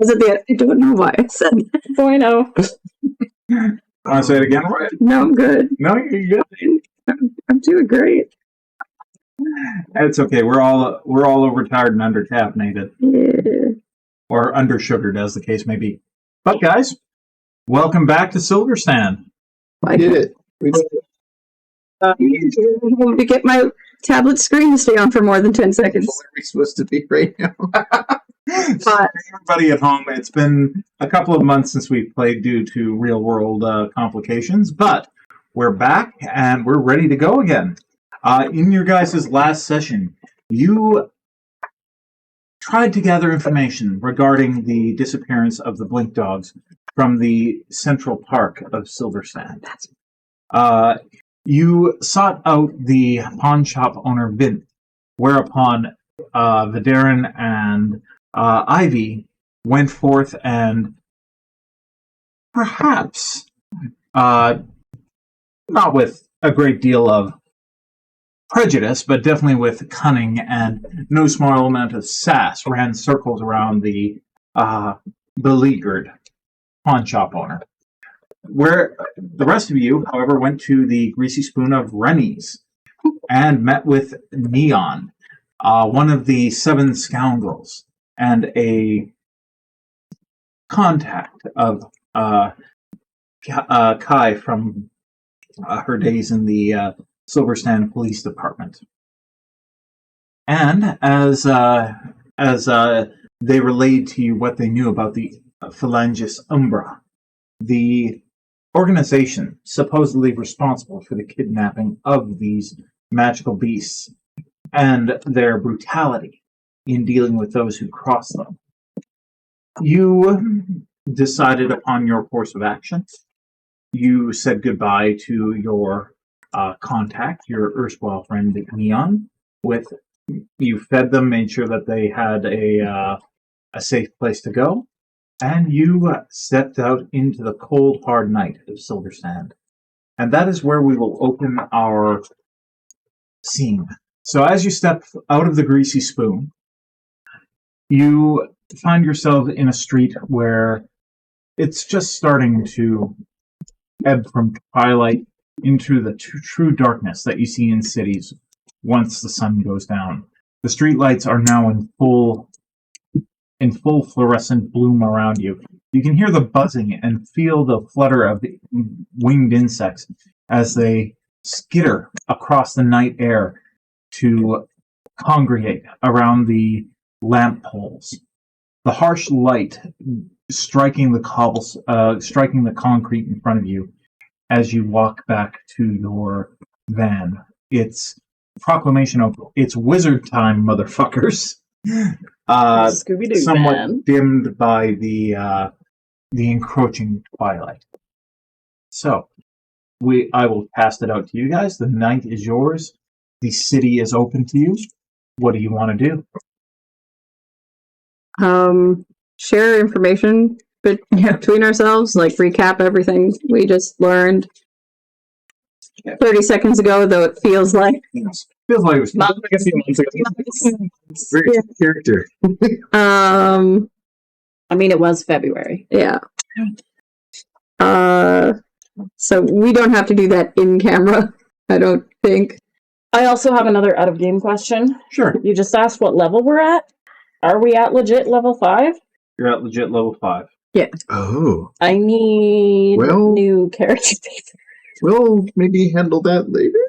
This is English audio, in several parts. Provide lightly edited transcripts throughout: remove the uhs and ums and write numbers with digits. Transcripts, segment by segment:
I don't know why I said that. I know. Want to say it again, Roya? No, I'm good. No, you're good. I'm doing great. It's okay. We're all overtired and under-caffeinated. Yeah. Or under-sugared, as the case may be. But, guys, welcome back to Silverstand. I did it. We did it. To get my tablet screen to stay on for more than 10 seconds. Where are we supposed to be right now? So, everybody at home, it's been a couple of months since we played due to real-world complications, but we're back and we're ready to go again. In your guys' last session, you tried to gather information regarding the disappearance of the Blink Dogs from the Central Park of Silverstand. You sought out the pawn shop owner, Vint, whereupon Vaderin and Ivy went forth and perhaps, not with a great deal of prejudice, but definitely with cunning and no small amount of sass, ran circles around the beleaguered pawn shop owner. Where the rest of you, however, went to the Greasy Spoon of Rennie's and met with Neon, one of the 7 scoundrels, and a contact of Kyie from her days in the Silverstand Police Department. And as they relayed to you what they knew about the Phalangis Umbra, the organization supposedly responsible for the kidnapping of these magical beasts and their brutality in dealing with those who cross them. You decided upon your course of action. You said goodbye to your contact, your erstwhile friend Neon. You fed them, made sure that they had a safe place to go, and you stepped out into the cold, hard night of Silverstand. And that is where we will open our scene. So as you step out of the Greasy Spoon, you find yourself in a street where it's just starting to ebb from twilight into the true darkness that you see in cities once the sun goes down. The streetlights are now in full fluorescent bloom around you. You can hear the buzzing and feel the flutter of the winged insects as they skitter across the night air to congregate around the lamp poles. The harsh light striking the concrete in front of you as you walk back to your van. It's proclamation of it's wizard time, motherfuckers. Scooby-Doo somewhat van. dimmed by the encroaching twilight. So, I will cast it out to you guys. The night is yours. The city is open to you. What do you want to do? Share information between ourselves, like recap everything we just learned 30 seconds ago, though it feels like Feels like it was not like a few months ago. Very character. I mean, it was February. Yeah. So we don't have to do that in camera, I don't think. I also have another out-of-game question. Sure. You just asked what level we're at. Are we at legit level 5? You're at legit level 5. Yeah. Oh. I need new character paper. We'll maybe handle that later.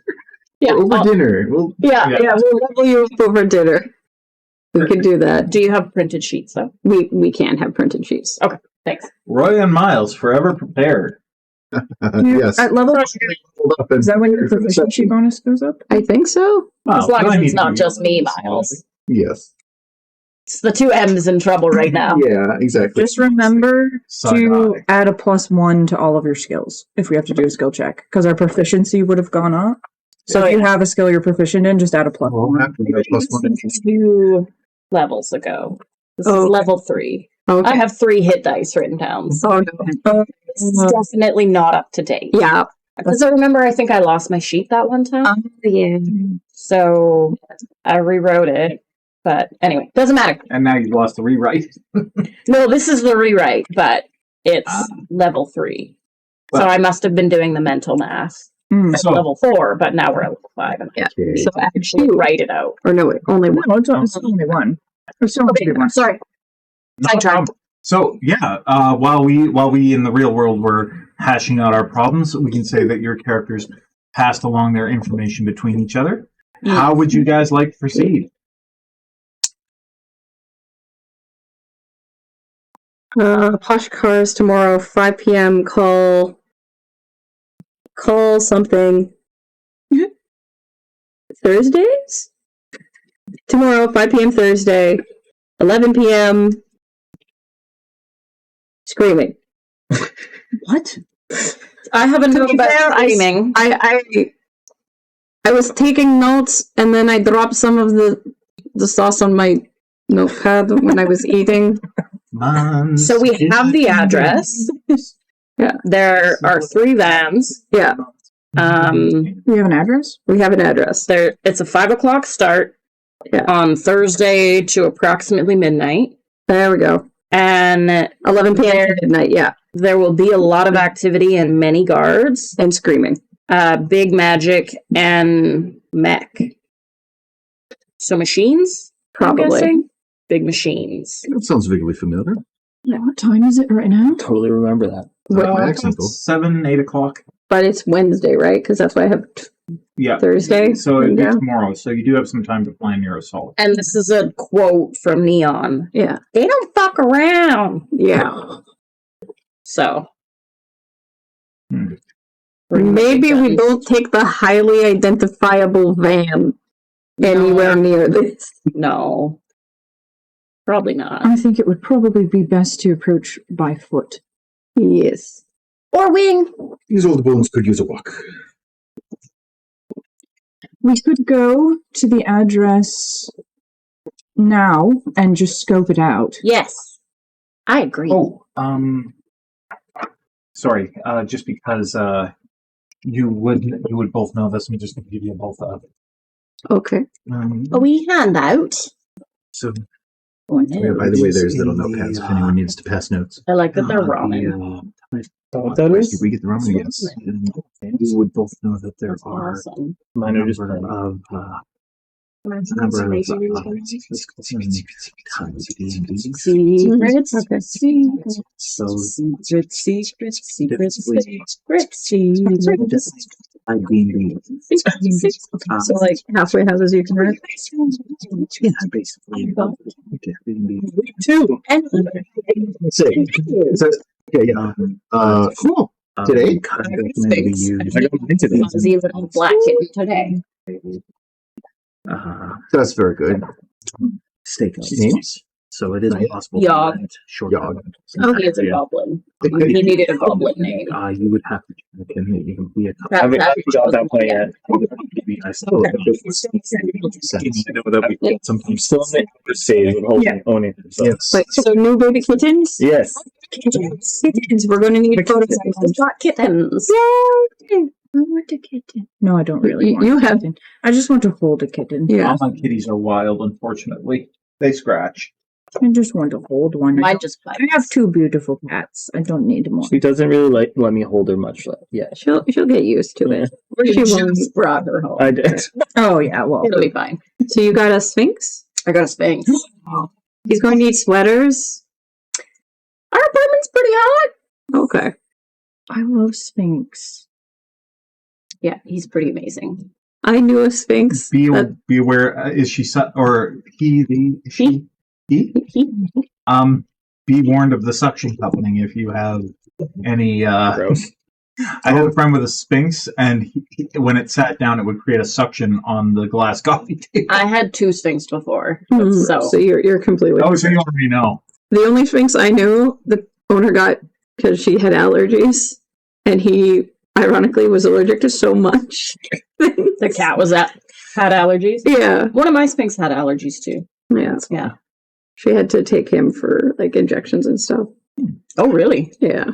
Yeah. Over dinner. We'll level you up over dinner. We can do that. Do you have printed sheets, though? We can have printed sheets. Okay, thanks. Roy and Miles, forever prepared. Yes. At level, is that when your proficiency bonus goes up? I think so. As long as it's not just me, Miles. Yes. It's the 2 M's in trouble right now. Yeah, exactly. Just remember to Side-eye. add a +1 to all of your skills if we have to do a skill check, because our proficiency would have gone up. So if you have a skill you're proficient in, just add a +1. We'll have to do a +1. 2 levels ago. This is level 3. Okay. I have 3 hit dice written down. Oh, no. It's definitely not up to date. Yeah. Because I remember I think I lost my sheet that one time. Yeah. So I rewrote it. But anyway, doesn't matter. And now you've lost the rewrite. No, this is the rewrite, but it's level 3. So Well- I must have been doing the mental math. At So- level 4, but now we're at level 5. And Yeah. Okay. So actually write it out. Or no, wait, only one. No, it's only one. There's so much to be one. Sorry. No Sidetrack. problem. So yeah, while we in the real world were hashing out our problems, we can say that your characters passed along their information between each other. How would you guys like to proceed? Posh Cars tomorrow, 5 p.m. Call something. Thursdays? Tomorrow, 5 p.m. Thursday, 11 p.m. Screaming. What? I have a To note be about fair, screaming. I was taking notes and then I dropped some of the sauce on my notepad when I was eating. So we have the address. Yeah. There are 3 vans. Yeah, We have an address? we have an address. It's a 5 o'clock start Yeah. on Thursday to approximately midnight. There we go. And 11 p.m. to midnight, yeah. there will be a lot of activity and many guards, And screaming. big magic, and mech. So machines? I'm Probably. guessing? Big machines. That sounds vaguely familiar. What time is it right now? Totally remember that. My accent, though. 7, 8 o'clock. But it's Wednesday, right? Because that's why I have Yeah. Thursday. So it'd be Yeah. tomorrow. So you do have some time to plan your assault. And this is a quote from Neon. Yeah. They don't fuck around. Yeah. So. Hmm. Maybe we don't take the highly identifiable van anywhere near this. No. Probably not. I think it would probably be best to approach by foot. Yes. Or wing. These old bones could use a walk. We could go to the address now and just scope it out. Yes. I agree. Oh, sorry. Just because you would both know this, I'm just going to give you both a. Okay. A wee handout. So Oh, Yeah, no. by the way, there's little notepads if anyone needs to pass notes. I like that they're ramen. What that Did is? we get the ramen? Yes. you would both know that there That's are awesome. a Mine are just number of Secrets. Okay. so So like halfway houses you can rent. basically. Two. And Okay, yeah. Cool. Today? I got into this. fuzzy little black kitten today. That's very good. Steakhouse. Names? So it is Right. possible. Yog. Short. Yog. Oh, he is a goblin. He needed a goblin name. You would have to check him. You can be a couple. That- I mean, that- I got that point yet. I'm still in the stage of holding owning it. So. Yes. Wait, so new baby kittens? Yes. Kittens. We're going to need photos. Got kittens. I want a kitten. No, I don't really want You a have. kitten. I just want to hold a kitten. Yeah. all my kitties are wild, unfortunately. They scratch. I just want to hold one. Mine just I have 2 beautiful cats. I don't need more. She doesn't really let me hold her much. Yeah. She'll get used to it. Or she won't. just brought her home. I did. Oh, yeah, well. It'll be fine. So you got a Sphinx? I got a Sphinx. He's going to need sweaters. Our apartment's pretty hot. Okay. I love Sphinx. Yeah, he's pretty amazing. I knew a Sphinx. Be that- aware. Is she or he? The she? He? He- Be warned of the suction cupping if you have any. Gross. I had a friend with a Sphinx, and when it sat down, it would create a suction on the glass coffee table. I had 2 Sphinx before. So So you're completely. Oh, so you already know. The only Sphinx I knew, the owner got because she had allergies, and he ironically was allergic to so much. the cat had allergies. Yeah, One of my Sphinx had allergies too. yeah. Yeah. She had to take him for like injections and stuff. Oh, really? Yeah.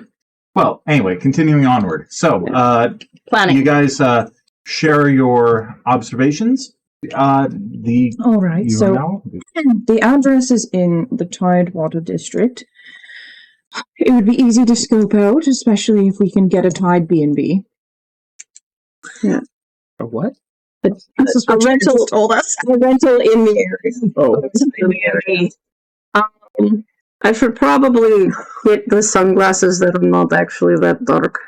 Well, anyway, continuing onward. So, Planning. you guys share your observations. All right, you so know, the address is in the Tidewater district. It would be easy to scope out, especially if we can get a Tide B&B. Or what? This is what A you rental- just told us. A rental in the area. Oh, I should probably get the sunglasses that are not actually that dark.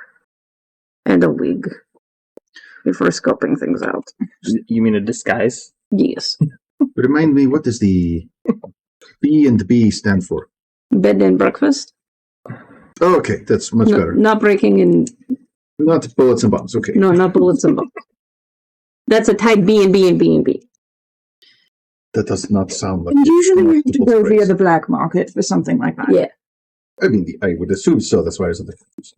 And a wig. Before scoping things out. you mean a disguise? Yes. Remind me, what does the B and B stand for? Bed and breakfast. Oh, okay, that's much better. Not breaking in. Not bullets and bombs. Okay. No, not bullets and bombs. That's a type B and B and B and B. That does not sound like. And usually you have to multiple go via phrase. the black market for something like that. Yeah. I mean, I would assume so. That's why I was confused.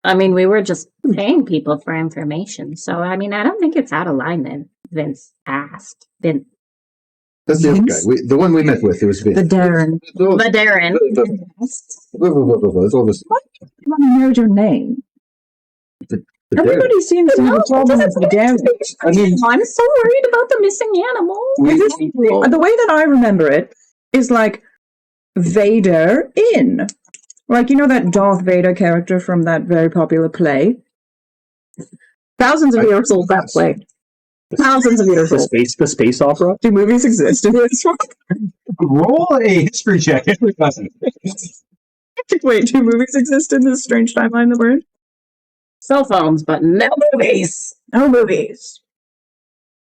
I mean, we were just paying people for information. So, I mean, I don't think it's out of line then. Vince asked. Vince. That's the other guy. The one we met with. It was Vin. Vaderin. Vaderin. It's all this. You want to know your name? The Everybody seems to have a problem with Vaderin. I mean, I'm so worried about the missing animal. The way that I remember it is like Vaderin. Like, you know that Darth Vader character from that very popular play? Thousands of years old, that play. Thousands of years The old. space opera? Do movies exist in this one? roll a history check. Wait, do movies exist in this strange timeline that we're in? Cell phones, but no movies. No movies.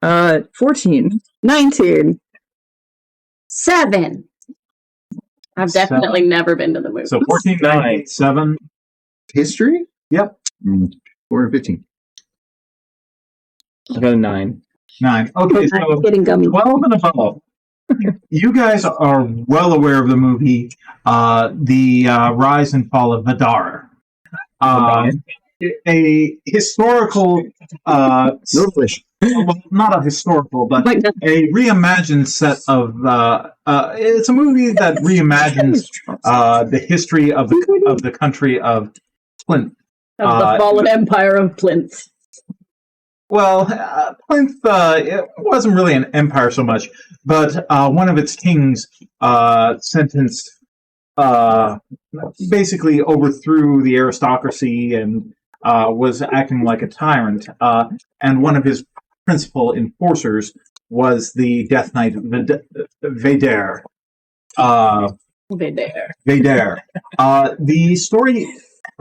14. 19. 7. I've definitely never been to the movie. So 14, 9, 7. history? Yep. 4 and 15. I got a 9. 9. Okay, so I'm getting gummy. 12 and above. You guys are well aware of the movie, The Rise and Fall of Vaderin. A historical, No relation. well, not a historical, but Like, a reimagined set of. It's a movie that reimagines the history of the country of Plinth. Of the fallen empire of Plinth. Well, Plinth, it wasn't really an empire so much, but one of its kings sentenced, basically overthrew the aristocracy and was acting like a tyrant. And one of his principal enforcers was the Death Knight Vader. Vader. The story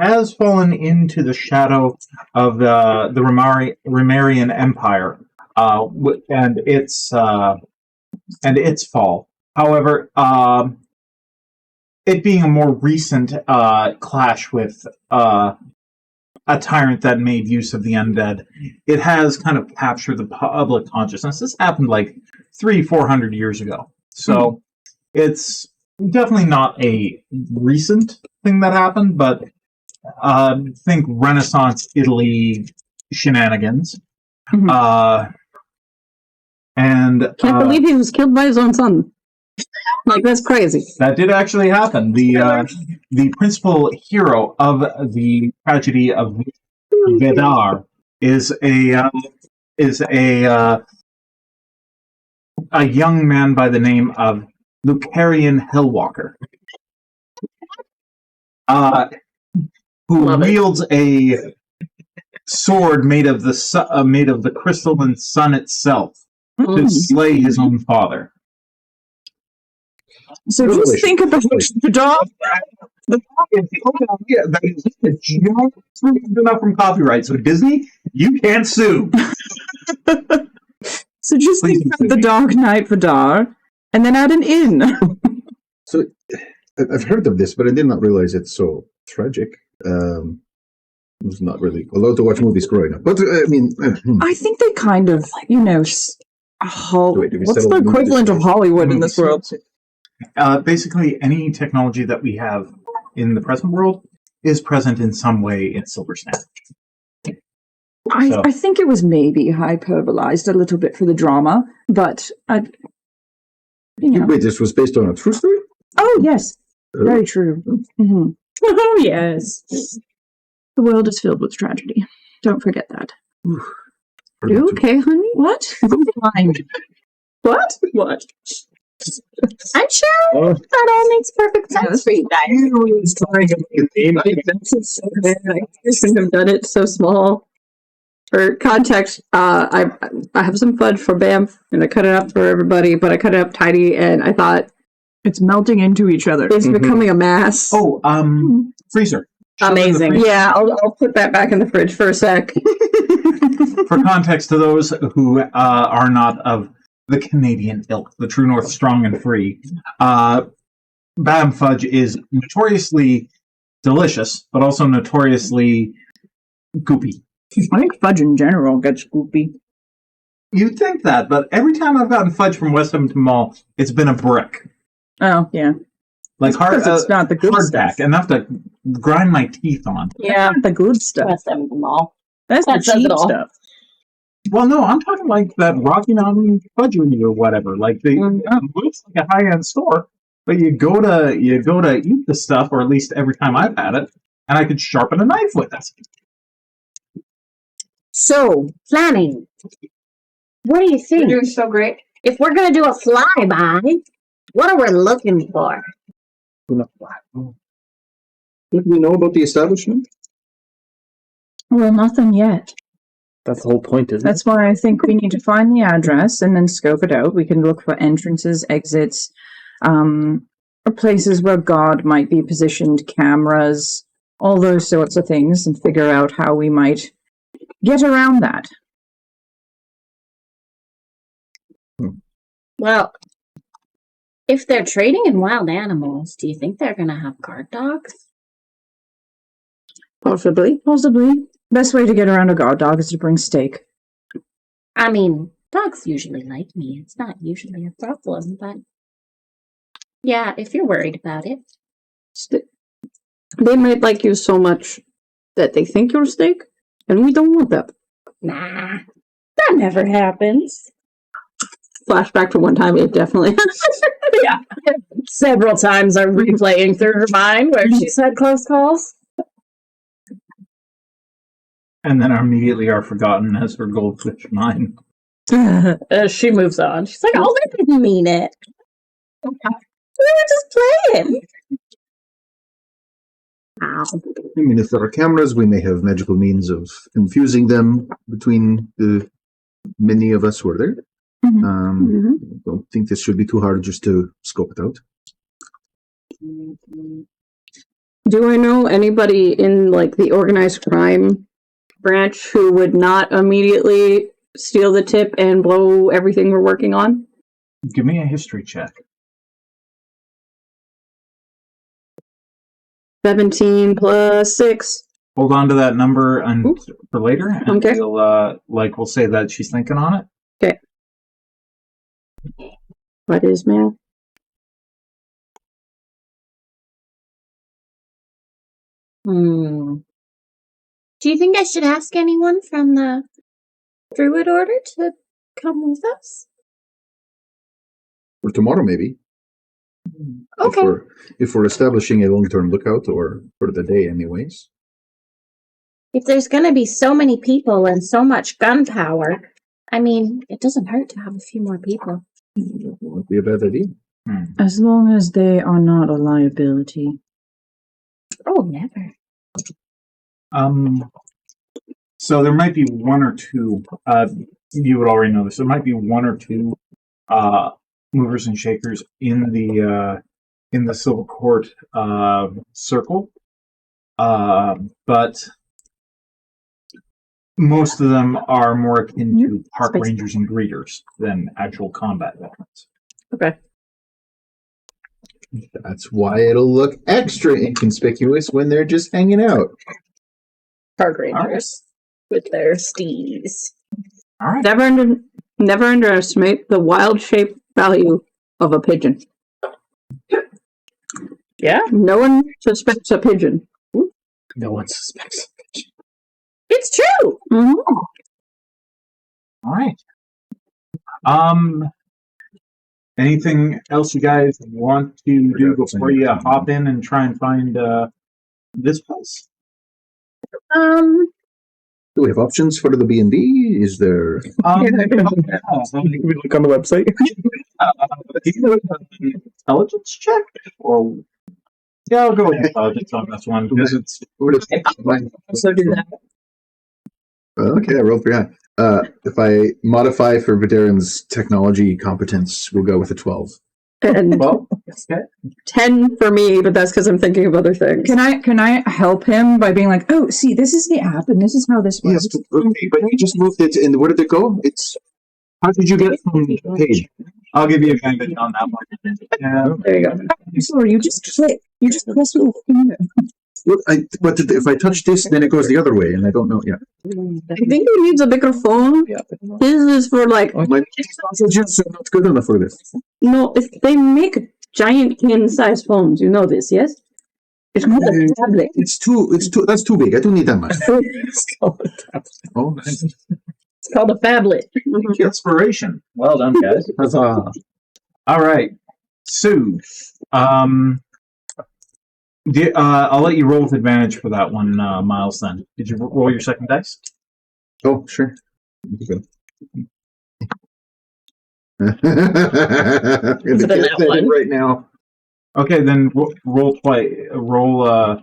has fallen into the shadow of the Remarian Empire and its fall. However, it being a more recent clash with a tyrant that made use of the undead, it has kind of captured the public consciousness. This happened like 300-400 years ago, so it's definitely not a recent thing that happened, but think Renaissance Italy shenanigans. Mhm. And Can't believe he was killed by his own son. Like, that's crazy. that did actually happen. The principal hero of the tragedy of Vaderin is a young man by the name of Lucarian Hellwalker, who Love it. wields a sword made of the crystalline sun itself to slay his own father. So just think about the dog. Yeah, that is just enough from copyright. So Disney, you can't sue. So just Please think about continue. the Dark Knight Vadar, and then add an inn. So I've heard of this, but I did not realize it's so tragic. It was not really allowed to watch movies growing up. But I mean, I think they kind of, you know, Wait, did we what's settle the the movie equivalent of discussion? Hollywood in this world? Basically, any technology that we have in the present world is present in some way in Silverstand. So- I think it was maybe hyperbolized a little bit for the drama, but wait, this was based on a true story? Oh yes, very true. Mhm. Oh, yes. The world is filled with tragedy. Don't forget that. You okay, honey? What? Fine. What? What? I'm sure Oh, that all makes perfect sense for you guys. I shouldn't have done it so small. For context, I have some fudge for Bam, and I cut it up for everybody, but I cut it up tidy, and I thought It's melting into each other. it's becoming a mass. Oh, freezer. Shove it in the Amazing. freezer. Yeah, I'll put that back in the fridge for a sec. For context to those who are not of the Canadian ilk, the True North strong and free, Bam Fudge is notoriously delicious, but also notoriously goopy. I think fudge in general gets goopy. You'd think that, but every time I've gotten fudge from West Edmonton Mall, it's been a brick. Oh, yeah. Like Because it's not the good hardback, stuff. enough to grind my teeth on. Yeah. Not the good stuff. West Edmonton Mall. That's That the says cheap it all. stuff. Well, no, I'm talking like that Rocky Mountain Fudgery or whatever. Like it looks like a high-end store, but you go to eat the stuff, or at least every time I've had it, and I could sharpen a knife with it. So, planning. What do you think? You're doing so great. If we're going to do a flyby, what are we looking for? What do we know about the establishment? Well, nothing yet. that's the whole point, isn't That's why I think we need to find the address and then scope it out. We can look for entrances, exits, or places where God might be positioned, cameras, all those sorts of things, and figure out how we might get around that. Well, if they're trading in wild animals, do you think they're going to have guard dogs? Possibly. Possibly. Best way to get around a guard dog is to bring steak. I mean, dogs usually like me. It's not usually a problem, but yeah, if you're worried about it. They might like you so much that they think you're a steak, and we don't want that. Nah, that never happens. Flashback to one time, it definitely. Yeah, several times I'm replaying through her mind where she said close calls. And then immediately are forgotten as her goldfish mine. She moves on. She's like, oh, I didn't mean it. We were just playing. Ow. I mean, if there are cameras, we may have magical means of confusing them between the many of us who are there. Don't think this should be too hard just to scope it out. Do I know anybody in like the organized crime branch who would not immediately steal the tip and blow everything we're working on? Give me a history check. 17 plus 6. Hold on to that number and Oops. for later, and Okay. we'll say that she's thinking on it. What is math? Do you think I should ask anyone from the Druid Order to come with us? For tomorrow, maybe. Okay. If we're establishing a long-term lookout, or for the day, anyways. If there's going to be so many people and so much gunpowder, I mean, it doesn't hurt to have a few more people. Won't be a bad idea. As long as they are not a liability. Oh, never. So there might be one or two. You would already know this. There might be one or two movers and shakers in the Silver Court circle, but most of them are more akin to park Space. rangers and greeters than actual combat veterans. Okay. That's why it'll look extra inconspicuous when they're just hanging out. Park rangers with their steeds. All right. Never underestimate the wild shape value of a pigeon. Yeah. No one suspects a pigeon. No one suspects. It's true. Mm-hmm. All right. Anything else you guys want to do before you hop in and try and find this place? Do we have options for the B&B? Is there... Can we look on the website? Either an intelligence check or yeah, I'll go with intelligence on this one because it's So do that. Okay, I rolled 3 high. If I modify for Vaderin's technology competence, we'll go with a 12. And well. Okay. 10 for me, but that's because I'm thinking of other things. Can I help him by being like, oh, see, this is the app and this is how this works? Yes, okay, but you just moved it, and where did it go? It's... How did you get it from the page? I'll give you advantage on that one. There you go. Sorry, you just click. You just press the finger. Well, if I touch this, then it goes the other way, and I don't know. Yeah. I think he needs a bigger phone. This is for like My intelligence is not good enough for this. no. If they make giant king-size phones, you know this, yes? It's called a tablet. It's too. That's too big. I don't need that much. Oh, nice. It's called a phablet. Inspiration. Well done, guys. Huzzah. All right. Sue. I'll let you roll with advantage for that one, Miles, then. Did you roll your second dice? Oh, sure. Right now. Okay, then roll twice. Roll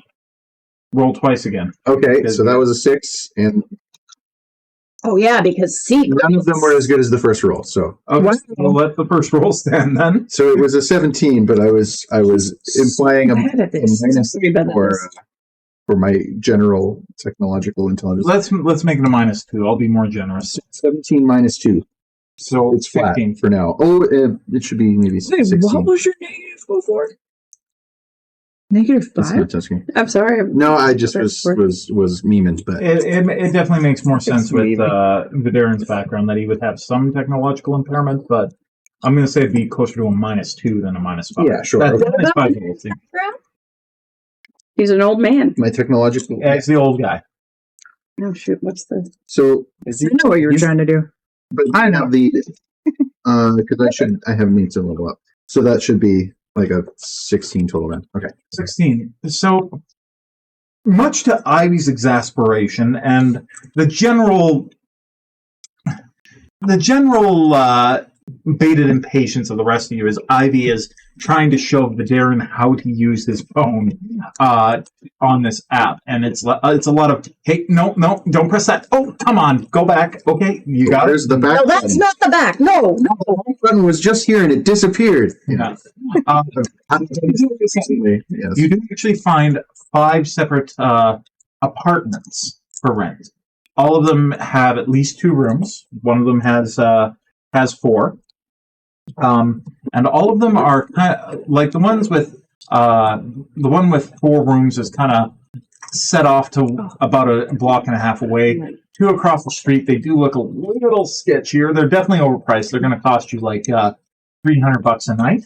twice again. Okay, so that was a 6, and Oh yeah, because secrets. none of them were as good as the first roll. So, Okay, we'll let the first roll stand then. so it was a 17, but I was implying a Bad at this. minus Pretty bad at for my general technological intelligence. Let's make it a -2. I'll be more generous. 17 minus 2. So It's flat 15. for now. Oh, it should be maybe 16. What was your negative before? Negative That's 5? not touchscreen. I'm sorry. No, I just was memeing, but It definitely makes more sense with Vaderin's background that he would have some technological impairment, but I'm going to say it'd be closer to a -2 than a -5. Yeah, sure. That's Okay. -5 is the- He's an old man. my technological. Yeah, it's the old guy. Oh shoot! What's the? So, I know what you were trying to do. but I I know. have the because I have needs to level up, so that should be like a 16 total then. Okay. 16. So, much to Ivy's exasperation and the general bated impatience of the rest of you as Ivy is trying to show Vaderin how to use his phone on this app, and it's a lot of hey, no, don't press that. Oh, come on, go back. Okay, you got There's it. the back. No, that's button. not the back. No. The button was just here and it disappeared. Yeah. Yes. You do actually find 5 separate apartments for rent. All of them have at least 2 rooms. One of them has 4. And all of them are kind of, like the ones with the one with 4 rooms is kind of set off to about a block and a half away. 2 across the street, they do look a little sketchier. They're definitely overpriced. They're going to cost you like $300 a night,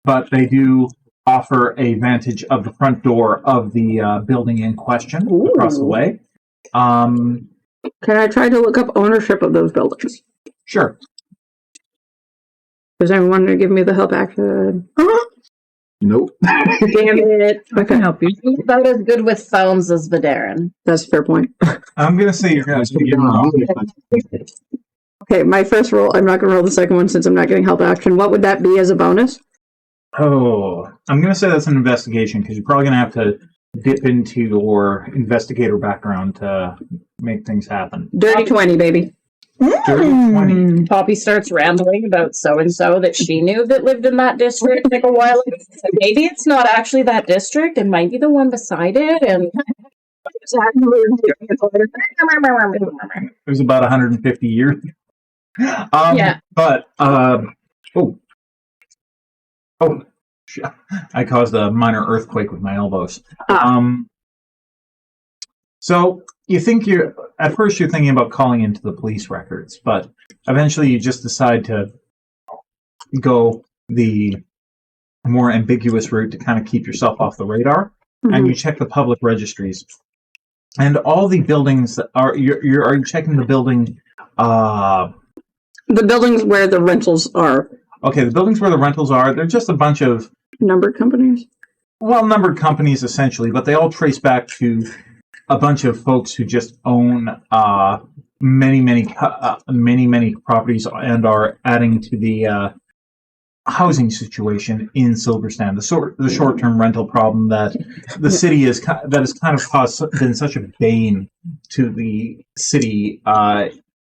but they do offer a vantage of the front door of the building in question across the way. Can I try to look up ownership of those buildings? Sure. Does anyone want to give me the help action? Nope. Damn it! I can help you. He's about as good with phones as Vaderin. That's a fair point. I'm going to say you're going to get wrong. Okay, my first roll. I'm not going to roll the second one since I'm not getting help action. What would that be as a bonus? Oh, I'm going to say that's an investigation because you're probably going to have to dip into your investigator background to make things happen. Dirty 20, baby. Dirty 20. Poppy starts rambling about so-and-so that she knew that lived in that district like a while ago. So maybe it's not actually that district. It might be the one beside it. And It was about 150 years. Yeah. But, I caused a minor earthquake with my elbows. So you think at first you're thinking about calling into the police records, but eventually you just decide to go the more ambiguous route to kind of keep yourself off the radar, and you check the public registries. And all the buildings that are you checking the building? The buildings where the rentals are. Okay, the buildings where the rentals are, they're just a bunch of Numbered companies? well-numbered companies essentially, but they all trace back to a bunch of folks who just own many properties and are adding to the housing situation in Silverstand. The short-term rental problem that the city has kind of been such a bane to the city.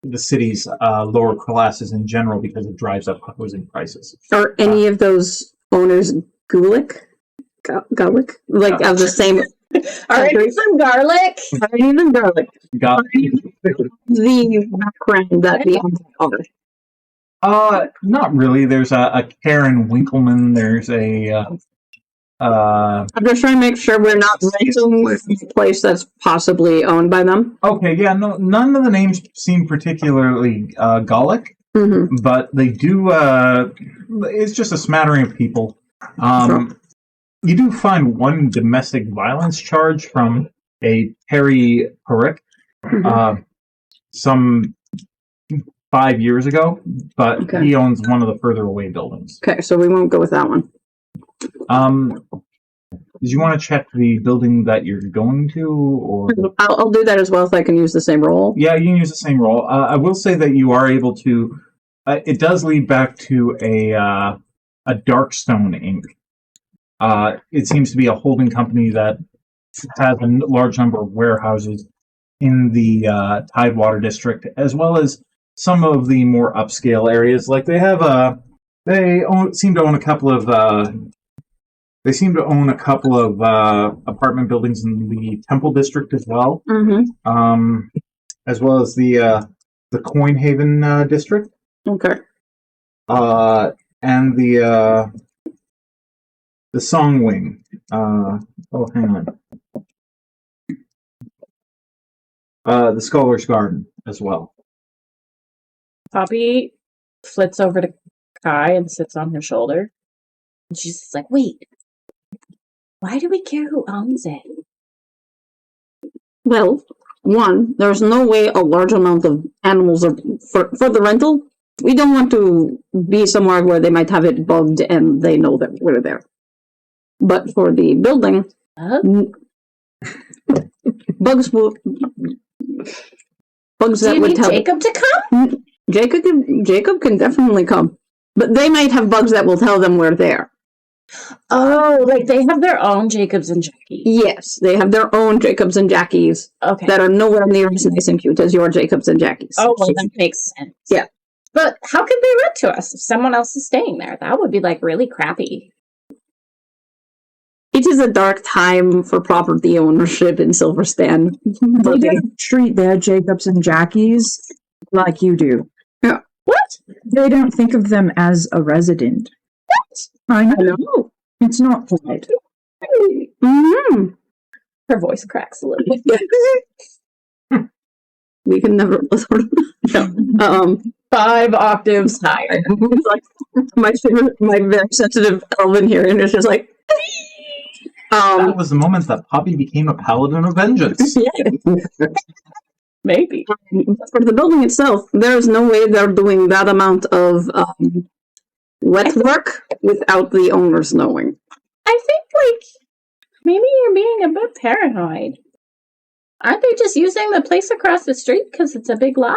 The city's lower classes in general because it drives up housing prices. Are any of those owners Gulick? Like of the same? Are any some garlic? Are any of them garlic? Got The background that the others are. not really. There's a Karen Winkleman. There's a I'm just trying to make sure we're not renting a place that's possibly owned by them. okay, yeah, no, none of the names seem particularly Gallic, Mm-hmm. but they do. It's just a smattering of people. Sure. You do find one domestic violence charge from a Perry Perick, Mhm. some 5 years ago, but Okay. he owns one of the further away buildings. Okay, so we won't go with that one. Did you want to check the building that you're going to, or? I'll do that as well if I can use the same role. Yeah, you can use the same role. I will say that you are able to. It does lead back to a Darkstone Inc. It seems to be a holding company that has a large number of warehouses in the Tidewater district, as well as some of the more upscale areas. Like seem to own a couple of. They seem to own a couple of apartment buildings in the Temple district as well, Mm-hmm. as well as the Coinhaven district, Okay. and the Song Wing. Hang on. The Scholar's Garden as well. Poppy flits over to Kyie and sits on her shoulder. And she's just like, wait, why do we care who owns it? Well, one, there's no way a large amount of animals are for the rental. We don't want to be somewhere where they might have it bugged and they know that we're there. But for the building, bugs Do that you would need tell Jacob to come? Jacob can definitely come, but they might have bugs that will tell them we're there. Oh, like they have their own Jacobs and Jackie. Yes, they have their own Jacobs and Jackies Okay. that are nowhere near as nice and cute as your Jacobs and Jackies. Oh, well, that makes sense. Yeah. But how could they rent to us if someone else is staying there? That would be like really crappy. It is a dark time for property ownership in Silverstand. They don't treat their Jacobs and Jackies like you do. Yeah. What? They don't think of them as a resident. I know. It's not polite. Mm-hmm. Her voice cracks a little bit. We can never. No. 5 octaves higher. It's like my very sensitive elven here, and it's just like. That was the moment that Poppy became a paladin of vengeance. Maybe. For the building itself, there is no way they're doing that amount of wet work without the owners knowing. I think, like, maybe you're being a bit paranoid. Aren't they just using the place across the street because it's a big lot?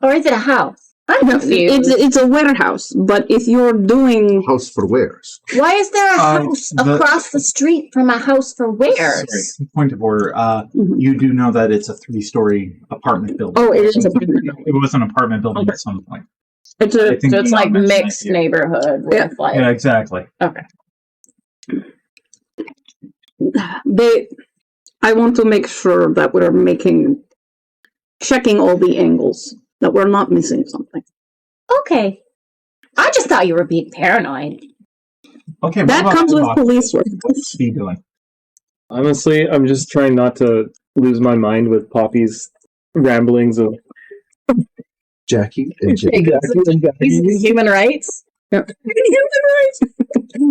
Or is it a house? I'm confused. It's a warehouse, but if you're doing House for wares. Why is there a house the- across the street from a house for wares? Sorry, point of order. You do know that it's a 3-story apartment building. Oh, it is an apartment building. It was an apartment building at some point. it's a I think So it's like Leon mentioned mixed that here. neighborhood with like Yeah, exactly. okay. I want to make sure that we're checking all the angles, that we're not missing something. Okay. I just thought you were being paranoid. Okay, That what about comes with Ivoc? police work. What's he doing? Honestly, I'm just trying not to lose my mind with Poppy's ramblings of Jackie and Jake. Human rights? Yep.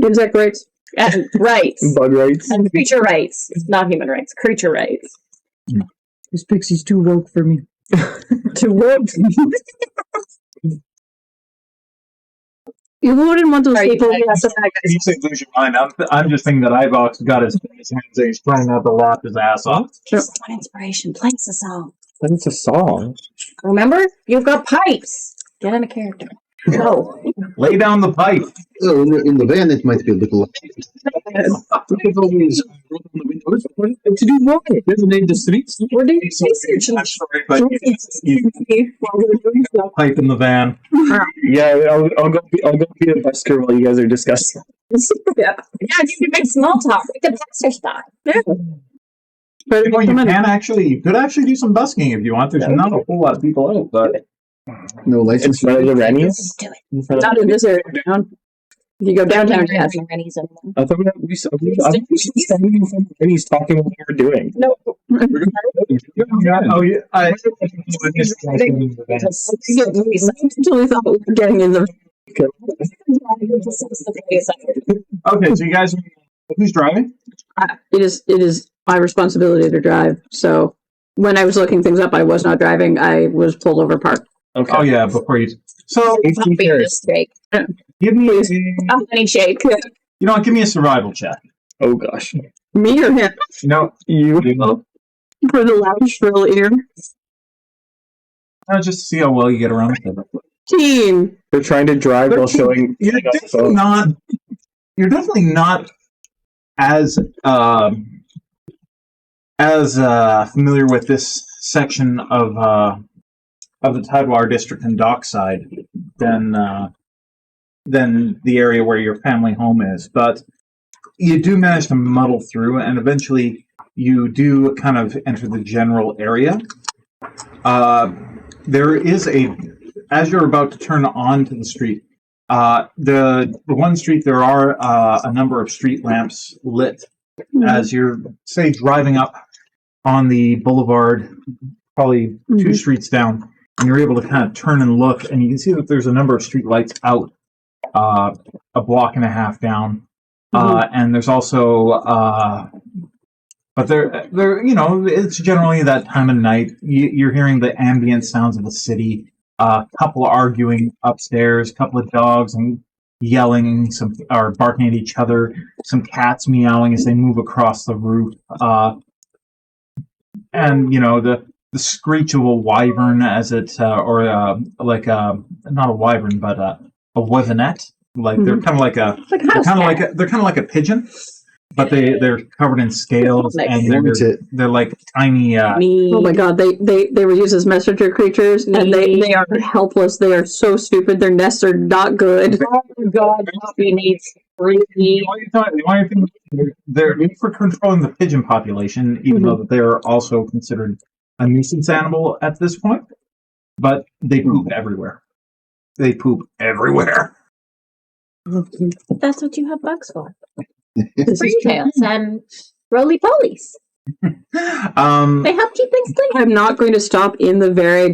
Exact rights. And rights. bug rights. And creature rights. Not human rights. Creature rights. This pixie's too woke for me. To work. You wouldn't want those people. When you say lose your mind, I'm just thinking that Ivoc's got his hands and he's trying not to laugh his ass off. Just one inspiration. Play us a song. But it's a song. Remember? You've got pipes. Get in a character. Go. Lay down the pipe. Oh, in the van, it might be a little. We could always roll on the windows. To do what? Doesn't need the streets. We're doing I'm sorry, but you pipe in the van. Yeah, I'll go be a busker while you guys are discussing. Yeah, you can make small talk. Like the passer spot. But You could actually do some busking if you want. There's not a whole lot of people out, but No In license. front of the Rennies? Do it. In front of not in this area. Down. You go downtown. Yes. I thought we should be standing in front of Rennies talking what we were doing. No. oh yeah, I totally thought we were getting in the. Okay, so you guys, who's driving? It is my responsibility to drive. So when I was looking things up, I was not driving. I was pulled over parked. Okay. Oh yeah, before you. So give me A honey shake. you know what? Give me a survival check. Oh gosh. Me or him? No, You. For the loud shrill ear. just to see how well you get around with it. Team. They're trying to drive while showing. You're definitely not. You're definitely not as familiar with this section of the Tidewater District and Dockside than the area where your family home is, but you do manage to muddle through, and eventually you do kind of enter the general area. There is as you're about to turn onto the street, the one street, there are a number of street lamps lit as you're, say, driving up on the boulevard, probably 2 streets down, and you're able to kind of turn and look, and you can see that there's a number of street lights out a block and a half down. And there's also, but they're it's generally that time of night. You're hearing the ambient sounds of the city. Couple arguing upstairs, couple of dogs and yelling, or barking at each other. Some cats meowing as they move across the roof. And the screech of a wyvern as it, or not a wyvern, but a wyvernette. Like they're kind of like they're kind of like a pigeon, but they're covered in scales and they're like tiny. Oh my god, they were used as messenger creatures, and they are helpless. They are so stupid. Their nests are not good. Oh god, Poppy needs 3D. The only thing they're for controlling the pigeon population, even though that they're also considered a nuisance animal at this point. But they poop everywhere. They poop everywhere. That's what you have bugs for. Springtails and roly-polies. They help keep things clean. I'm not going to stop in the very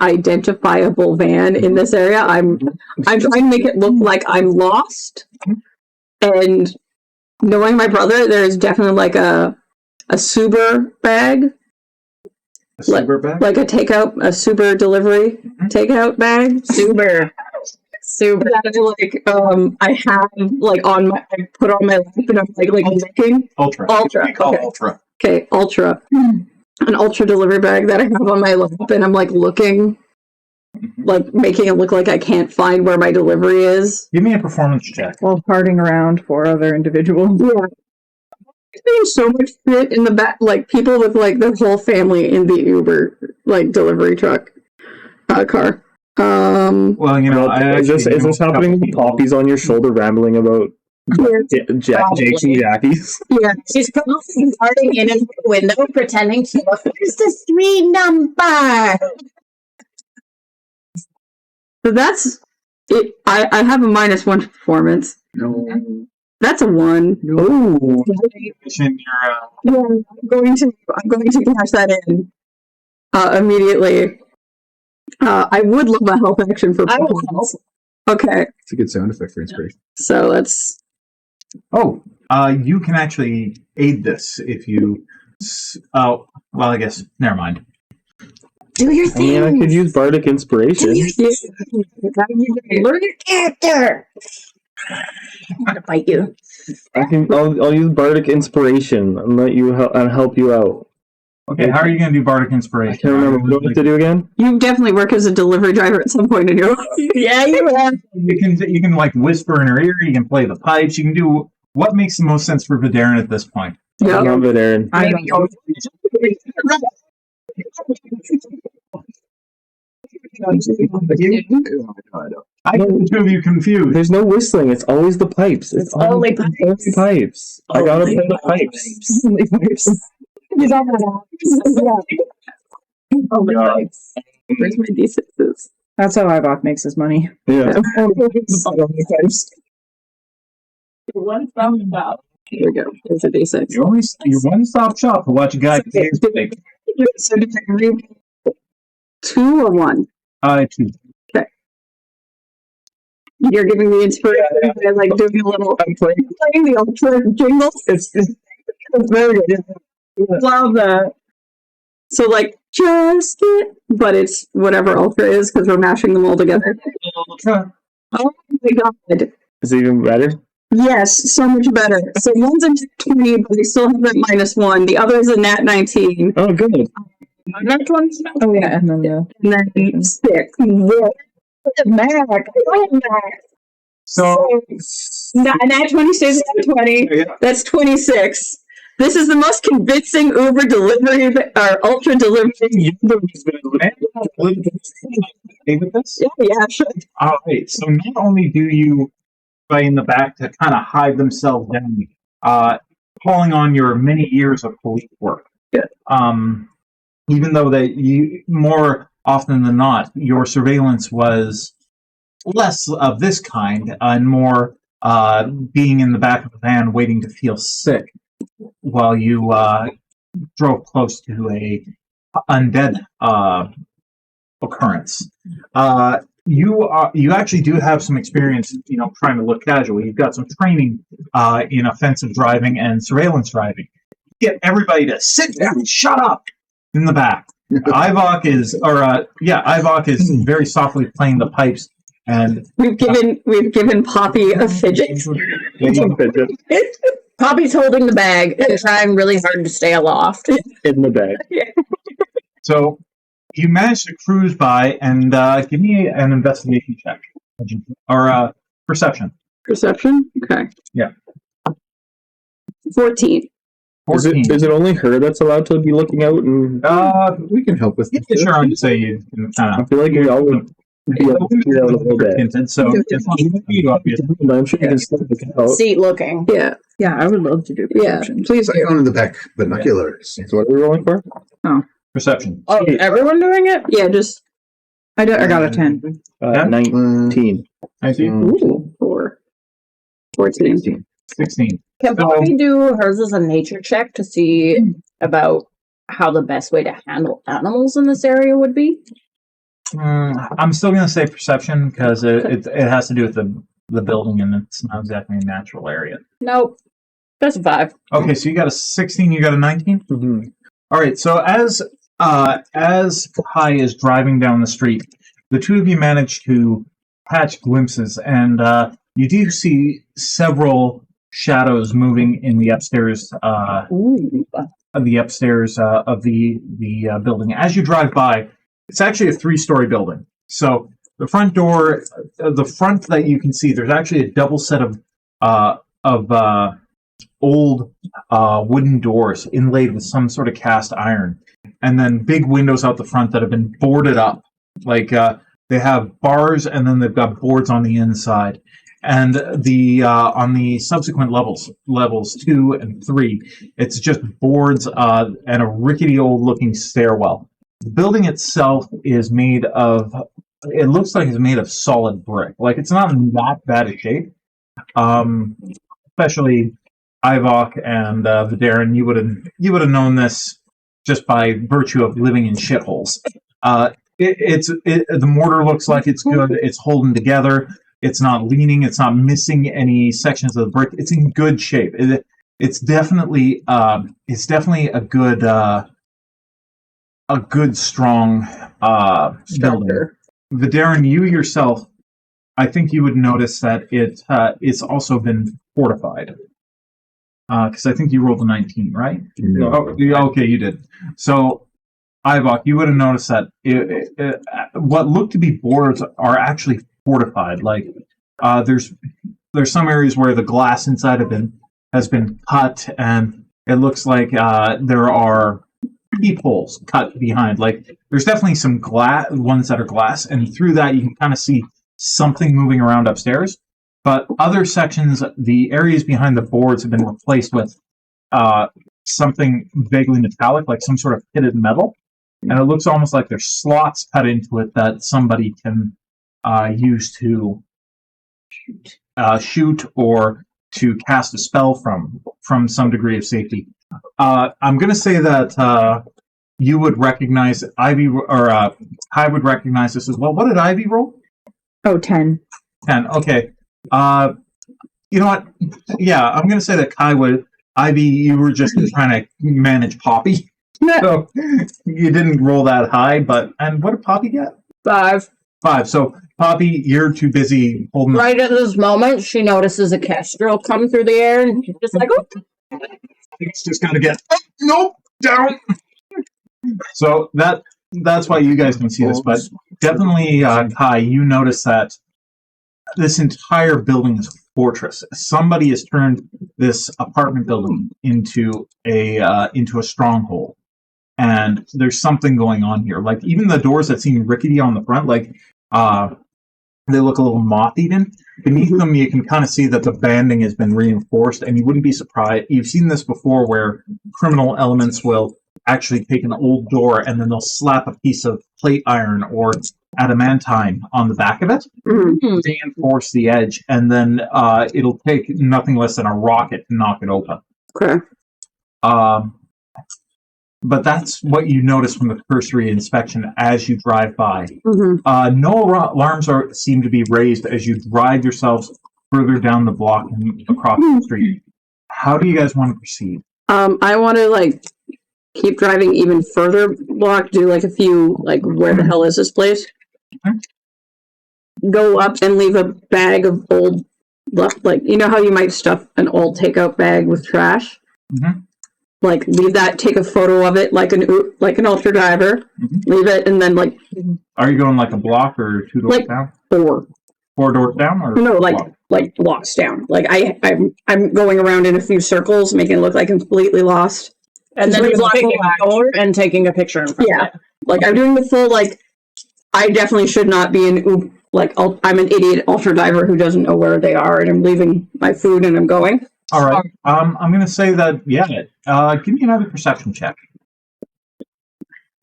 identifiable van in this area. I'm trying to make it look like I'm lost. And knowing my brother, there is definitely like a Suber bag. A Suber bag? Like a Suber delivery takeout bag. Super. That I have I put on my lap and I'm like looking. Ultra. Okay. Ultra. Okay, Ultra. An Ultra delivery bag that I have on my lap and I'm like looking, like making it look like I can't find where my delivery is. Give me a performance check. While parting around 4 other individuals. Yeah. There's so much shit in the back, like people with like their whole family in the Uber delivery truck car. Well, is this happening with poppies on your shoulder rambling about Jakes and Jackies? Yeah. She's probably darting in and the window, pretending to look. Where's the 3 number? So that's it. I have a -1 performance. No. That's a 1. Oh. I'm going to cash that in immediately. I would love a help action for performance. Okay. It's a good sound effect for inspiration. So let's. Oh, you can actually aid this if you. Oh, well, I guess never mind. Do your I thing. mean, I could use bardic inspiration. Learn your character. I'm gonna bite you. I'll use bardic inspiration and let you help you out. Okay, how are you going to do bardic I inspiration? can't remember what do I have to do again. You definitely work as a delivery driver at some point in your life. Yeah, you have. You can like whisper in her ear. You can play the pipes. You can do what makes the most sense for Vaderin at this point. Yep. I love Vaderin. I Maybe don't I get the two of you confused. There's no whistling. It's always the pipes. It's only pipes. Only pipes. I gotta play the pipes. Only pipes. Oh my God. Where's my D6s? That's how Ivoc makes his money. Yeah. Only pipes. One from about. Here we go. There's a D6. You're one-stop shop to watch a guy play his pig. So did I read 2 or 1? 2. You're giving me inspiration by like doing a little playing the ultra jingle. It's very good. Love that. So like just it, but it's whatever ultra is because we're mashing them all together. Oh my god. Is it even better? Yes, so much better. So one's a nat 20, but they still have that -1. The other is a nat 19. Oh, good. Nat 20. Oh yeah, and then the And then 6. Whoa. Mac. So, Nat 20 stays at 20. yeah. That's 26. This is the most convincing Uber delivery or ultra delivery. Okay with this? Yeah, sure. All right. So not only do you play in the back to kind of hide themselves down, calling on your many years of police work. Yeah. Even though that you more often than not your surveillance was less of this kind and more being in the back of the van waiting to feel sick while you drove close to a undead occurrence. You actually do have some experience, trying to look casual. You've got some training in offensive driving and surveillance driving. Get everybody to sit down and shut up in the back. Ivoc is very softly playing the pipes, and We've given Poppy a fidget. Poppy's holding the bag and trying really hard to stay aloft. In the bag. so you manage to cruise by and give me an investigation check or perception. Perception? Okay. Yeah. 14. 14. Is it only her that's allowed to be looking out? And We can help with Yeah, this. sure, I'd say you can kind I of. feel like you all would be able to figure out a little bit. Hinted, so it's not you, obviously. But I'm sure you can still look out. Seat looking. Yeah. yeah, I would love to do Yeah. perception. Please Put do. on in the back binoculars. So what are we rolling for? Perception. Oh, everyone doing it? Yeah, just I got a 10. 19. I see. ooh, 4. 14. 16. Can So- Poppy do hers as a nature check to see about how the best way to handle animals in this area would be? I'm still going to say perception because it has to do with the building and it's not exactly a natural area. Nope. That's a 5. Okay, so you got a 16, you got a 19? Mm-hmm. All right, so as Kyie is driving down the street, the two of you manage to catch glimpses, and you do see several shadows moving in the upstairs Ooh. of the building. As you drive by, it's actually a 3-story building. So the front door, the front that you can see, there's actually a double set of old wooden doors inlaid with some sort of cast iron, and then big windows out the front that have been boarded up. Like they have bars, and then they've got boards on the inside. And the on the subsequent levels 2 and 3, it's just boards and a rickety old looking stairwell. The building itself is made of. It looks like it's made of solid brick. Like it's not in that bad a shape. Especially Ivoc and Vaderin, you would have known this just by virtue of living in shitholes. The mortar looks like it's good. It's holding together. It's not leaning. It's not missing any sections of the brick. It's in good shape. It's definitely a good strong building. Vaderin, you yourself, I think you would notice that it's also been fortified. Because I think you rolled a 19, right? No. Oh, yeah, okay, you did. So, Ivoc, you would have noticed that what look to be boards are actually fortified. Like, there's some areas where the glass inside has been cut, and it looks like there are peepholes cut behind. Like, there's definitely some ones that are glass, and through that you can kind of see something moving around upstairs. But other sections, the areas behind the boards have been replaced with something vaguely metallic, like some sort of pitted metal. And it looks almost like there's slots cut into it that somebody can use to shoot or to cast a spell from some degree of safety. I'm going to say that you would recognize Ivy, or I would recognize this as well. What did Ivy roll? Oh, 10. 10. Okay. You know what? Yeah, I'm going to say that Kyie would. Ivy, you were just trying to manage Poppy. So you didn't roll that high, and what did Poppy get? 5. 5. So Poppy, you're too busy holding. Right at this moment, she notices a kestrel come through the air, and she's just like, "Oh!" It's just got to get nope down. So that's why you guys can see this, but definitely, Kyie, you notice that this entire building is a fortress. Somebody has turned this apartment building into a stronghold. And there's something going on here. Like, even the doors that seem rickety on the front, like, they look a little moth-eaten. Beneath them, you can kind of see that the banding has been reinforced, and you wouldn't be surprised. You've seen this before where criminal elements will actually take an old door and then they'll slap a piece of plate iron or adamantine on the back of it, reinforce the edge, and then it'll take nothing less than a rocket to knock it open. Okay. But that's what you notice from the cursory inspection as you drive by. No alarms seem to be raised as you drive yourselves further down the block and across the street. How do you guys want to proceed? I want to keep driving even further block, do a few where the hell is this place? Go up and leave a bag of old you know how you might stuff an old takeout bag with trash? Leave that, take a photo of it like an ultra diver, leave it, and then Are you going a block or 2 doors down? 4. 4 doors down, or no, blocks down. I'm going around in a few circles, making it look like I'm completely lost. And then taking a door and taking a picture in front of it. I'm doing the full I definitely should not be I'm an idiot ultra diver who doesn't know where they are, and I'm leaving my food and I'm going. All right. I'm going to say that, give me another perception check.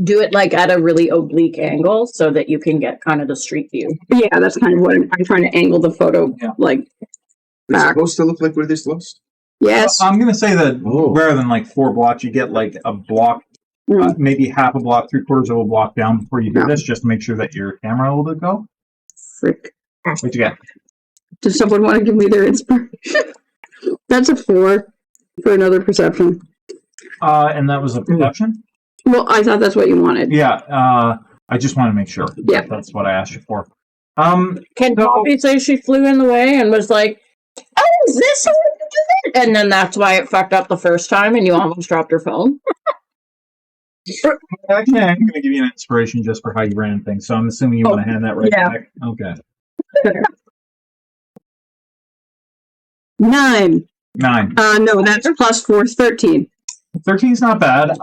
Do it at a really oblique angle so that you can get kind of the street view. Yeah, that's kind of what I'm trying to angle the photo, Is it supposed to look like we're this lost? Yes. I'm going to say that rather than 4 blocks, you get a block, maybe half a block, 3/4 of a block down before you do this, just to make sure that your camera will go. Frick. What you got? Does someone want to give me their inspiration? That's a 4 for another perception. And that was a perception? Well, I thought that's what you wanted. Yeah, I just want to make sure. Yeah. That's what I asked you for. Can Poppy say she flew in the way and was like, "Oh, is this how you do it?" And then that's why it fucked up the first time and you almost dropped your phone? Actually, I'm going to give you an inspiration just for how you ran things, so I'm assuming you want to hand that right back. Okay. 9. 9. No, that's plus 4, 13. 13's not bad.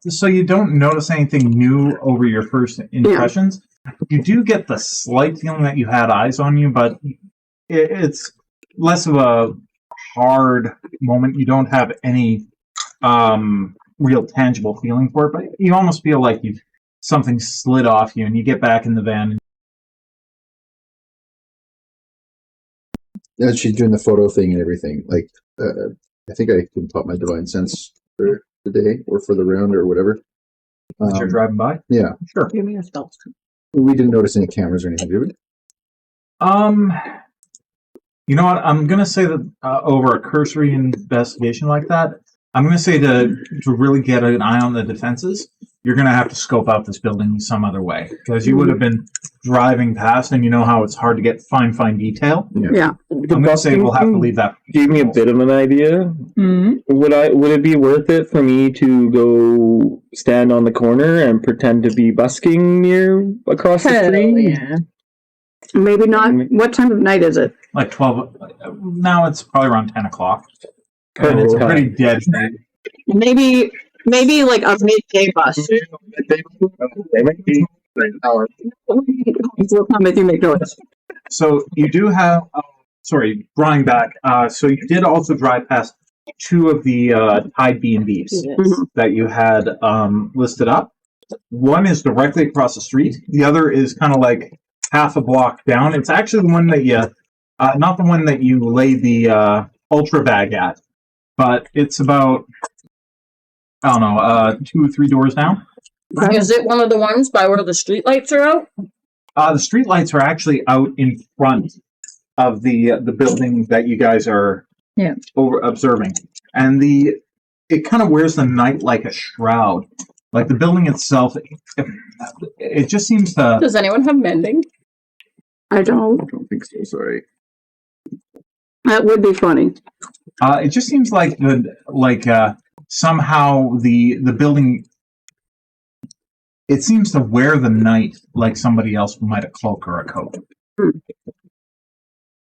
So you don't notice anything new over your first impressions. You do get the slight feeling that you had eyes on you, but it's less of a hard moment. You don't have any real tangible feeling for it, but you almost feel like something slid off you, and you get back in the van. Yeah, she's doing the photo thing and everything. I think I can pop my divine sense for the day or for the round or whatever. As you're driving by? Yeah. Sure. Give me a spell. We didn't notice any cameras or anything, did we? You know what? I'm going to say that over a cursory investigation like that, I'm going to say to really get an eye on the defenses, you're going to have to scope out this building some other way, because you would have been driving past, and you know how it's hard to get fine detail. Yeah. I'm going to say we'll have to leave that. Gave me a bit of an idea. Mm-hmm. Would it be worth it for me to go stand on the corner and pretend to be busking across the street? Yeah. Maybe not. What time of night is it? Like 12. Now it's probably around 10 o'clock. And it's a pretty dead night. Maybe like a midday bus. They might be an hour. What time did you make noise? So you do have, drawing back. So you did also drive past two of the Tide B&Bs that you had listed up. One is directly across the street. The other is kind of like half a block down. It's actually the one that you, not the one that you laid the ultra bag at, but it's about, I don't know, 2 or 3 doors down. Is it one of the ones by where the streetlights are out? The streetlights are actually out in front of the building that you guys are over observing, and it kind of wears the night like a shroud. Like the building itself, it just seems to. Does anyone have mending? I don't think so. Sorry. That would be funny. It just seems like somehow the building. It seems to wear the night like somebody else might a cloak or a coat.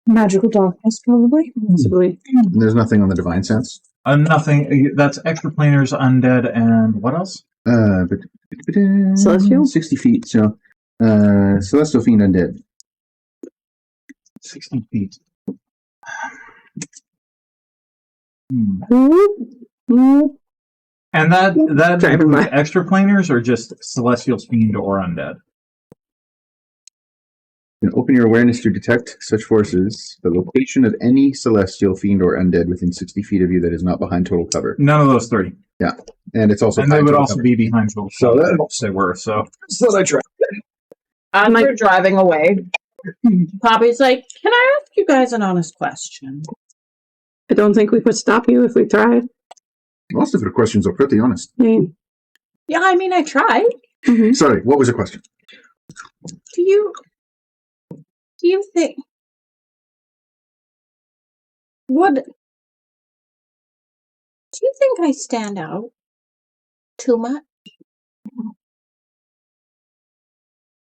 Magical darkness, probably. Possibly. And there's nothing on the divine sense. Nothing. That's extraplaners, undead, and what else? Celestial? 60 feet. So, celestial fiend undead. 60 feet. And that includes extraplaners or just celestial fiend or undead? You can open your awareness to detect such forces. The location of any celestial fiend or undead within 60 feet of you that is not behind total cover. None of those three. Yeah, and it's also. And they would also be behind total So cover. that- If they were so. So I tried. As we're driving away, Poppy's like, "Can I ask you guys an honest question?" I don't think we could stop you if we tried. Most of your questions are pretty honest. Yeah, I mean, I tried. Sorry, what was your question? Do you think do you think I stand out too much?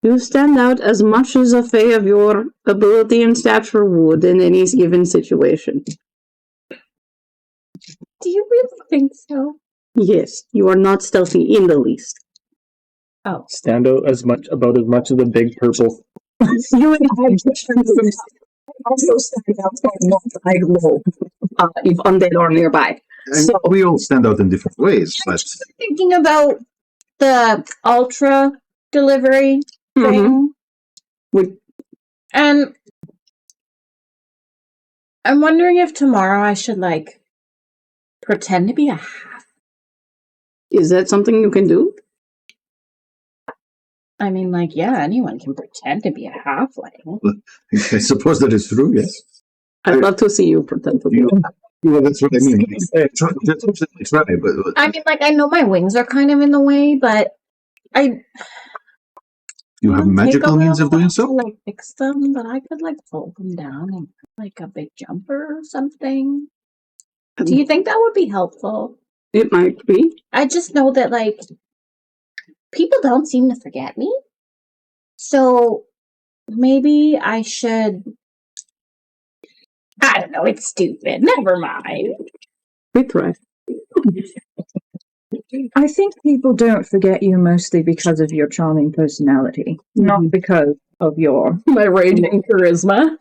You stand out as much as a fae of your ability and stature would in any given situation. Do you really think so? Yes, you are not stealthy in the least. Oh. Stand out about as much as the big purple. You and I also stand out I low if undead are nearby. So we all stand out in different ways, I'm but just thinking about the ultra delivery thing. And I'm wondering if tomorrow I should pretend to be a half. Is that something you can do? I mean, yeah, anyone can pretend to be a halfling. I suppose that is true, yes. I'd love to see you pretend to be. Well, that's what I mean. Try, but I mean, I know my wings are kind of in the way, but you have magical means of doing so? To, fix them, but I could fold them down and put, a big jumper or something. Do you think that would be helpful? It might be. I just know that people don't seem to forget me. So maybe I should. I don't know, it's stupid. Never mind. We try. I think people don't forget you mostly because of your charming personality, not because of my raging charisma.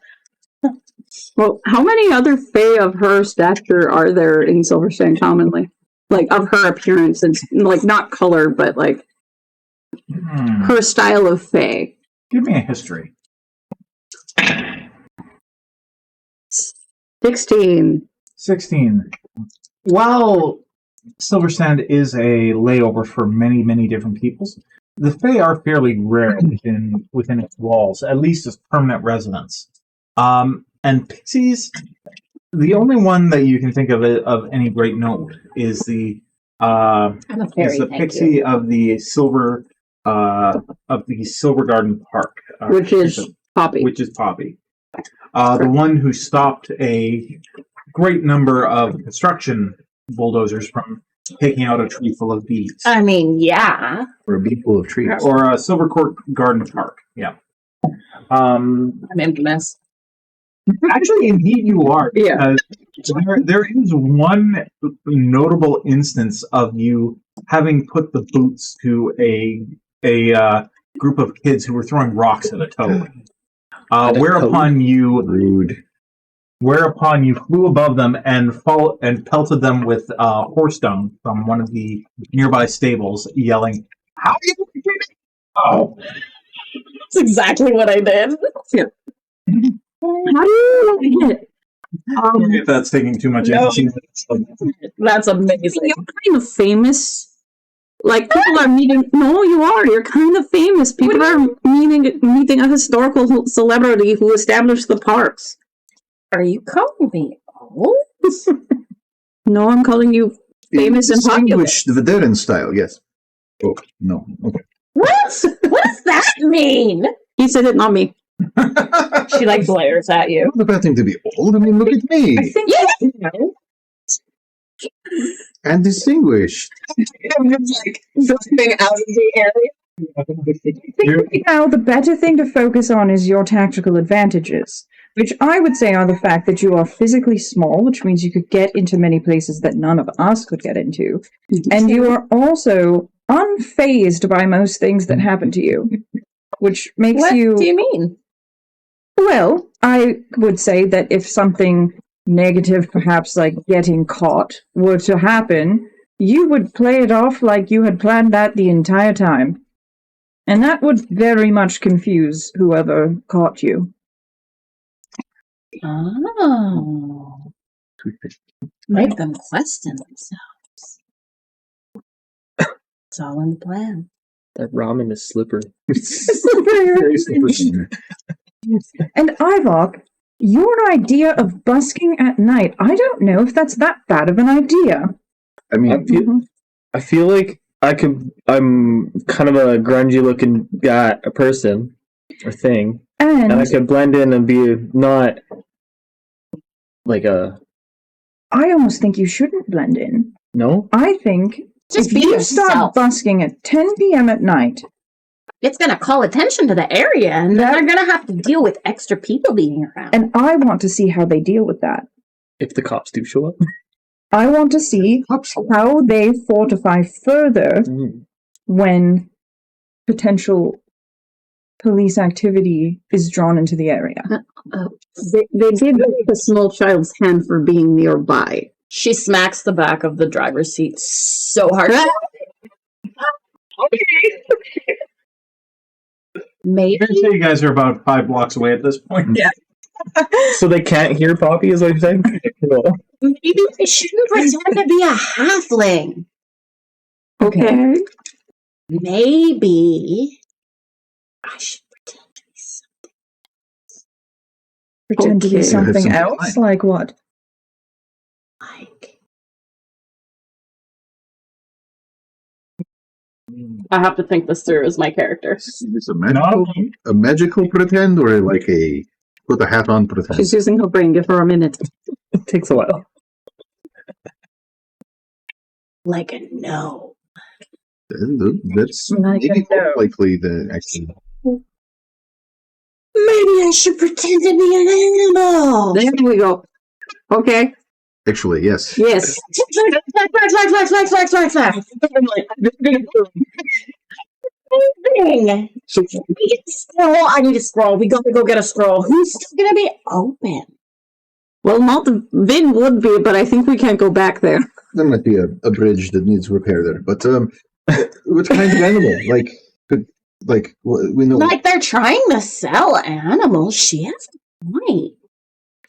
Well, how many other fae of her stature are there in Silverstand commonly? Of her appearance, and not color, but her style of fae. Give me a history. 16. 16. While Silverstand is a layover for many, many different peoples, the Fae are fairly rare within its walls, at least as permanent residents. And pixies, the only one that you can think of any great note is the I'm a is fairy, the thank pixie you. of the Silver Garden Park, Which is Poppy. which is Poppy. The one who stopped a great number of construction bulldozers from taking out a tree full of bees. I mean, yeah. Or a bee full of trees. Or a Silver Garden Park, yeah. I'm infamous. Actually, indeed, you are. Yeah. There is one notable instance of you having put the boots to a group of kids who were throwing rocks at a toad. Whereupon you flew above them and pelted them with horse dung from one of the nearby stables, yelling, "How are you doing it?" Oh, That's exactly what I did. How do you like it? if that's taking too much No. energy. That's amazing. You're kind of famous. Like, people are meeting. No, you are. You're kind of famous. People are meeting a historical celebrity who established the parks. Are you calling me old? No, I'm calling you famous and popular. Distinguished Vaderin style, yes. Oh, no. Okay. What? What does that mean? He said it, not me. She like glares at you. Not a bad thing to be old. I mean, look at me. I think And distinguished. I'm just like zooming out of the area. I think right now the better thing to focus on is your tactical advantages, which I would say are the fact that you are physically small, which means you could get into many places that none of us could get into, and you are also unfazed by most things that happen to you, which makes What you... do you mean? Well, I would say that if something negative, perhaps like getting caught, were to happen, you would play it off like you had planned that the entire time. And that would very much confuse whoever caught you. Oh. Make them question themselves. It's all in the plan. That ramen is slippery. Very slippery. And Ivoc, your idea of busking at night, I don't know if that's that bad of an idea. I mean, I feel like I'm kind of a grungy looking guy, a person or thing, and I could blend in and be not like a. I almost think you shouldn't blend in. No? I think Just if be you yourself. start busking at 10 p.m. at night, It's gonna call attention to the area, and then they're gonna have to deal with extra people being around. and I want to see how they deal with that. If the cops do show up. I want to see how they fortify further when potential police activity is drawn into the area. They did break a small child's hand for being nearby. She smacks the back of the driver's seat so hard. Maybe. I'm gonna say you guys are about 5 blocks away at this point. Yeah. So they can't hear Poppy, is what you're saying? Maybe I shouldn't pretend to be a halfling. Okay. Maybe I should pretend to be something. Pretend to be Okay. something Have some else? Like what? Like, I have to think this through as my character. Is this a magical pretend or like a put a hat on pretend? She's using her brain. Give her a minute. It takes a while. like a no. That's Like maybe a no. more likely than actually. Maybe I should pretend to be an animal. There we go. Okay. Actually, yes. Yes. So I need a scroll. We gotta go get a scroll. Who's still gonna be open? Well, not the Vin would be, but I think we can't go back there. There might be a bridge that needs repair there, but what kind of animal? We know. Like they're trying to sell animals. She has a point.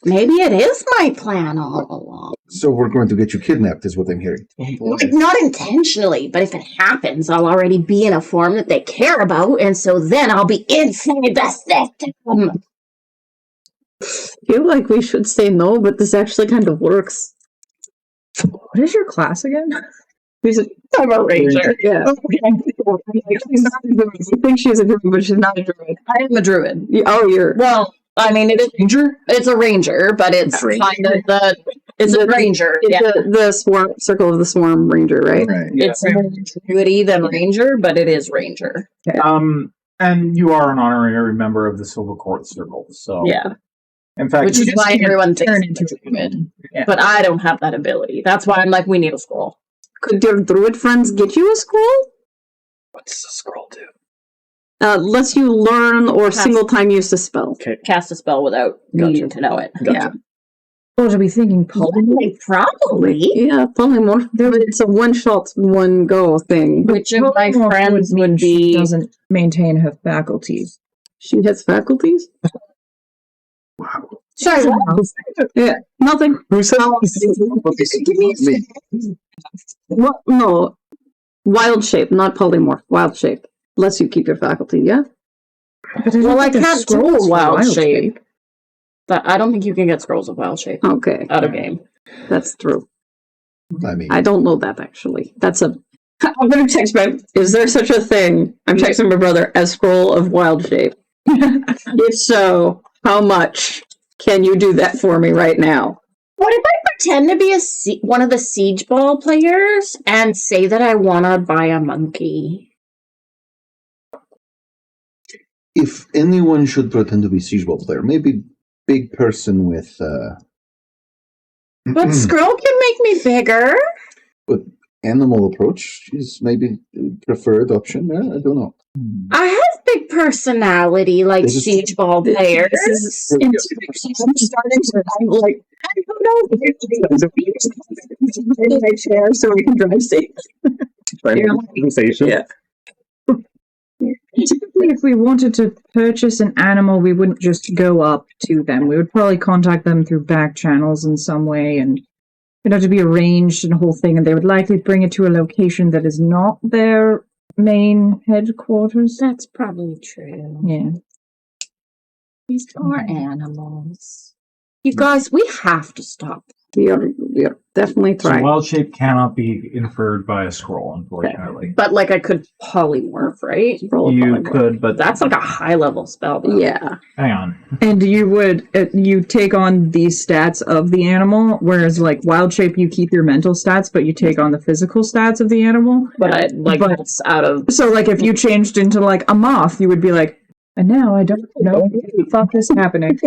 Maybe it is my plan all along. So we're going to get you kidnapped, is what I'm hearing. Like, not intentionally, but if it happens, I'll already be in a form that they care about, and so then I'll be inside the system. I feel like we should say no, but this actually kind of works. What is your class again? I'm a ranger. Yeah. She's not a druid. You think she's a druid, but she's not a druid. I am a druid. You're. Well, I mean, it is Ranger? it's a ranger, but it's kind of it's a ranger. It's the swarm circle of the swarm ranger, right? Right. It's more druidy than ranger, but it is ranger. And you are an honorary member of the Silver Court Circle, so Yeah. in fact, Which is why everyone turn thinks into it's a druid. Yeah. But I don't have that ability. That's why I'm like, we need a scroll. Could your druid friends get you a scroll? What does a scroll do? Lets you learn or Cast. single time use the spell. Cast a spell without needing to know it. Gotcha. Yeah. What are we thinking? Polymorph? Probably. Yeah, polymorph. But it's a one shot, one go thing. Which of my Polymorph friends mean would she be doesn't maintain her faculties. She has faculties? Sorry, Yeah, nothing. Who said Give me Well, no. Wild shape, not polymorph. Wild shape. Lets you keep your faculty, yeah? But I don't Well, I think there's can't do scrolls a for wild shape. But I don't think you can get scrolls of wild shape Okay, out of game. that's true. I mean, I don't know that actually. That's a. I'm gonna text my. Is there such a thing? I'm texting my brother a scroll of wild shape. If so, how much can you do that for me right now? What if I pretend to be one of the siege ball players and say that I want to buy a monkey? if anyone should pretend to be siege ball player, maybe big person with But Scroll can make me bigger. animal approach is maybe the preferred option. Yeah, I don't know. I have big personality like This is- siege ball players. I'm starting to. I'm like. I don't know. In my chair so we can drive safe. Conversation. Yeah. Typically, if we wanted to purchase an animal, we wouldn't just go up to them. We would probably contact them through back channels in some way, and it'd have to be arranged and a whole thing, and they would likely bring it to a location that is not their main headquarters. That's probably true. Yeah. These are animals. You guys, we have to stop. We are definitely So trying. wild shape cannot be inferred by a scroll, unfortunately. But like I could polymorph, right? You could, but That's like a high level spell. Though. Yeah. hang on. And you would you take on the stats of the animal, whereas like wild shape, you keep your mental stats, but you take on the physical stats of the animal. But I like But- that's out of So like if you changed into like a moth, you would be like, and now I don't know what the fuck is happening.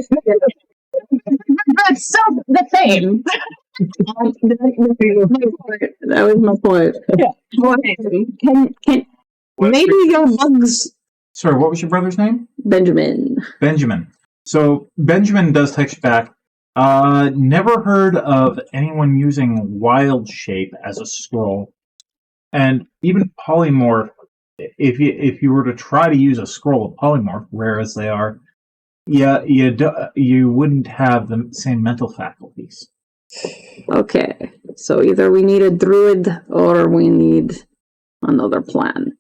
that's so the same. That was my point. Yeah. Can maybe your bugs, Sorry, what was your brother's name? Benjamin? Benjamin. So Benjamin does text you back. Never heard of anyone using wild shape as a scroll, and even polymorph. If you were to try to use a scroll of polymorph, rare as they are, you wouldn't have the same mental faculties. Okay, so either we need a druid or we need another plan.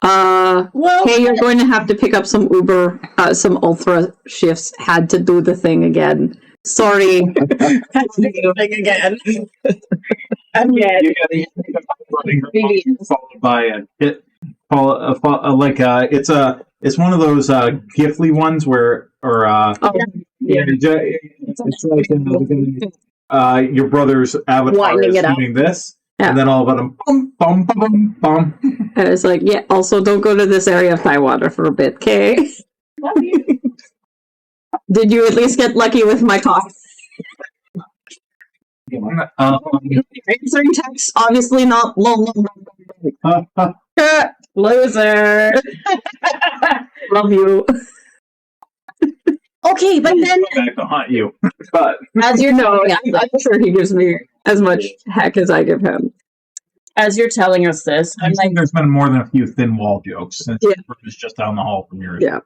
Well, Hey, you're going to have to pick up some some ultra shifts. Had to do the thing again. Sorry. again. Again. Followed by a hit. It's one of those Gifly ones where it's like your brother's avatar Winding is it up. doing this, Yeah. and then all of a sudden, bum bum bum bum. And it's like, yeah, also don't go to this area of Tidewater for a bit, okay? Did you at least get lucky with my talk? Answering text, obviously not long. Loser. Love you. Okay, but then back to haunt you, but as you're knowing, I'm sure he gives me as much heck as I give him. as you're telling us this, I I'm like, think there's been more than a few thin wall jokes since Yeah. the room is just down the hall from yours. Yeah.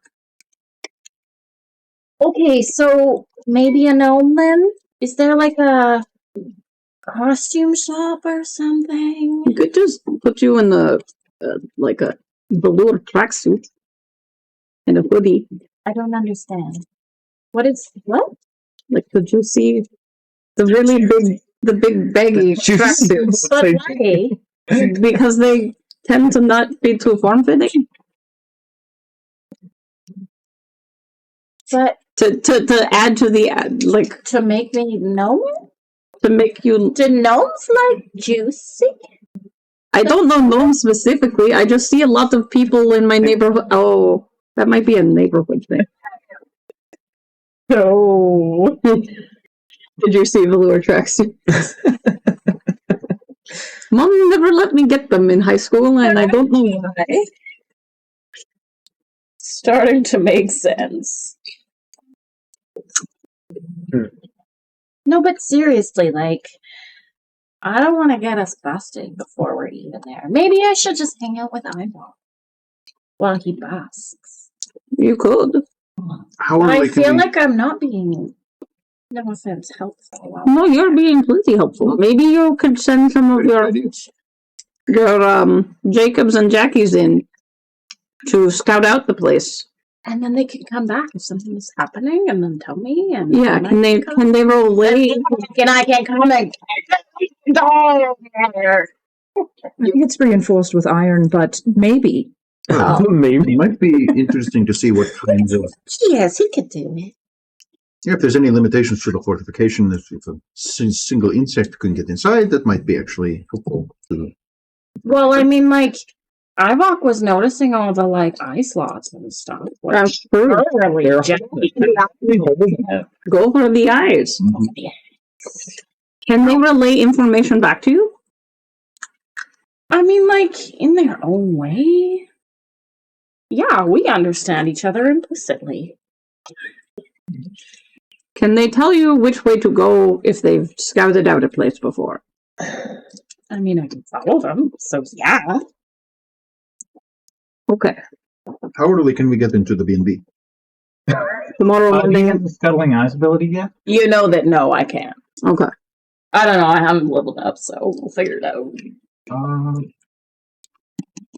okay, so maybe a gnome then? Is there like a costume shop or something? You could just put you in the like a velour tracksuit and a hoodie, I don't understand. What is what? like the juicy, the really big, the big baggy tracksuits. But why? Because they tend to not be too form-fitting. But To add to the like to make me know, to make you. do gnomes like juicy? I don't know gnomes specifically. I just see a lot of people in my neighborhood. Oh, that might be a neighborhood thing. No. Did you see the lure tracks? Mom never let me get them in high school, and I don't know why. Starting to make sense. No, but seriously, like, I don't want to get us busted before we're even there. Maybe I should just hang out with Ivoc while he basks. You could. How But I early feel can we? like I'm not being, no offense, helpful. No, you're being plenty helpful. Maybe you could send some of your Jacobs and Jackies in to scout out the place. And then they can come back if something is happening and then tell me. And Yeah, then can they roll away? And I can come and I think it's reinforced with iron, but maybe. Maybe. It might be interesting to see what kinds of. Yes, he could do it. Yeah, if there's any limitations to the fortification, if a single insect can get inside, that might be actually helpful. Well, I mean, like, Ivoc was noticing all the, like, eye slots and stuff. Like, That's true. really Go for the eyes. Can they relay information back to you? I mean, like, in their own way. Yeah, we understand each other implicitly. Can they tell you which way to go if they've scouted out a place before? I mean, I can follow them, so yeah. Okay. How early can we get into the B&B? Tomorrow Do you morning. have the scuttling eyes ability yet? You know that no, I can't. Okay. I don't know, I haven't leveled up, so we'll figure it out.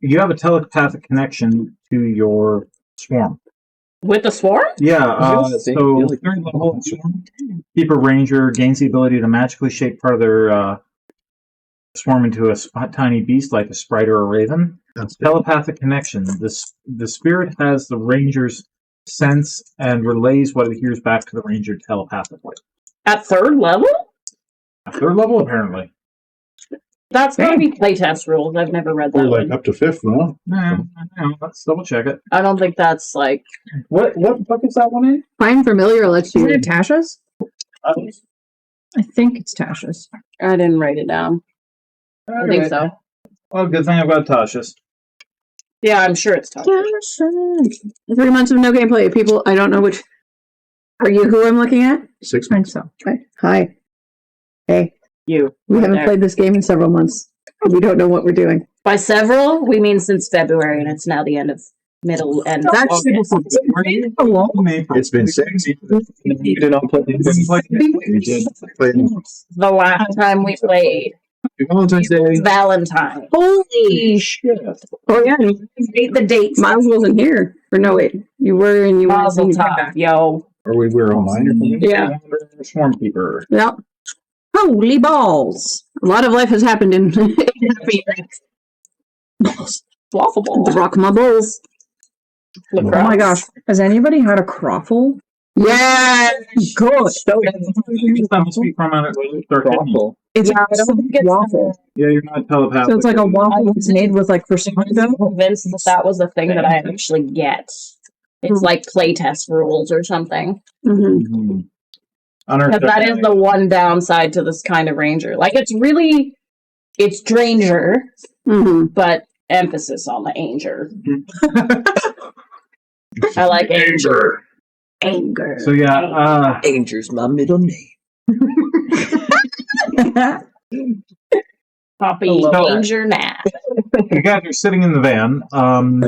You have a telepathic connection to your swarm. With the swarm? Yeah, Yes, so really. third level swarm, Keeper Ranger gains the ability to magically shape part of their swarm into a tiny beast like a sprite or a raven. That's Telepathic connection. The spirit has the ranger's sense and relays what it hears back to the ranger telepathically. At third level? At third level, apparently. That's gotta be playtest rules. I've never read that Or like one. up to 5th, no? Let's double check it. I don't think that's like. What book is that one in? Find familiar lets Is you. it Tasha's? I think it's Tasha's. I didn't write it down. I think so. Well, good thing I've got Tasha's. Yeah, I'm sure it's tough. 3 months of no gameplay. People, I don't know which. Are you who I'm looking at? 6 I think months. so. Okay. Hi. Hey. You. We right haven't there. played this game in several months. We don't know what we're doing. By several, we mean since February, and it's now the end of middle end. of That's August. It's been 6. You did not play We did play The last time we played Valentine's Day. Valentine. Holy shit. Oh, yeah. The dates. Miles wasn't here. Or no, wait. You were and you Mazel weren't. tov, yo. Or we were online or something. Yeah. Swarm Keeper. Yeah. Holy balls. A lot of life has happened in Waffle ball. Rock my balls. Oh my gosh. Has anybody had a croffle? Yeah. Good. That must be from out Waffle. It's Yeah, I don't think it's waffle. Yeah, you're not telepathic. So it's like a waffle that's made with like prosciutto. convinced that that was the thing that I actually get. It's like playtest rules or something. Mm-hmm. Because that is the one downside to this kind of ranger. Like, it's Dranger, Mm-hmm. but emphasis on the Anger. I like Anger. Anger. So yeah, Anger's my middle name. Poppy I love that. Anger now. you guys are sitting in the van. I'm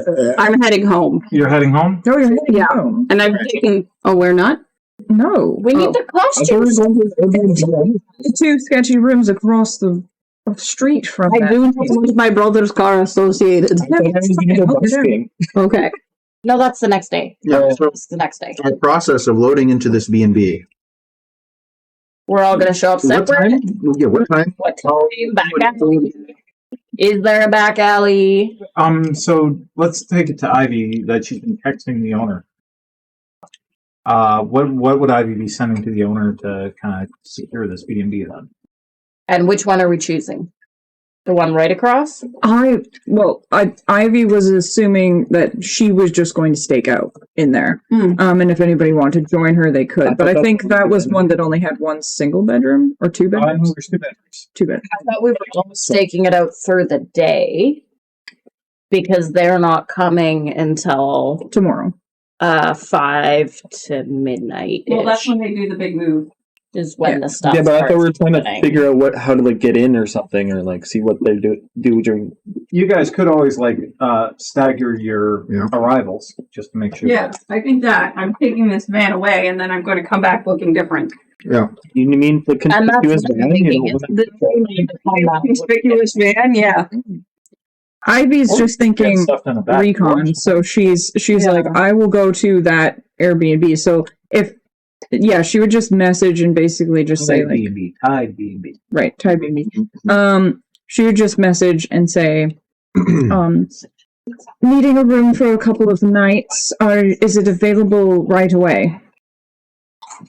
heading home. You're heading home. No, you're heading Yeah. home. And I'm taking. Oh, we're not? No. We need the costumes. The two sketchy rooms across the street from I that. do need my brother's car associated. Okay. No, that's the next day. Yeah, so That's the next day. our process of loading into this B&B. We're all going to show up What separate. time? Yeah, what time? What time? Back out. Is there a back alley? So let's take it to Ivy that she's been texting the owner. What would Ivy be sending to the owner to kind of secure this B&B then? And which one are we choosing? The one right across? Ivy was assuming that she was just going to stake out in there. And if anybody wanted to join her, they could. But I think that was one that only had one single bedroom or two bedrooms. There's 2 bedrooms. 2 bedrooms. I thought we were almost staking it out for the day because they're not coming until Tomorrow. 5 to midnight. Well, that's when they do the big move. Is when the stuff. Yeah, but I thought we were starts trying to happening. figure out how to like get in or something, or like see what they do during. You guys could always like stagger your arrivals just to make sure. Yeah, I think that I'm taking this van away, and then I'm going to come back looking different. Yeah. You mean the And that's conspicuous what I'm van? thinking. You know, The Conspicuous van, yeah. Ivy's just thinking stuff in the back. recon, so she's like, I will go to that Airbnb. So if she would just message and basically just say like B&B, Tide B&B. right, type B&B. She would just message and say, needing a room for a couple of nights. Is it available right away?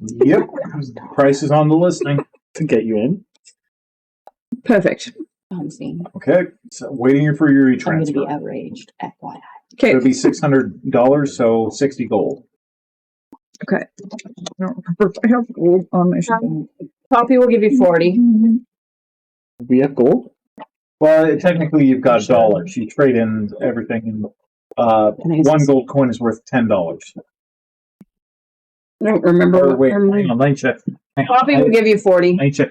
Yep. Price is on the listing. to get you in. Perfect. I'm seeing. Okay. So waiting for your I'm going to e-transfer. be outraged. FYI. Okay. It'll be $600, so 60 gold. Okay. I don't remember if I have gold on my shipping. Poppy will give you 40. We have gold. Well, technically, you've got dollars. You trade in everything, and 1 gold coin is worth $10. I don't remember. Or wait, hang on, let me check. Poppy will give you 40. Let me check.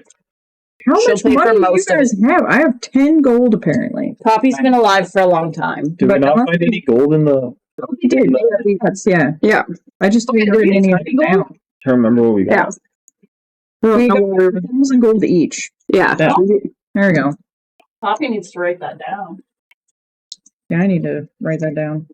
How She'll much pay for money do you most of guys have? I have 10 gold apparently. Poppy's been alive for a long time. Did we But not not- find any gold in the? We did. Yeah. Yeah. I just didn't write any of it down. I remember what we got. Yeah. We got 1,000 gold each. Yeah. Yeah. There we go. Poppy needs to write that down. Yeah, I need to write that down.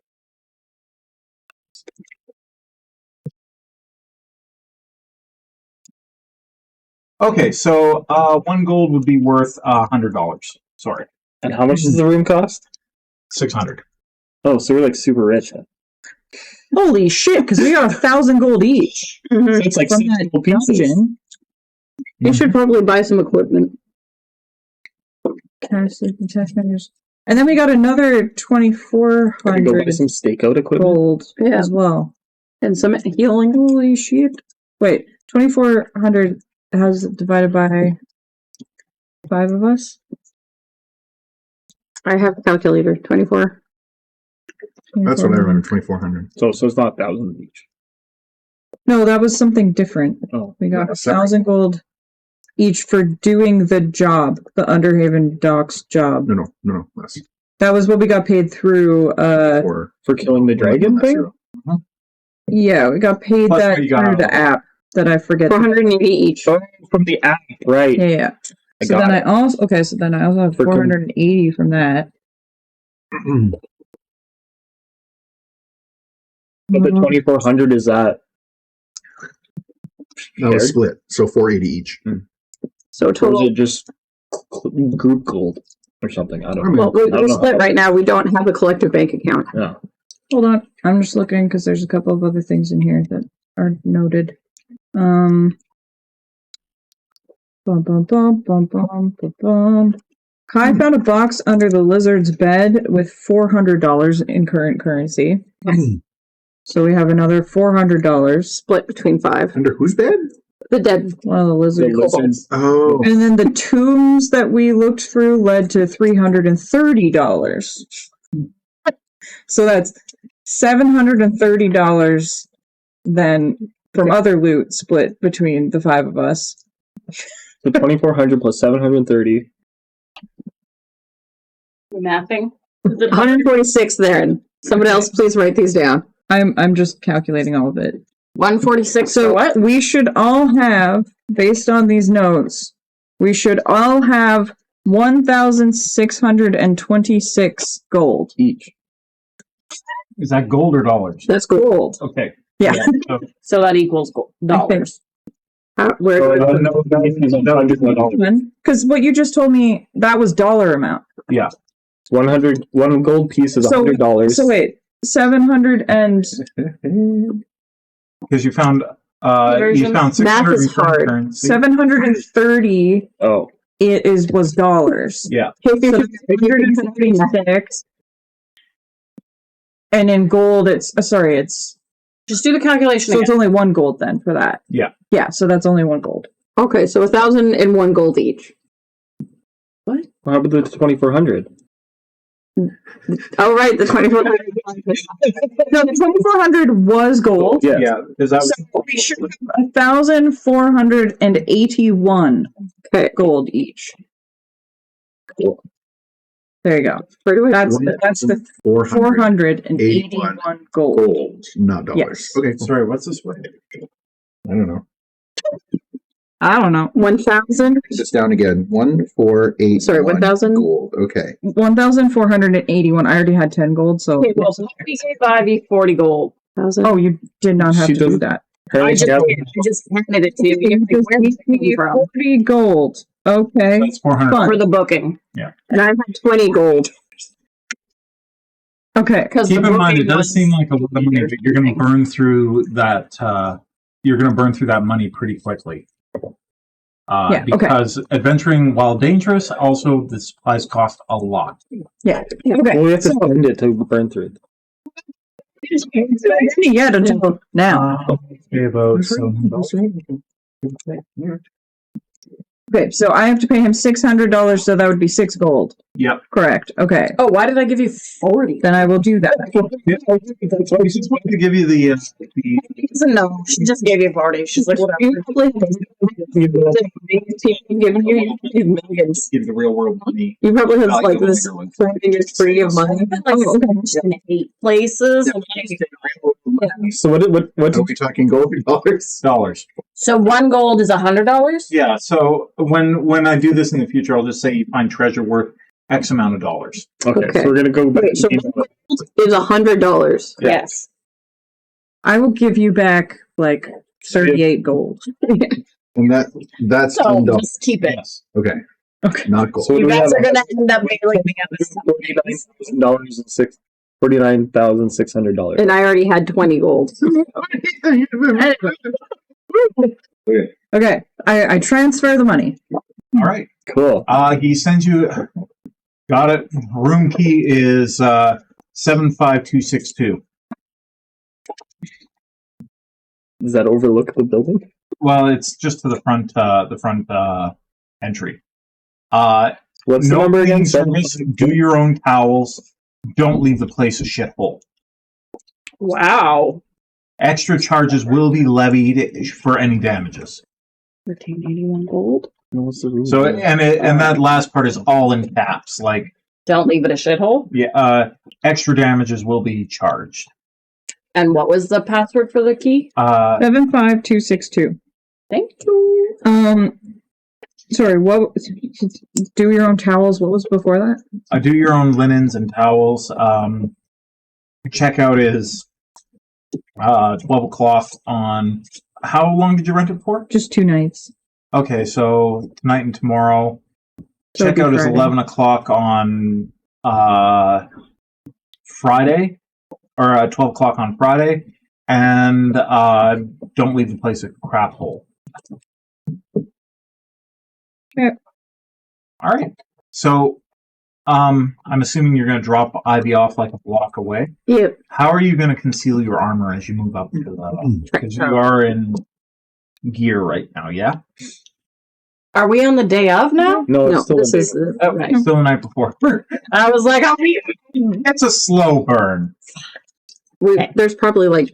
Okay, so 1 gold would be worth $100. Sorry, And how much does the room cost? 600. Oh, so we're like super rich. Huh? Holy shit, because we got 1,000 gold each. So it's like From 6 that gold pieces. dungeon. You should probably buy some equipment. Cash measures. And then we got another Can we go buy 2,400 some stakeout equipment? gold Yeah. as well. And some healing. Holy shit. Wait, 2,400 has divided by 5 of us? I have a calculator. 24. That's what I remember, 2,400. So it's not thousands each. No, that was something different. Oh, We got Yeah, separate. 1,000 gold each for doing the job, the Underhaven Docks job. No, less. That was what we got paid through, Or for killing the dragon thing. yeah, we got paid Plus that what you got through out the of it. app that I forget. 480 each. Oh, from the app, right? Yeah. I So got then it. I also have For 480 from that. But the 2,400 is that. that was shared? split, so 480 each. So Or is total. it just group gold or something? I don't I know. mean, Well, I don't we're know. split right now. We don't have a collective bank account. Yeah. Hold on, I'm just looking because there's a couple of other things in here that are noted. Bum bum bum bum bum bum bum. Kai found a box under the lizard's bed with $400 in current currency. So we have another $400. Split between 5. Under whose bed? The dead. One of the lizard The lizard- kobolds. Oh, And then the tombs that we looked through led to $330. So that's $730 then from other loot split between the 5 of us. So 2,400 plus 730. Mapping. 146 then. Somebody else please write these down. I'm just calculating all of it. 146 So for what? we should all have, based on these notes, we should all have 1,626 gold. Each. Is that gold or dollars? That's gold. Okay. Yeah. So, So that equals dollars. Where So I don't know if that is $100. Because what you just told me, that was dollar amount. yeah. One gold piece is $100. So wait, 700 and Because you found Conversion. 600 Math is hard. currency. 730 Oh, was dollars. Yeah. So 146. And in gold, it's Just do the calculation so it's again. only one gold then for that. Yeah. Yeah, so that's only one gold. Okay, so 1,001 gold each. how about the 2,400? Oh, right, the 2,400. No, the 2,400 was gold. Yeah. Yeah, is that So we should have 1,481 gold each. Cool. There you go. Where do I That's the 481 gold. gold, not dollars. Yes. Okay, Sorry, what's this way? I don't know. I don't know. 1,000? This down again. 1,481. Sorry, 1,000? gold. Okay. 1,481. I already had 10 gold, so. Okay, well, 5 40 gold. 1,000. Oh, you did not have She to do doesn't- that. Apparently she has- just handed it to you. You're like, where did it come from? 40 gold. Okay. That's 400. Fun. For the booking. Yeah. And I've had 20 gold. Okay. Because Keep in mind, it does seem like a lot of money, but you're going to burn through that. You're going to burn through that money pretty quickly. Yeah, okay. Because adventuring, while dangerous, also the supplies cost a lot. Yeah. Okay. Well, we have to So- spend it to burn through it. Yet until now. About Okay, so I have to pay him $600, so that would be 6 gold. Yep. Correct. Okay. Oh, why did I give you 40? Then I will do that. That's why she just wanted to give you the No, she just gave you 40. She's like, whatever. Giving you millions. give the real world money. You probably have Value like of this bigger ones. 40 years free of money. Oh, okay. 8 places. So what Are we talking gold or dollars? Dollars. So 1 gold is $100? Yeah. So when I do this in the future, I'll just say you find treasure worth X amount of dollars. Okay, Okay. so we're gonna go back. Okay, so gold is $100. Yeah. Yes. I will give you back like 38 gold. And that's So $10. just keep it. Yes. Okay. Okay. Not gold. So what You do we guys have? are going to end up mailing me a $49,600. And I already had 20 gold. Okay. Okay. I transfer the money. All right. Cool. He sends you. Got it. Room key is 75262. Does that overlook the building? Well, it's just to the front entry. What's the No number again? cleaning service. Do your own towels. Don't leave the place a shithole. Wow. Extra charges will be levied for any damages. Retain 81 gold. What's the room? So and that last part is all in caps. Like Don't leave it a shithole. extra damages will be charged. And what was the password for the key? 75262. Thank you. Sorry, what do your own towels? What was before that? Do your own linens and towels. Checkout is 12 o'clock on. How long did you rent it for? Just 2 nights. Okay, so tonight and tomorrow. So it'd be Checkout is Friday. 11 o'clock on Friday, or 12 o'clock on Friday, and don't leave the place a crap hole. Okay. All right. So, I'm assuming you're going to drop Ivy off like a block away. Yep. How are you going to conceal your armor as you move up to the? Because you are in gear right now. Yeah. Are we on the day of now? No, it's still this a is okay. Still the night before. I was like, It's a slow burn. there's probably like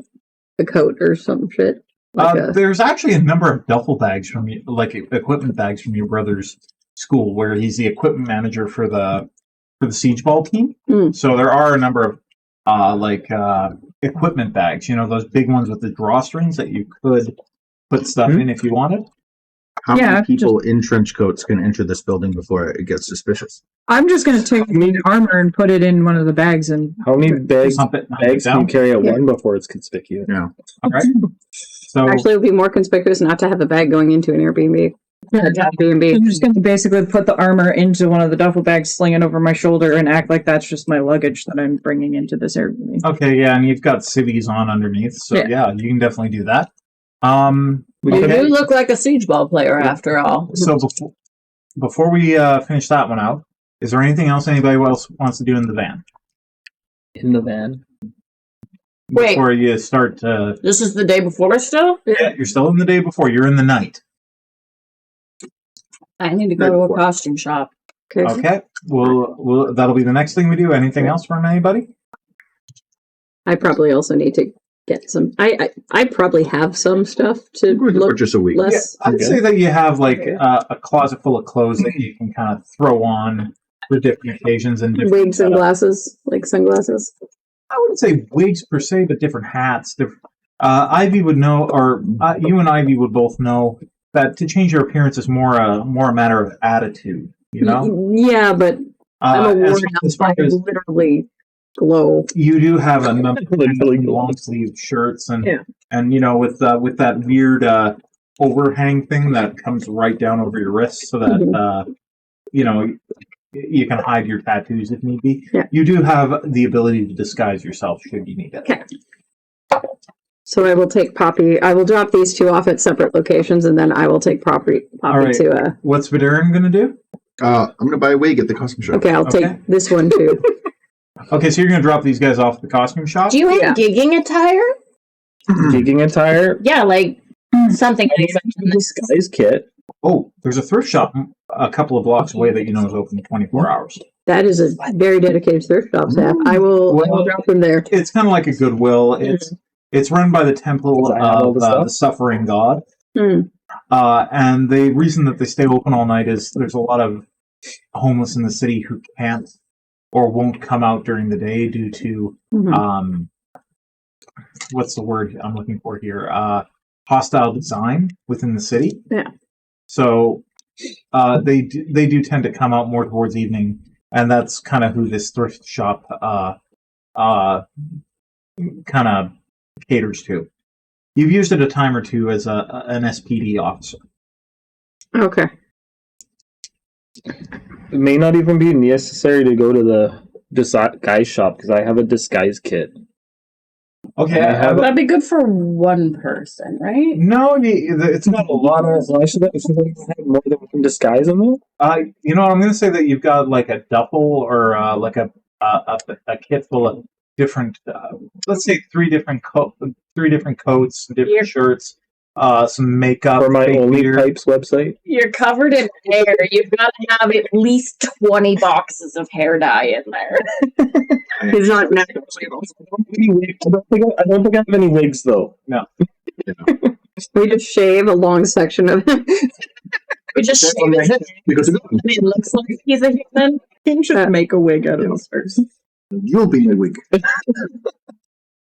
a coat or some shit. Like There's actually a number of duffel bags from you, like equipment bags from your brother's school, where he's the equipment manager for the siege ball team. Mm. So there are a number of equipment bags. You know, those big ones with the drawstrings that you could put stuff in if you wanted. How Yeah, many people in trench coats can enter this building before it gets suspicious? I'm just going to take the armor and put it in one of the bags and How many bags Hump it can you down. carry at Yeah. one before it's conspicuous? Yeah. All right. So actually, it would be more conspicuous not to have a bag going into an Airbnb. B&B. I'm just going to basically put the armor into one of the duffel bags, sling it over my shoulder, and act like that's just my luggage that I'm bringing into this area. Okay, yeah, and you've got civvies on underneath, so yeah, you can definitely do that. You Okay, do look like a siege ball player, after all. so before we finish that one out, is there anything else anybody else wants to do in the van? In the van. Wait. Before you start to... This is the day before still? Yeah, you're still in the day before. You're in the night. I need to go to a costume shop. Okay, well, that'll be the next thing we do. Anything else from anybody? I probably also need to get some. I probably have some stuff to We're going to look purchase a week. less. I'd say that you have like a closet full of clothes that you can kind of throw on for different occasions and different Wigs and glasses, like sunglasses. I wouldn't say wigs per se, but different hats. Ivy would know, or you and Ivy would both know that to change your appearance is more a matter of attitude. You know? Yeah, but I'm a warrior. as far I as literally glow. you do have a number of long sleeve shirts and you know with that weird overhang thing that comes right down over your wrists so that you know you can hide your tattoos if need be. Yeah. You do have the ability to disguise yourself should you need it. Okay. So I will take Poppy. I will drop these two off at separate locations, and then I will take Poppy right. to. What's Vaderin going to do? I'm going to buy a wig at the costume shop. Okay, I'll take this one too. Okay, so you're going to drop these guys off at the costume shop? Do you have gigging attire? Gigging attire? Yeah, like something Disguise kit. Oh, there's a thrift shop a couple of blocks away that you know is open 24 hours. That is a very dedicated thrift shop staff. I will drop them there. It's kind of like a Goodwill. It's run by the Temple of the Suffering God. And the reason that they stay open all night is there's a lot of homeless in the city who can't or won't come out during the day due to what's the word I'm looking for here? Hostile design within the city. Yeah. So they do tend to come out more towards evening, and that's kind of who this thrift shop kind of caters to. You've used it a time or two as an SPD officer. Okay. It may not even be necessary to go to the disguise shop because I have a disguise kit. Okay, that'd be good for one person, right? No, it's not a lot of. Why should I have more than one disguise in there? You know, I'm going to say that you've got like a duffel or like a kit full of different. Let's say three different coats, different shirts, some makeup. For my Only gear. Pipes website. You're covered in hair. You've got to have at least 20 boxes of hair dye in there. He's not natural. I don't think I have any wigs though. No. We just shave a long section of him. We just shave his head because it looks like he's a human. You should make a wig out of this first. you'll be my wig.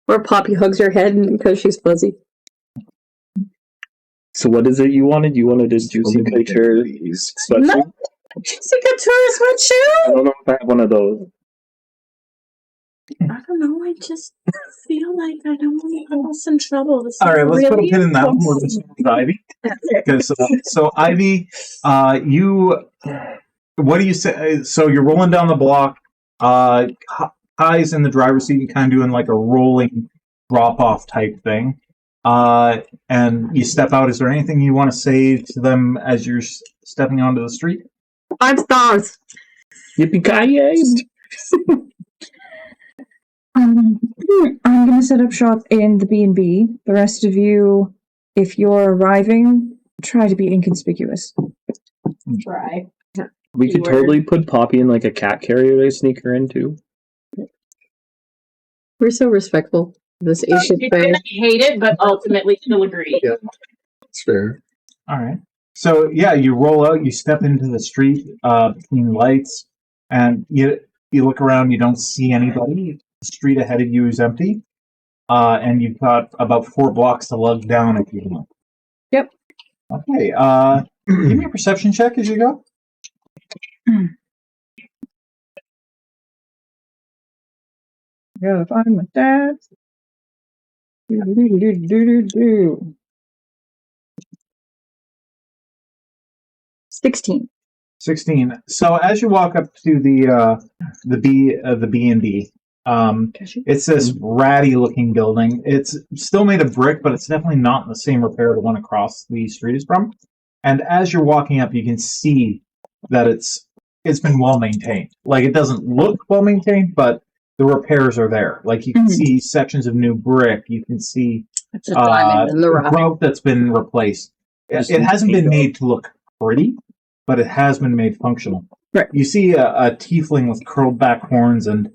Or Poppy hugs her head because she's fuzzy. So what is it you wanted? You wanted a Juicy Couture sweatshirt? No. Juicy Couture sweatshirt? I don't know if I have one of those. I don't know. I just feel like I don't want to get us in trouble. This All right, let's put a really pin in that one. We're going to start with Ivy. Because so Ivy, what do you say? So you're rolling down the block. Kye's in the driver's seat. You're kind of doing like a rolling drop-off type thing. And you step out. Is there anything you want to say to them as you're stepping onto the street? 5 stars. Yippee-ki-yay! I'm going to set up shop in the B&B. The rest of you, if you're arriving, try to be inconspicuous. Try. We could totally put Poppy in like a cat carrier to sneak her into. We're so respectful. This Asian She's thing. gonna hate it, but ultimately she'll agree. Yeah, it's fair. All right. So yeah, you roll out. You step into the street between lights, and you look around. You don't see anybody. The street ahead of you is empty, and you've got about 4 blocks to lug down if you want. Yep. Okay. Give me a perception check as you go. Gotta find my dad. Do. 16. 16. So as you walk up to the B&B, it's this ratty looking building. It's still made of brick, but it's definitely not in the same repair the one across the street is from. And as you're walking up, you can see that it's been well maintained. Like, it doesn't look well maintained, but the repairs are there. Like, you can see sections of new brick. You can see growth that's been replaced. It hasn't been made to look pretty, but it has been made functional. Right. You see a tiefling with curled back horns and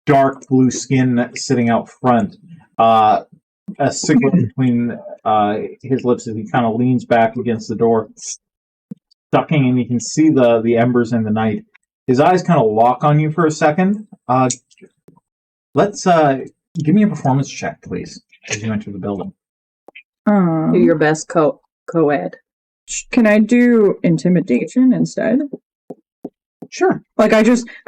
dark blue skin sitting out front. A cigarette between his lips as he kind of leans back against the door, sucking, and you can see the embers in the night. His eyes kind of lock on you for a second. Let's give me a performance check, please, as you enter the building. Do your best co-ed. Can I do intimidation instead? Sure. Like, I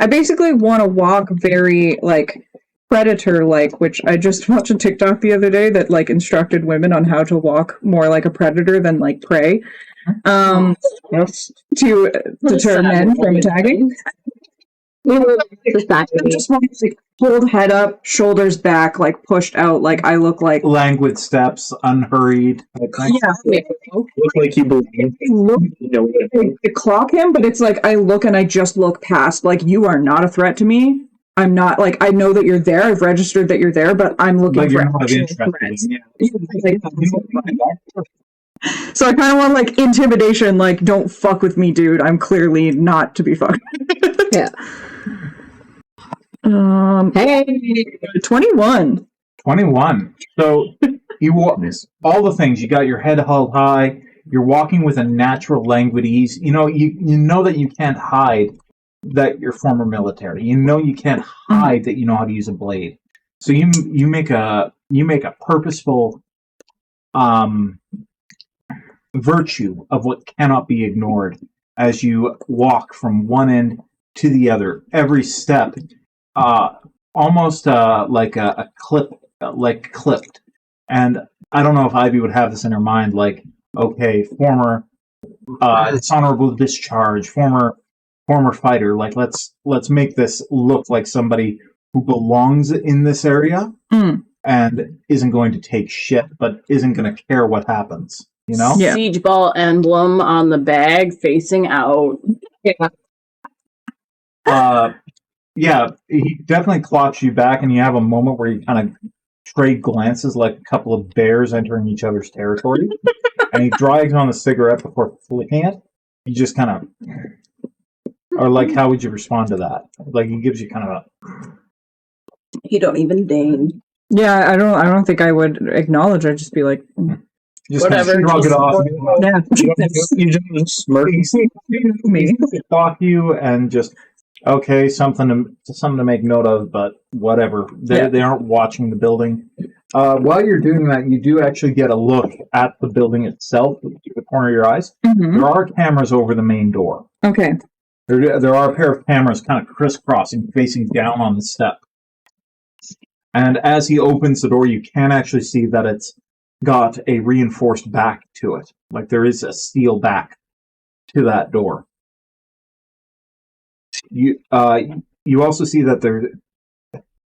basically want to walk very, like, predator-like, which I just watched a TikTok the other day that, like, instructed women on how to walk more like a predator than, like, prey. To deter men from attacking. I just want to, like, hold head up, shoulders back, like, pushed out, like, I look like... Languid steps, unhurried. Yeah. Look like you believe. To clock him, but it's like, I look and I just look past, like, you are not a threat to me. I'm not, like, I know that you're there, I've registered that you're there, but I'm looking for actual threats. So I kind of want, like, intimidation, like, don't fuck with me, dude. I'm clearly not to be fucked. Yeah. Hey, 21. 21. So you all the things. You got your head held high. You're walking with a natural languid ease. You know that you can't hide that you're former military. You know you can't hide that you know how to use a blade. So you make a purposeful virtue of what cannot be ignored as you walk from one end to the other. Every step, almost like a clip, like clipped. And I don't know if Ivy would have this in her mind, like, okay, former dishonorable discharge, former fighter. Like, let's make this look like somebody who belongs in this area and isn't going to take shit, but isn't going to care what happens. You know? Yeah. Siege ball emblem on the bag facing out. Yeah, he definitely clocks you back, and you have a moment where you kind of trade glances like a couple of bears entering each other's territory. And he drags on the cigarette before flicking it. You just kind of, or like, how would you respond to that? Like, he gives you kind of a. You don't even deign. Yeah, I don't think I would acknowledge. I'd just be like, just whatever. Kind of shrug it off. Yeah, You just smirk. me. Talk you and just. Okay, something to make note of, but whatever. They aren't watching the building. While you're doing that, you do actually get a look at the building itself with the corner of your eyes. Mm-hmm. There are cameras over the main door. Okay. There are a pair of cameras kind of crisscrossing, facing down on the step. And as he opens the door, you can actually see that it's got a reinforced back to it. Like, there is a steel back to that door. You also see that there,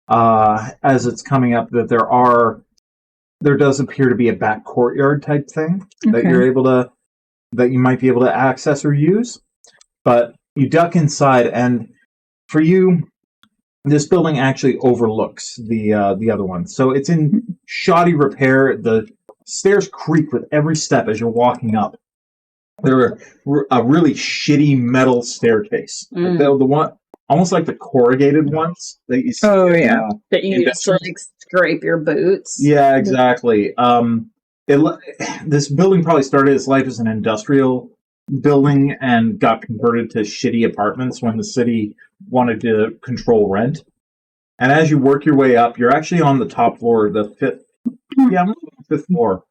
as it's coming up, that there does appear to be a back courtyard type thing that you might be able to access or use. But you duck inside, and for you, this building actually overlooks the other one. So it's in shoddy repair. The stairs creak with every step as you're walking up. They're a really shitty metal staircase. Like the one, almost like the corrugated ones that you see. Oh, yeah. That you use to, like, scrape your boots. Yeah, exactly. This building probably started its life as an industrial building and got converted to shitty apartments when the city wanted to control rent. And as you work your way up, you're actually on the top floor, the fifth floor.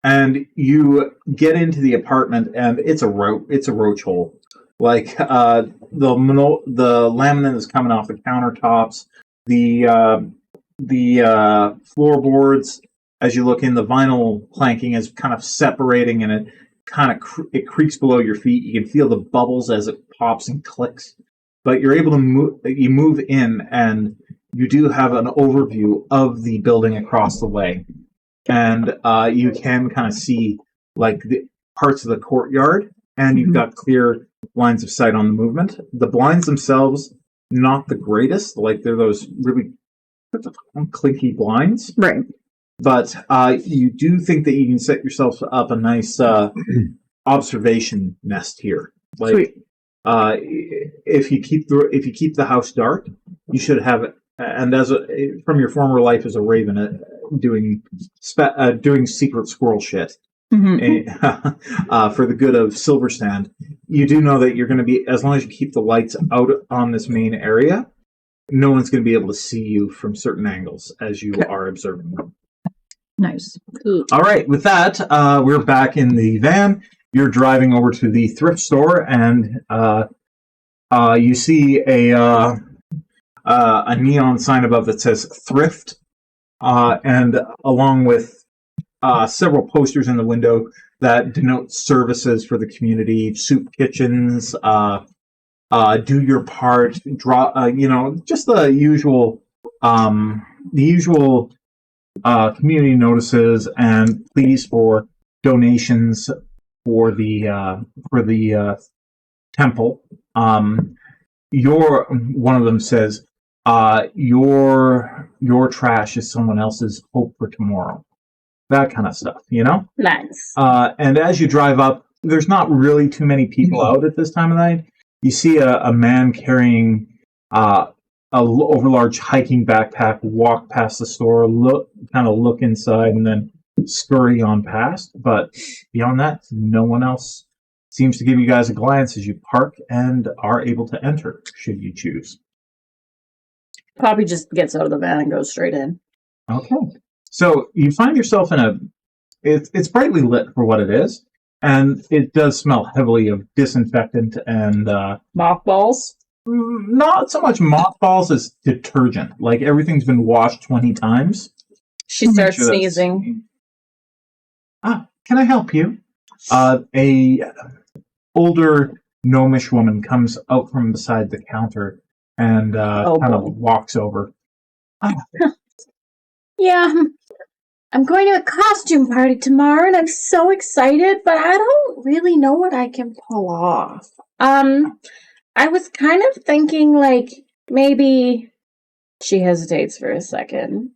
And you get into the apartment, and it's a roach hole. Like, the laminate is coming off the countertops, the floorboards. As you look in, the vinyl planking is kind of separating, and it kind of it creaks below your feet. You can feel the bubbles as it pops and clicks, but you're able to move. You move in, and you do have an overview of the building across the way, and you can kind of see like the parts of the courtyard, and you've got clear lines of sight on the movement. The blinds themselves, not the greatest. Like they're those really clinky blinds, Right. but you do think that you can set yourself up a nice observation nest here. Like, Sweet. if you keep the house dark, you should have it. And from your former life as a raven, doing secret squirrel shit for the good of Silverstand, you do know that you're going to be, as long as you keep the lights out on this main area, no one's going to be able to see you from certain angles as you are observing them. Nice. All right, with that, we're back in the van. You're driving over to the thrift store, and you see a neon sign above that says "Thrift," and along with several posters in the window that denote services for the community, soup kitchens, do your part, draw, just the usual community notices, and pleas for donations for the temple. One of them says, your trash is someone else's hope for tomorrow. That kind of stuff, Nice. And as you drive up, there's not really too many people out at this time of night. You see a man carrying a overlarge hiking backpack walk past the store, look inside, and then scurry on past. But beyond that, no one else seems to give you guys a glance as you park and are able to enter, should you choose. Probably just gets out of the van and goes straight in. Okay. So you find yourself in it's brightly lit for what it is, and it does smell heavily of disinfectant and Mothballs? not so much mothballs as detergent. Like everything's been washed 20 times. She starts sneezing. Can I help you? A older gnomish woman comes out from beside the counter and kind of walks over. Yeah, I'm going to a costume party tomorrow, and I'm so excited, but I don't really know what I can pull off. I was kind of thinking, like, maybe she hesitates for a second.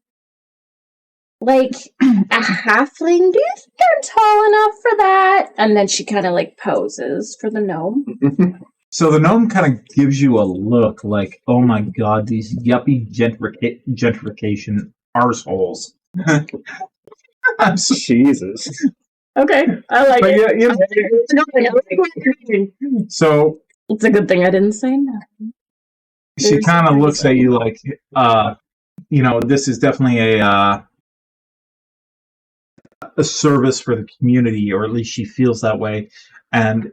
Like, a halfling? Do you think I'm tall enough for that? And then she kind of, like, poses for the gnome. So the gnome kind of gives you a look like, oh my god, these yuppie gentrification arseholes. Jesus. Okay, I like it. So It's a good thing I didn't say no. she kind of looks at you like, this is definitely a service for the community, or at least she feels that way. And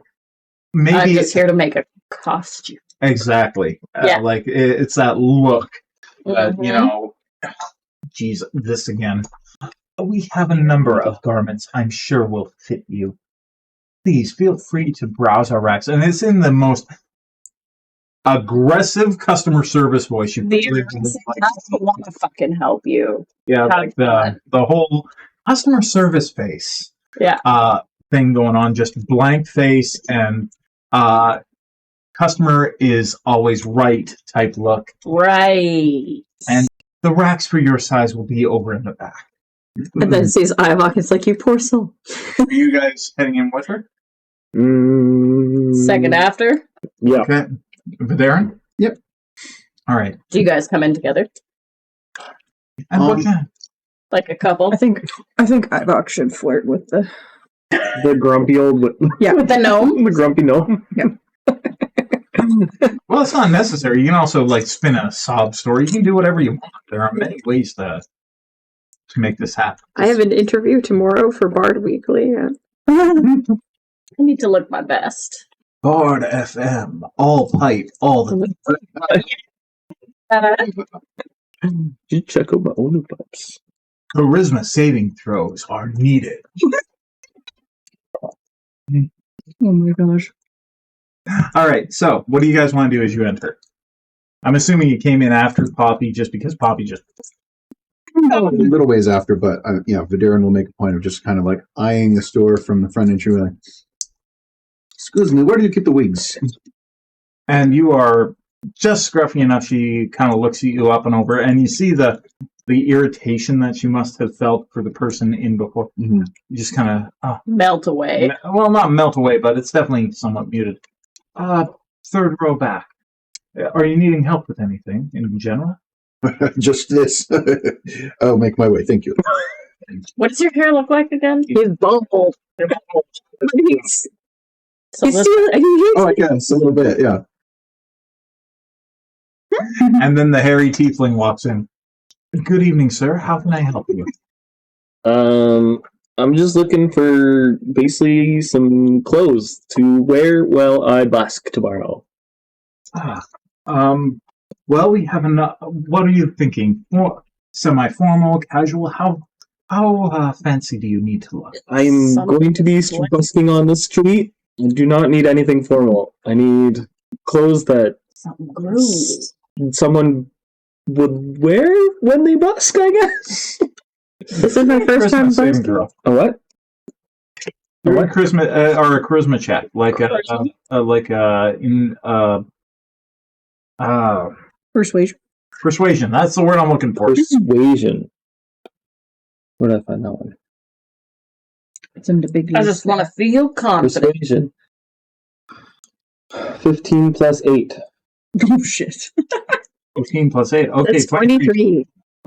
maybe I'm just here to make a costume. Exactly. Yeah. Like it's that look that, Mhm. geez, this again. We have a number of garments I'm sure will fit you. Please feel free to browse our racks. And it's in the most aggressive customer service voice you The I don't want to fucking help you. Yeah, Have like the whole customer service face. Yeah. Thing going on, just blank face and customer is always right type look. Right. And the racks for your size will be over in the back. And then sees Ivoc. It's like, you poor soul. Are you guys heading in with her? Second after. Yeah. Okay. Vaderin? Yep. All right. Do you guys come in together? And what kind? Like a couple? I think Ivoc should flirt with the grumpy old With the gnome? the grumpy gnome. Well, it's not necessary. You can also spin a sob story. You can do whatever you want. There are many ways to make this happen. I have an interview tomorrow for Bard Weekly. I need to look my best. Bard FM, all pipe, all the. You check out my own pipes. Charisma saving throws are needed. Oh my gosh. All right. So, what do you guys want to do as you enter? I'm assuming you came in after Poppy, just because Poppy just. A little ways after, but Vaderin will make a point of just kind of like eyeing the store from the front entry. Like, excuse me, where do you keep the wigs? And you are just scruffy enough. She kind of looks at you up and over, and you see the irritation that she must have felt for the person in before. Mm-hmm. You just kind of Melt away. well, not melt away, but it's definitely somewhat muted. Third row back. Are you needing help with anything in general? Just this. I'll make my way. Thank you. What does your hair look like again? He's bald. He's So still, Oh, yes, a little bit. Yeah. And then the hairy tiefling walks in. Good evening, sir. How can I help you? I'm just looking for basically some clothes to wear while I busk tomorrow. Well, we have enough. What are you thinking? Semi-formal, casual? How fancy do you need to look? I'm going to be busking on the street. I do not need anything formal. I need clothes that someone would wear when they busk, I guess. This is my first time busking. Girl. A what? A charisma check, Persuasion. persuasion. That's the word I'm looking for. Persuasion. Where did I find that one? It's in the big. I just want to feel confident. Persuasion. 15 plus 8. Oh shit. 15 plus 8. Okay, That's 23.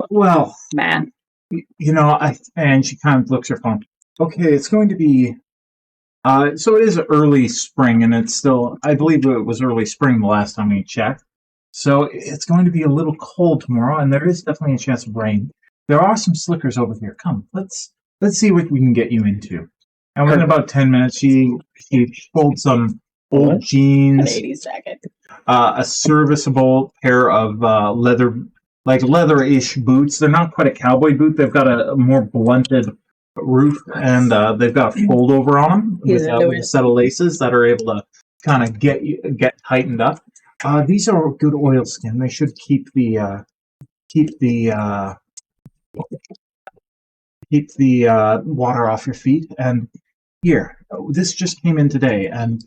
Well, Man. and she kind of looks her phone. Okay, it's going to be. So it is early spring, and it's still. I believe it was early spring the last time we checked. So it's going to be a little cold tomorrow, and there is definitely a chance of rain. There are some slickers over here. Come, let's see what we can get you into. And within about 10 minutes, she pulled some old jeans, An 80s jacket. a serviceable pair of leather-ish boots. They're not quite a cowboy boot. They've got a more blunted roof, and they've got a fold over on them with a set of laces that are able to kind of get tightened up. These are good oilskin. They should keep the water off your feet. And here, this just came in today, and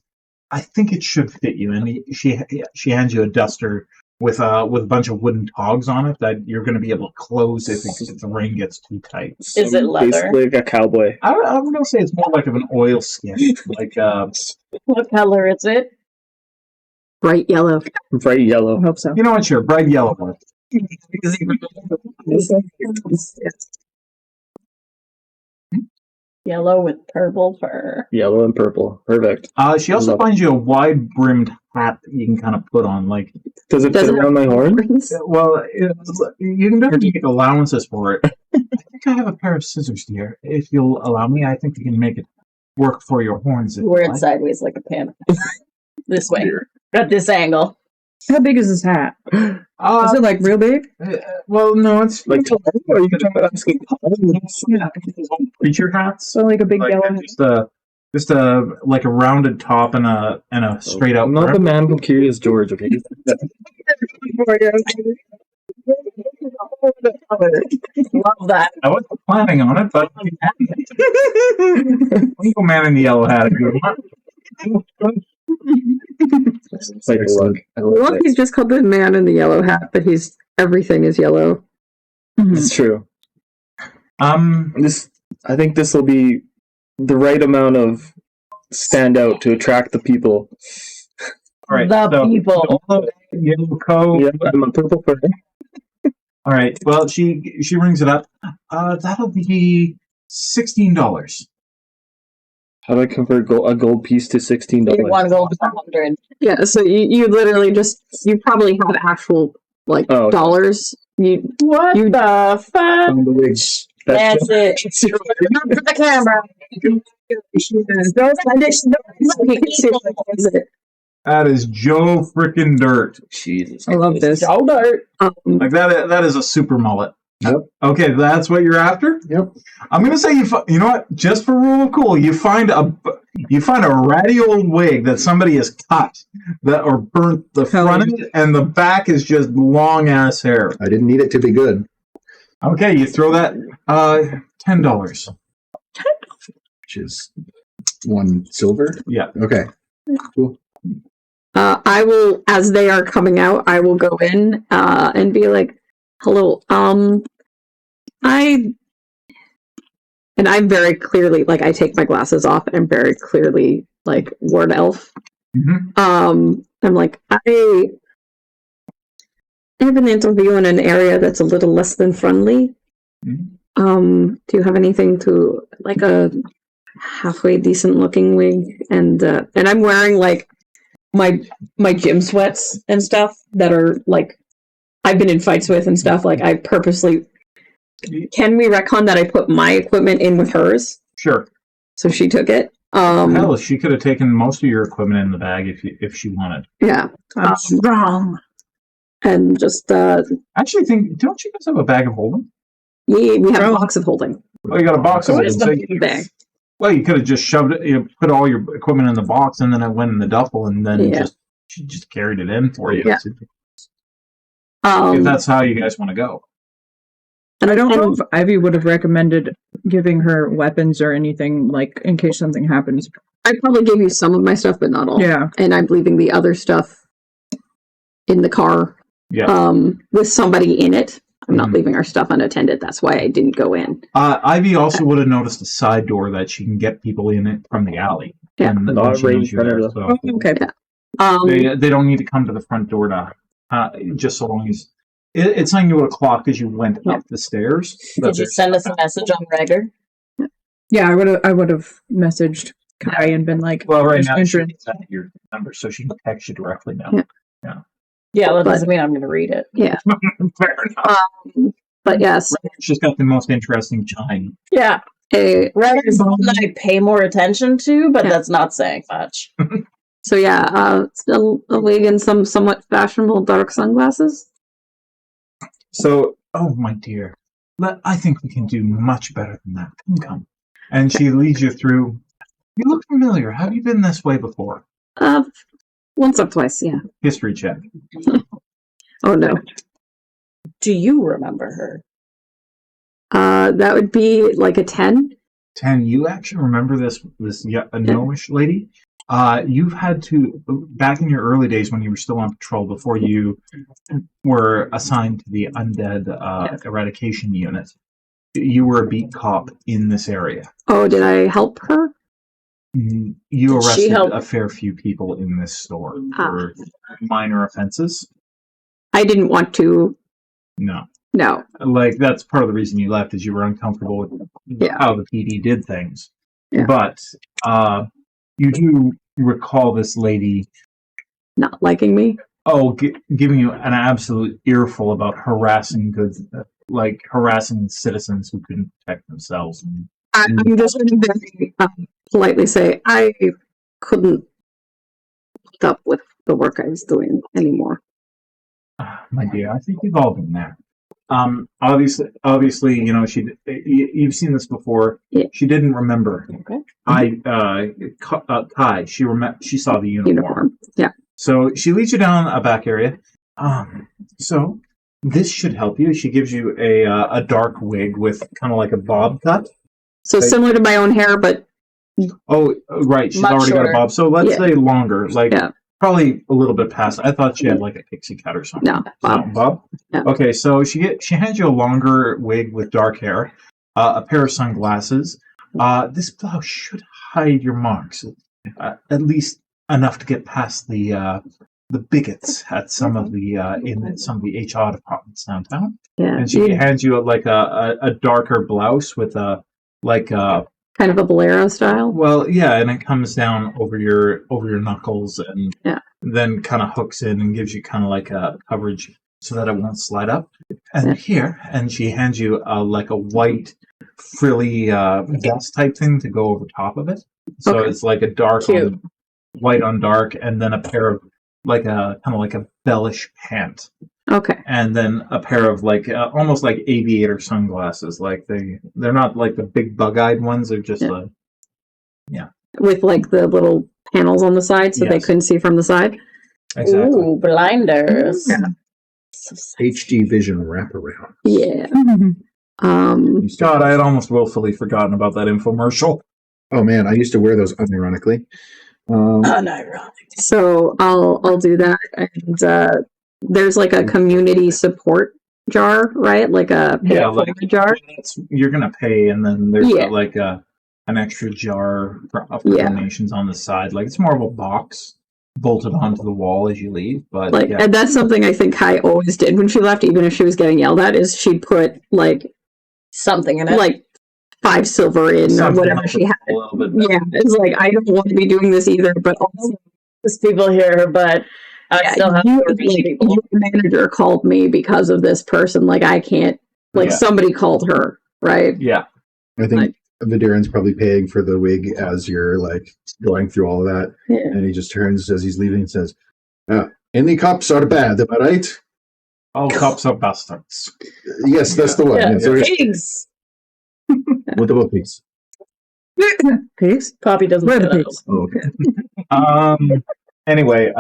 I think it should fit you. And she hands you a duster with a bunch of wooden togs on it that you're going to be able to close if the rain gets too tight. Is it leather? Basically like a cowboy. I'm going to say it's more like of an oil skin. What color is it? Bright yellow. Bright yellow. I hope so. You know what? Sure, bright yellow one. Yellow with purple fur. Yellow and purple. Perfect. She also finds you a wide-brimmed hat that you can kind of put on. Like, Does it fit around my horn? well, you can definitely make allowances for it. I think I have a pair of scissors here. If you'll allow me, I think we can make it work for your horns. Wear it sideways like a panda. This way. At this angle. How big is this hat? Is it like real big? Well, no, it's Like, are you talking about asking? preacher hats. So like a big Like yellow hat. just a like a rounded top and a straight out. I'm not the brim. man from Curious George, okay? Love that. I wasn't planning on it, but Legal man in the yellow hat. If you want. It's like a look. I love Well, it. he's just called the man in the yellow hat, but everything is yellow. It's true. I think this will be the right amount of standout to attract the people. All right, The people. Yellow coat. Yeah, I'm a purple fur. All right. Well, she rings it up. That'll be $16. How do I convert a gold piece to $16? One gold to 100. Yeah, so you literally you probably have actual Oh. dollars. What the fuck? From the wigs. That's it. Remember the camera. That is Joe frickin' Dirt. Jesus. I love this. Joe Dirt. Like that is a super mullet. Yep. Okay, that's what you're after. Yep. I'm gonna say you know what? Just for rule of cool, you find a ratty old wig that somebody has cut or burnt the front of it, and the back is just long ass hair. I didn't need it to be good. Okay, you throw that $10. Which is 1 silver. Yeah. Okay. Cool. I will, as they are coming out, I will go in and be like, "Hello, I'm very clearly like I take my glasses off and I'm very clearly like ward elf. Mm-hmm. I'm like I have an interview in an area that's a little less than friendly. Mm-hmm. Do you have anything to like a halfway decent looking wig and I'm wearing like my gym sweats and stuff that are like I've been in fights with and stuff. Like I purposely can we retcon that I put my equipment in with hers? Sure. So she took it. Hell, she could have taken most of your equipment in the bag if she wanted. Yeah. I'm strong. And just Actually, don't you guys have a bag of holding? we have a box of holding. Oh, you got a box of What holding. is the big bag? Well, you could have just shoved it. You put all your equipment in the box, and then it went in the duffel, and then she just carried it in for you. Yeah. If that's how you guys want to go. And I don't know if Ivy would have recommended giving her weapons or anything, like, in case something happens. I probably gave you some of my stuff, but not all. Yeah. And I'm leaving the other stuff in the car. Yeah. With somebody in it. I'm not leaving our stuff unattended. That's why I didn't go in. Ivy also would have noticed a side door that she can get people in it from the alley. Yeah. And Not she right knows in you're front there, of so. Okay. Yeah. They don't need to come to the front door to just so long as it's something you would have clocked as you went up the stairs. Did you send us a message on Regger? Yeah, I would have messaged Kyie and been like, Well, right now she entrance. needs that your number, so she can text you directly now. Yeah. Yeah, that doesn't mean I'm going to read it. Yeah. Fair enough. But yes. She's got the most interesting chime. Yeah. Regger's the one that I pay more attention to, but that's not saying much. So yeah, still a wig and some somewhat fashionable dark sunglasses. So, oh my dear, I think we can do much better than that. Come. And she leads you through. You look familiar. Have you been this way before? Once or twice, yeah. History check. Oh no. Do you remember her? That would be like a 10. 10. You actually remember this gnomish lady? You've had to, back in your early days when you were still on patrol, before you were assigned to the undead eradication unit, you were a beat cop in this area. Oh, did I help her? You arrested a fair few people in this store for minor offenses. I didn't want to. No. No. That's part of the reason you left, is you were uncomfortable with how the PD did things. Yeah. But you do recall this lady not liking me. Oh, giving you an absolute earful about harassing harassing citizens who couldn't protect themselves. I'm just going to very politely say I couldn't put up with the work I was doing anymore. My dear, I think we've all been there. Obviously, you know, you've seen this before. Yeah. She didn't remember. Okay. Kyie, she saw the uniform. Yeah. So she leads you down a back area. So this should help you. She gives you a dark wig with kind of like a bob cut. So similar to my own hair, but oh, right, she's much already shorter. got a bob. So let's say longer, probably a little bit past. I thought she had like a pixie cut or something. no, bob. Bob. No. Okay, so she hands you a longer wig with dark hair, a pair of sunglasses. This blouse should hide your marks, at least enough to get past the bigots at some of the in some of the HR departments downtown. Yeah. And she hands you a darker blouse with kind of a bolero style. well, yeah, and it comes down over your knuckles and then kind of hooks in and gives you kind of like a coverage so that it won't slide up. And and she hands you like a white frilly vest type thing to go over top of it. So it's like a dark white on dark, and then a pair of like a kind of like a bellish pant Okay. and then a pair of like almost like aviator sunglasses. Like they're not like the big bug-eyed ones. They're just With like the little panels on the side, so they Yes. couldn't see from the side. exactly. Ooh, blinders. Yeah. So sexy. HD vision wraparound. Yeah. God, I had almost willfully forgotten about that infomercial. Oh man, I used to wear those unironically. Unironic. So I'll do that, and there's like a community support jar, right? Like a pay it forward jar. You're gonna pay, and then there's Yeah. like an extra jar of Yeah. donations on the side. Like it's more of a box bolted onto the wall as you leave. But Like, yeah, and that's something I think Kyie always did when she left, even if she was getting yelled at, is she'd put like Something in it. like 5 silver in or something whatever else she had. a little bit. Yeah, it's like I don't want to be doing this either, but also There's people here, but I yeah, still have you, to reach like, people. your manager called me because of this person. Like I can't. Like Yeah. somebody called her, right? Yeah, I think Vaderin's probably paying for the wig as you're like going through all of that, Yeah. and he just turns as he's leaving and says, "Any cops are bad, am I right?" all cops are bastards. Yes, that's the one. Yeah. Yes, there is- Pigs. What about pigs? Pigs? Poppy doesn't Where say are the that. pigs? Um. Anyway,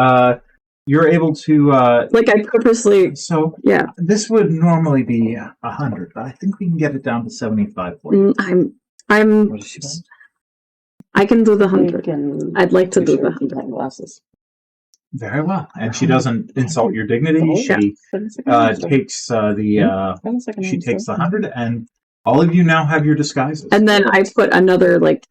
you're able to. Like I purposely, So yeah. this would normally be 100, but I think we can get it down to 75 for you. I'm. What is she saying? I can do the 100. I'd like to do the 100. Glasses. Very well, and she doesn't insult your dignity. She takes she takes the 100, and all of you now have your disguises. And then I put another like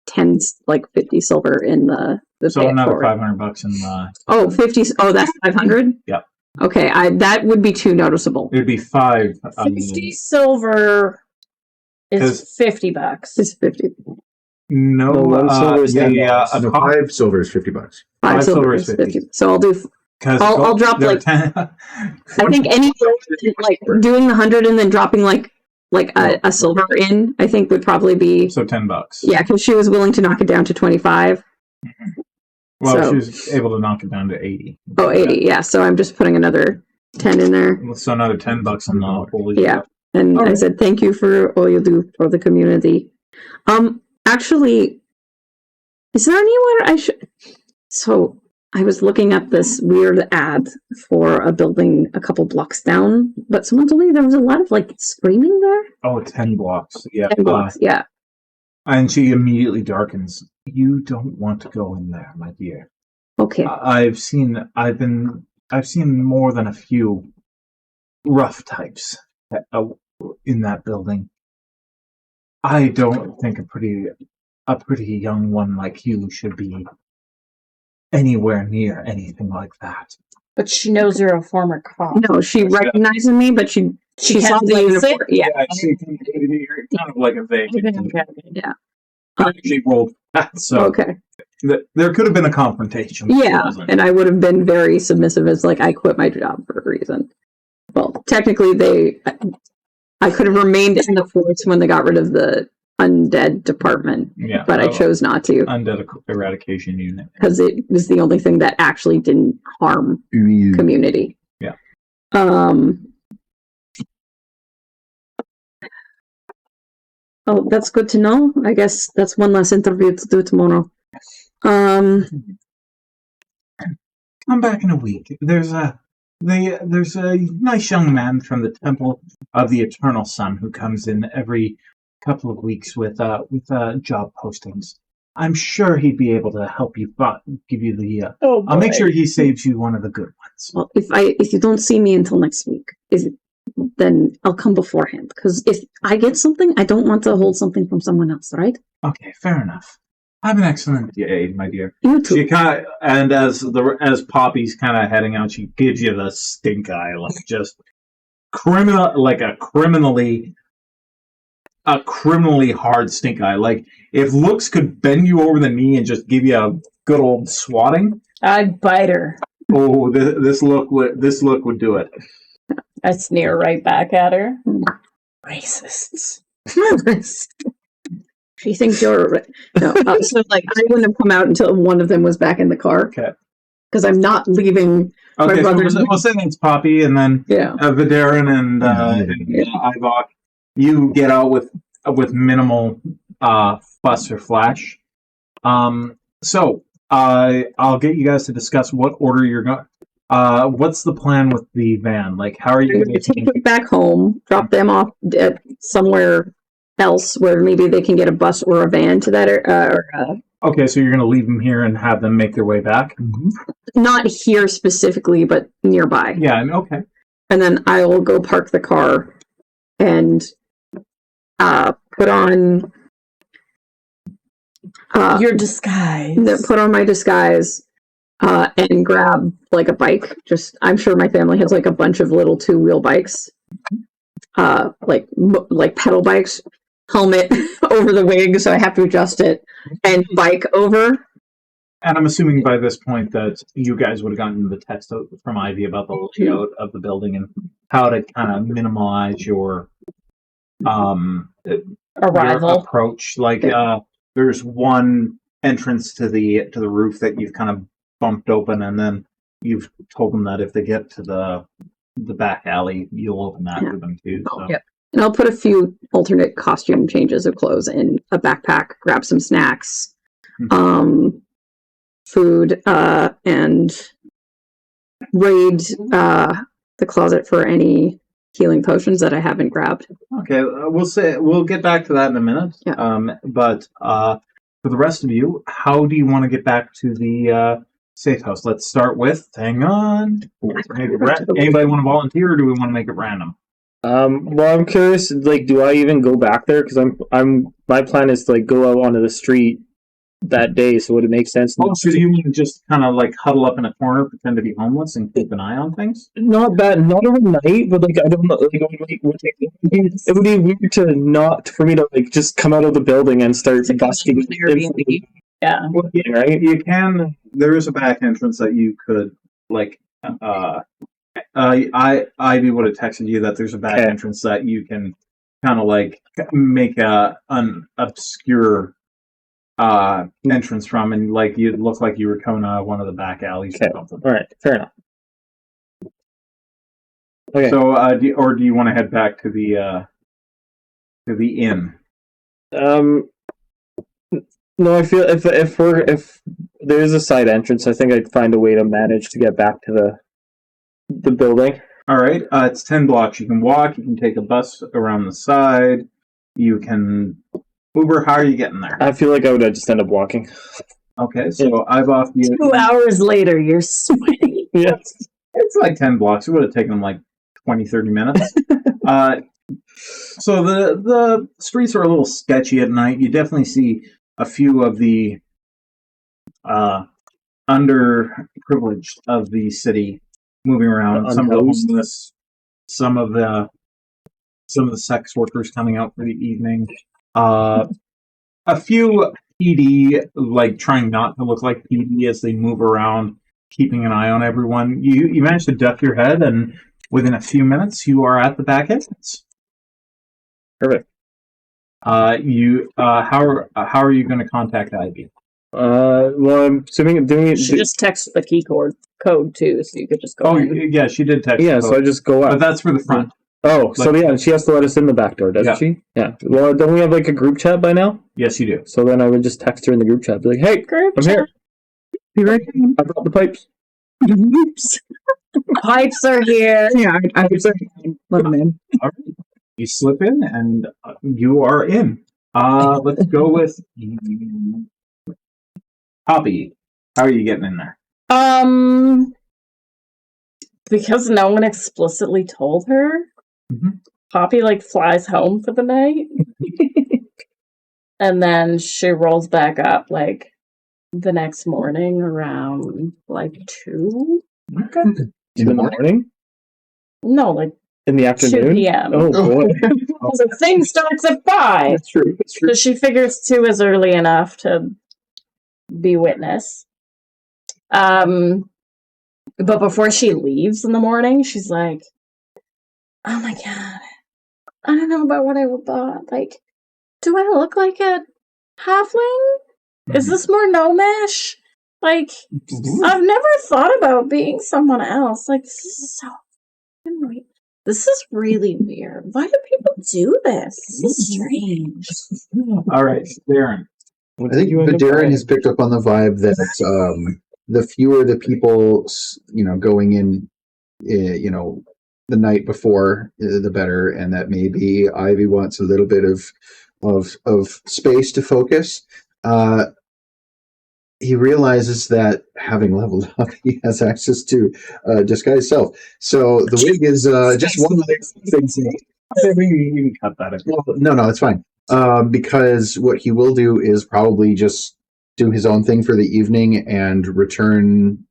10, like 50 silver in the So pay it another forward. $500 in the. Oh, 50. Oh, that's 500. Yep. Okay, that would be too noticeable. It'd be 5. 50 silver is 'Cause- $50. It's 50. No, No, one silver is $10. No, 5 silver is $50. 5 silver silver is is 50. So I'll do. because I'll drop, like, 10. I think any like doing the 100 and then dropping like a silver in, I think would probably be so $10. yeah, because she was willing to knock it down to 25. Well, so- she was able to knock it down to 80. Oh, 80. Yeah, so I'm just putting another 10 in there. So another $10 on the holy. Yeah. And I said, thank you for all you do for the community. Actually, is there anywhere I should... So, I was looking at this weird ad for a building a couple blocks down, but someone told me there was a lot of, like, screaming there. Oh, 10 blocks. Yeah. 10 blocks, yeah. And she immediately darkens. You don't want to go in there, my dear. Okay. I've seen more than a few rough types in that building. I don't think a pretty young one like you should be anywhere near anything like that. But she knows you're a former cop. No, she recognizes me, but she saw can't the place uniform. it? Yeah. I see. You're kind of like a vague. Yeah. I actually rolled that, so Okay. there could have been a confrontation. but there Yeah, wasn't. and I would have been very submissive as like I quit my job for a reason. Well, technically I could have remained in the force when they got rid of the undead department, Yeah, but I chose not to undead eradication unit. because it was the only thing that actually didn't harm community. Yeah. Oh, that's good to know. I guess that's one less interview to do tomorrow. Come back in a week. There's a nice young man from the Temple of the Eternal Sun who comes in every couple of weeks with job postings. I'm sure he'd be able to help you, give you the. I'll make sure he saves you one of the good ones. Well, if you don't see me until next week, then I'll come beforehand. Because if I get something, I don't want to hold something from someone else, right? Okay, fair enough. Have an excellent day, my dear. You too. She kind of, and as Poppy's kind of heading out, she gives you the stink eye, like just criminally hard stink eye. Like if looks could bend you over the knee and just give you a good old swatting. I'd bite her. Oh, this look would do it. I sneer right back at her. Racists. She thinks you're no. So like I wouldn't have come out until one of them was back in the car. Okay. because I'm not leaving my Okay, so brother's. we'll say it's Poppy, and then Yeah. Vaderin and Ivoc. You get out with minimal fuss or flash. So I'll get you guys to discuss what order you're going. What's the plan with the van? Like, how are you I'm going to take it back home, drop them off at somewhere else where maybe they can get a bus or a van to that. Okay, so you're going to leave them here and have them make their way back? Not here specifically, but nearby. Yeah, okay. And then I will go park the car and put on Your disguise. put on my disguise and grab like a bike. I'm sure my family has like a bunch of little 2-wheel bikes, like pedal bikes. Helmet over the wig, so I have to adjust it, and bike over. And I'm assuming by this point that you guys would have gotten the text from Ivy about the layout of the building and how to kind of minimize your arrival your approach. Like there's one entrance to the roof that you've kind of bumped open, and then you've told them that if they get to the back alley, you'll open that for them too. So. Yep. And I'll put a few alternate costume changes of clothes in a backpack, grab some snacks, food, and raid the closet for any healing potions that I haven't grabbed. Okay, we'll get back to that in a minute. Yeah. But for the rest of you, how do you want to get back to the safe house? Let's start with. Hang on. Anybody want to volunteer, or do we want to make it random? Well, I'm curious. Like, do I even go back there? Because my plan is to like go out onto the street that day. So would it make sense? Oh, so you want to just kind of like huddle up in a corner, pretend to be homeless, and keep an eye on things? Not overnight, but like I don't know. Like, it would be weird for me to like just come out of the building and start busking. Yeah. Right. You can. There is a back entrance that you could like. Ivy would have texted you that there's a back entrance that you can kind of like make an obscure entrance from, and like you'd look like you were coming out of one of the back alleys or something. All right, fair enough. Okay. So, do you want to head back to the inn? No, I feel if there is a side entrance, I think I'd find a way to manage to get back to the building. All right, it's 10 blocks. You can walk. You can take a bus around the side. You can Uber. How are you getting there? I feel like I would just end up walking. Okay, so I've offered you 2 hours later, you're sweating. Yes, it's like 10 blocks. It would have taken them like 20-30 minutes. So the streets are a little sketchy at night. You definitely see a few of the underprivileged of the city moving around. Some of the homeless, some of the sex workers coming out for the evening. A few PD, like trying not to look like PD as they move around, keeping an eye on everyone. You manage to duck your head, and within a few minutes, you are at the back entrance. Perfect. How are you going to contact Ivy? Well, I'm assuming She just texted the key code too, so you could just go. Oh, in. yeah, she did text. Yeah, so I just go up. But that's for the front. Oh, so yeah, she has to let us in the back door, doesn't she? Yeah. Well, don't we have like a group chat by now? Yes, you do. So then I would just text her in the group chat, be like, "Hey, I'm here. Be right back. I brought the pipes." Oops. Pipes are here. Yeah, I would say let them in. All right. You slip in, and you are in. Let's go with Poppy. How are you getting in there? Because no one explicitly told her, Poppy like flies home for the night. And then she rolls back up like the next morning around like 2. Okay. In the morning? No, like in the afternoon? 2 p.m. Oh boy. So the thing starts at 5. That's true. So she figures 2 is early enough to be witness. But before she leaves in the morning, she's like, "Oh my god, I don't know about what I thought. Like, do I look like a halfling? Is this more gnomish? Like, I've never thought about being someone else. Like, this is so weird. This is really weird. Why do people do this? This is strange. All right, Darren. I think Vaderin has picked up on the vibe that the fewer the people, going in, the night before, the better, and that maybe Ivy wants a little bit of space to focus. He realizes that having leveled up, he has access to disguise self. So the wig is just one of the things. You can cut that. No, it's fine. Because what he will do is probably just do his own thing for the evening and return,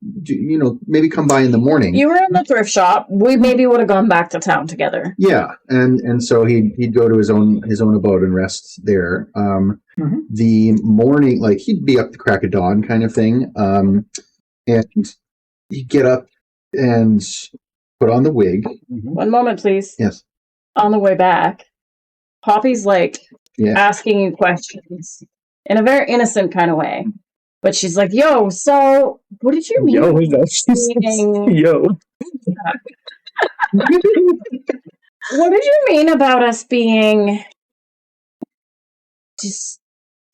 maybe come by in the morning. You were in the thrift shop. We maybe would have gone back to town together. Yeah, and so he'd go to his own abode and rest there. The morning, like he'd be up the crack of dawn kind of thing. And he'd get up and put on the wig. One moment, please. Yes. On the way back, Poppy's asking you questions in a very innocent kind of way. But she's like, yo, so what did you mean? Yo. What did you mean about us being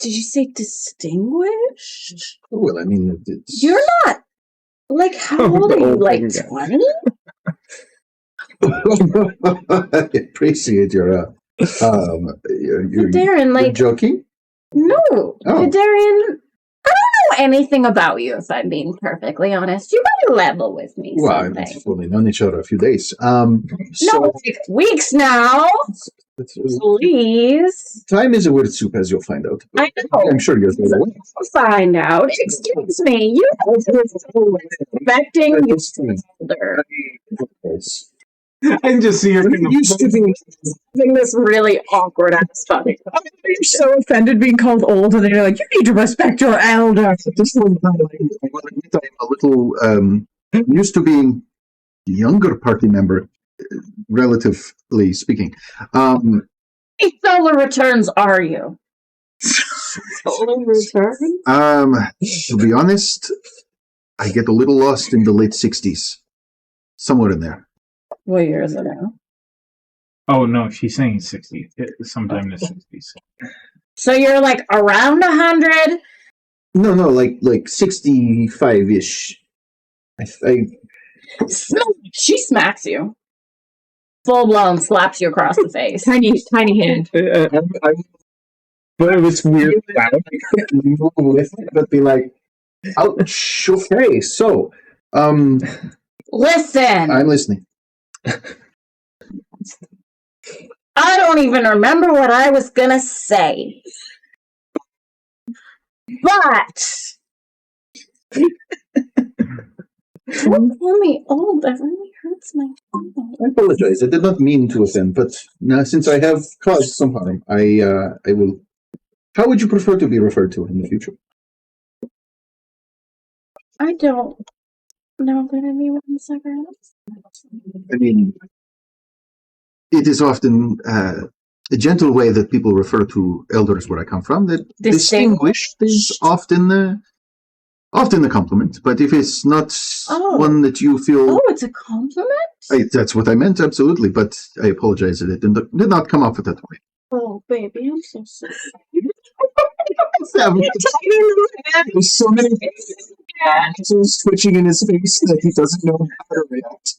did you say distinguished? Well, I mean, You're not how old are you? 20? I appreciate your Darren, joking? No. Oh. Darren, I don't know anything about you, if I'm being perfectly honest. You gotta level with me. Well, we've only known each other a few days. Weeks now. Please. Time is a weird soup, as you'll find out. I know. I'm sure you'll find out. Excuse me. You expecting older. I can just see her. Used to be having this really awkward ass funny. You're so offended being called old, and they're like, you need to respect your elder. Just I'm a little used to being a younger party member, relatively speaking. How many solar returns are you? Solar returns? To be honest, I get a little lost in the late 60s. Somewhere in there. What year is it now? Oh, no, she's saying 60. Sometime in the 60s. So you're around 100? No, like 65-ish. She smacks you. Full blown slaps you across the face. Tiny hand. But it was weird. But be like, ouch, okay, so, listen. I'm listening. I don't even remember what I was gonna say. But don't call me old. That really hurts my feelings. I apologize. I did not mean to offend, but now since I have caused some harm, I will. How would you prefer to be referred to in the future? I don't know that anyone's ever asked. I mean, it is often a gentle way that people refer to elders where I come from. That distinguished is often the compliment. But if it's not one that you feel, it's a compliment. That's what I meant, absolutely. But I apologize that it did not come off that way. Oh, baby, I'm so sorry. There's so many pixels twitching in his face that he doesn't know how to react.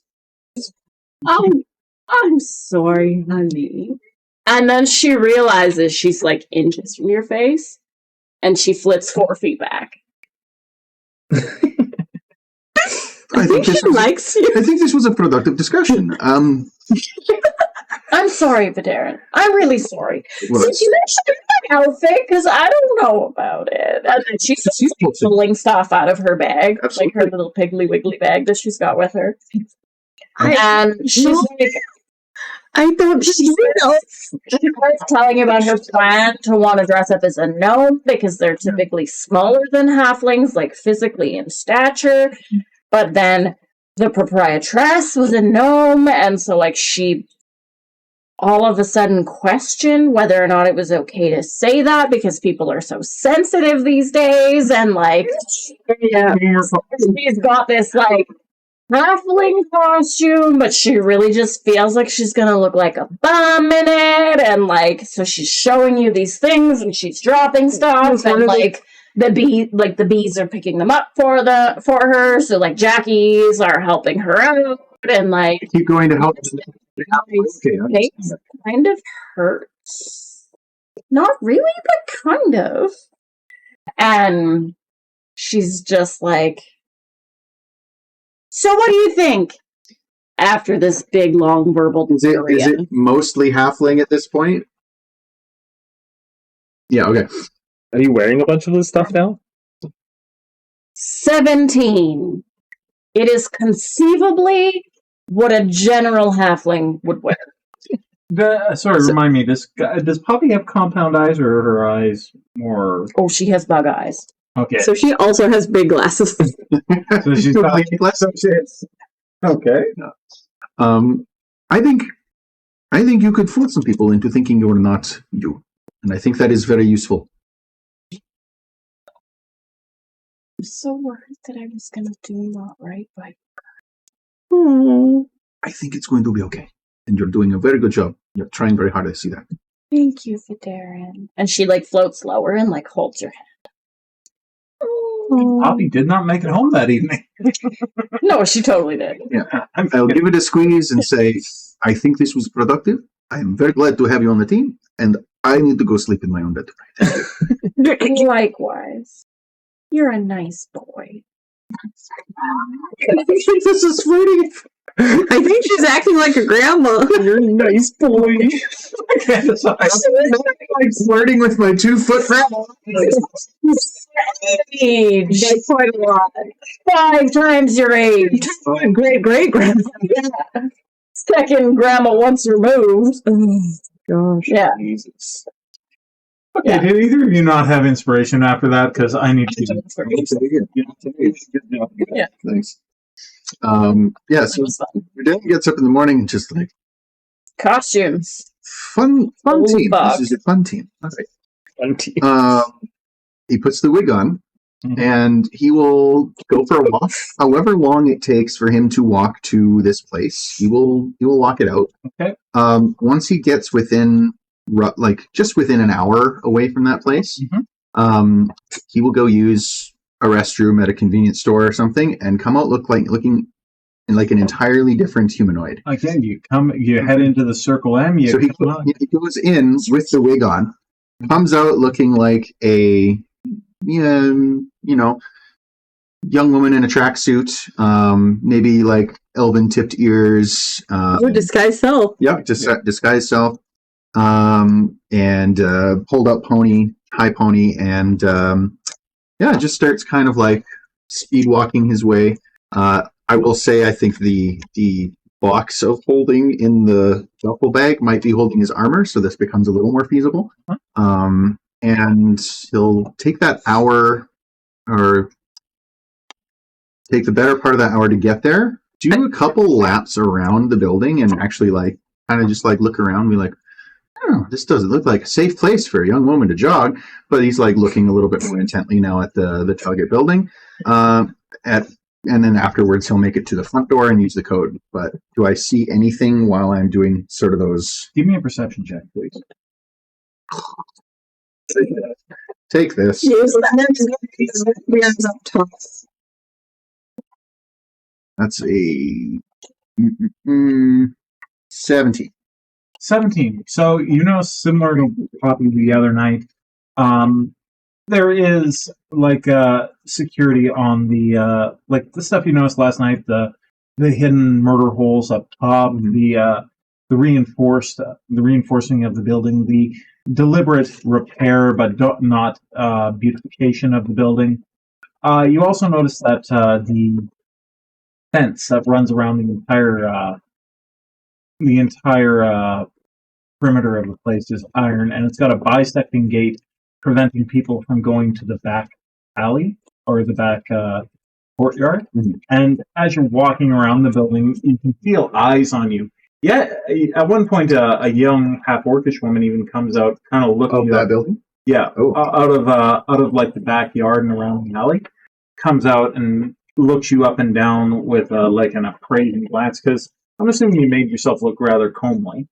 I'm sorry, honey. And then she realizes she's inches from your face, and she flits 4 feet back. I think she likes you. I think this was a productive discussion. I'm sorry, Vaderin. I'm really sorry. Well, Did you mention my outfit? Because I don't know about it. And then she's pulling stuff out of her bag, Absolutely. her little Piggly Wiggly bag that she's got with her. And she's I don't know. She starts telling you about her plan to want to dress up as a gnome because they're typically smaller than halflings, physically in stature. But then the proprietress was a gnome, and so she all of a sudden question whether or not it was okay to say that because people are so sensitive these days, and like, yeah, she's got this like halfling costume, but she really just feels like she's gonna look like a bum in it, and like, so she's showing you these things and she's dropping stuff, and like the bees are picking them up for her, so like jackies are helping her out, and like Keep going to help. Okay, face kind of hurts. Not really, but kind of. And she's just like, so what do you think? After this big, long verbal is it mostly halfling at this point? Yeah, okay. Are you wearing a bunch of this stuff now? 17. It is conceivably what a general halfling would wear. Remind me, does Poppy have compound eyes, or are her eyes more... Oh, she has bug eyes. Okay. So she also has big glasses. So she's got glasses. Okay. I think you could fool some people into thinking you're not you, and I think that is very useful. I'm so worried that I was going to do not right by I think it's going to be okay, and you're doing a very good job. You're trying very hard. I see that. Thank you, Vaderin. And she like floats lower and like holds your hand. Poppy did not make it home that evening. No, she totally did. Yeah, I'll give it a squeeze and say, I think this was productive. I am very glad to have you on the team, and I need to go sleep in my own bed tonight. Likewise. You're a nice boy. I think this is flirting. I think she's acting like a grandma. You're a nice boy. I'm flirting with my 2-foot grandma. Age. That's quite a lot. 5 times your age. Great grandma. Yeah. Second grandma once removed. Gosh. Yeah. Jesus. Okay, Yeah. did either of you not have inspiration after that? Because I need to... Yeah. Thanks. Yeah, so your dad gets up in the morning and just like, Costumes. fun Holy team. fuck. This is a fun team. All right. He puts the wig on, and he will go for a walk. However long it takes for him to walk to this place, he will walk it out. Okay. Once he gets within just within an hour away from that place, he will go use a restroom at a convenience store or something, and come out looking like an entirely different humanoid. Again, you head into the Circle M. So he goes in with the wig on, comes out looking like a young woman in a tracksuit, maybe like elven tipped ears. Your disguised self. Yep, disguised self, and pulled up high pony, and just starts kind of like speed walking his way. I will say, I think the box of holding in the duffel bag might be holding his armor, so this becomes a little more feasible. And he'll take that hour, or take the better part of that hour to get there, do a couple laps around the building, and actually like kind of just like look around and be like, oh, this doesn't look like a safe place for a young woman to jog. But he's like looking a little bit more intently now at the Tailgate building. And then afterwards he'll make it to the front door and use the code. But do I see anything while I'm doing sort of those? Give me a perception check, please. Take this. That's a 17. 17. So, similar to Poppy the other night, there is like security on the like the stuff you noticed last night, the hidden murder holes up top, the reinforcing of the building, the deliberate repair but not beautification of the building. You also notice that the fence that runs around the entire perimeter of the place is iron, and it's got a bisecting gate preventing people from going to the back alley or the back courtyard. And as you're walking around the building, you can feel eyes on you. Yeah, at one point, a young half-orcish woman even comes out, kind of looking Of you that up. building? Yeah, Oh. out of like the backyard and around the alley, comes out and looks you up and down with like an appraising glance. Because I'm assuming you made yourself look rather comely.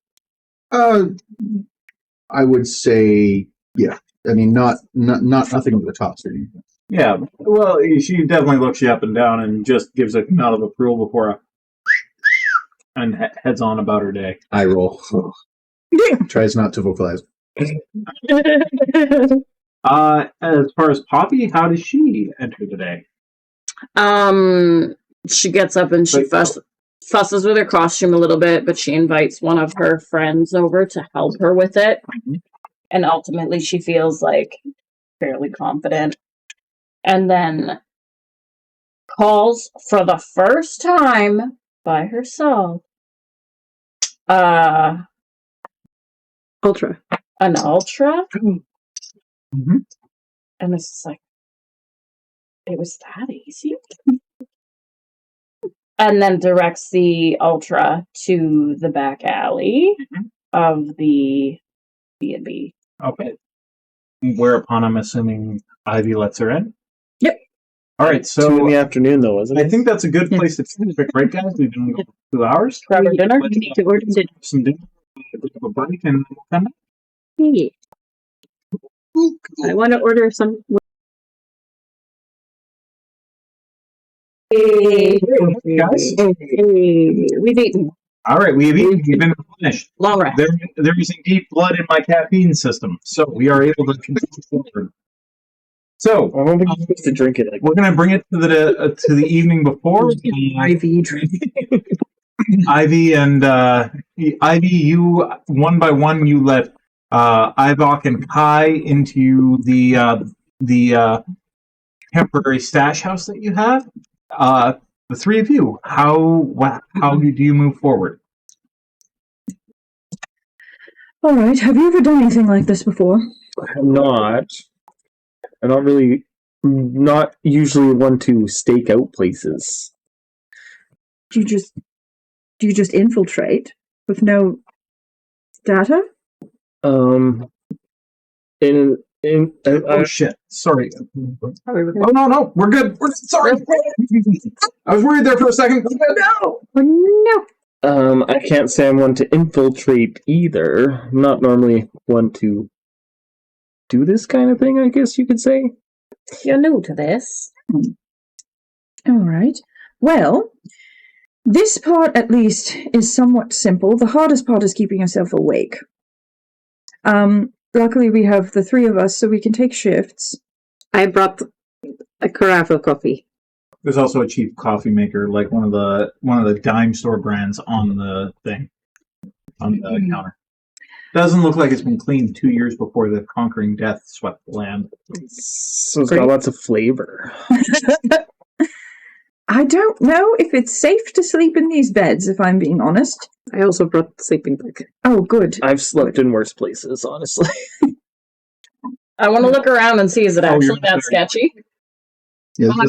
I would say, yeah. I mean, not nothing over the top. Certainly. Yeah, well, she definitely looks you up and down and just gives a nod of approval before and heads on about her day. Eye roll. Tries not to vocalize. As far as Poppy, how does she enter the day? She gets up and she fusses with her costume a little bit, but she invites one of her friends over to help her with it. And ultimately she feels like fairly confident. And then calls for the first time by herself. Ultra. An ultra? Mm-hmm. And it's just like, it was that easy? And then directs the ultra to the back alley of the B&B. Okay. Whereupon I'm assuming Ivy lets her in? Yep. All right, 2 so in the afternoon, though, wasn't it? I think that's a good place to finish it, right, guys? We've been going for 2 hours. Grab her dinner? We need to order dinner. Some dinner, a bit of a break, and we'll come back. Hey. I want to order some. Hey, Guys? We've eaten. All right, we've been finished. long rest. There is indeed blood in my caffeine system, so we are able to continue forward. So I don't think you're supposed to drink it. we're going to bring it to the evening before. IV drink. Ivy and Ivy, you one by one you let Ivoc and Kyie into the temporary stash house that you have. The three of you, how do you move forward? All right. Have you ever done anything like this before? I'm not usually one to stake out places. Do you just infiltrate with no data? Oh shit! Sorry. Oh no, we're good. Sorry. I was worried there for a second. No. No. I can't say I'm one to infiltrate either. I'm not normally one to do this kind of thing, I guess you could say. You're new to this. All right. Well, this part at least is somewhat simple. The hardest part is keeping yourself awake. Luckily we have the three of us, so we can take shifts. I brought a carafe of coffee. There's also a cheap coffee maker, like one of the dime store brands on the thing, on the counter. Doesn't look like it's been cleaned 2 years before the conquering death swept the land. So it's got lots of flavor. I don't know if it's safe to sleep in these beds, if I'm being honest. I also brought the sleeping bag. Oh, good. I've slept in worse places, honestly. I want to look around and see, is it actually that sketchy? Yeah, I'm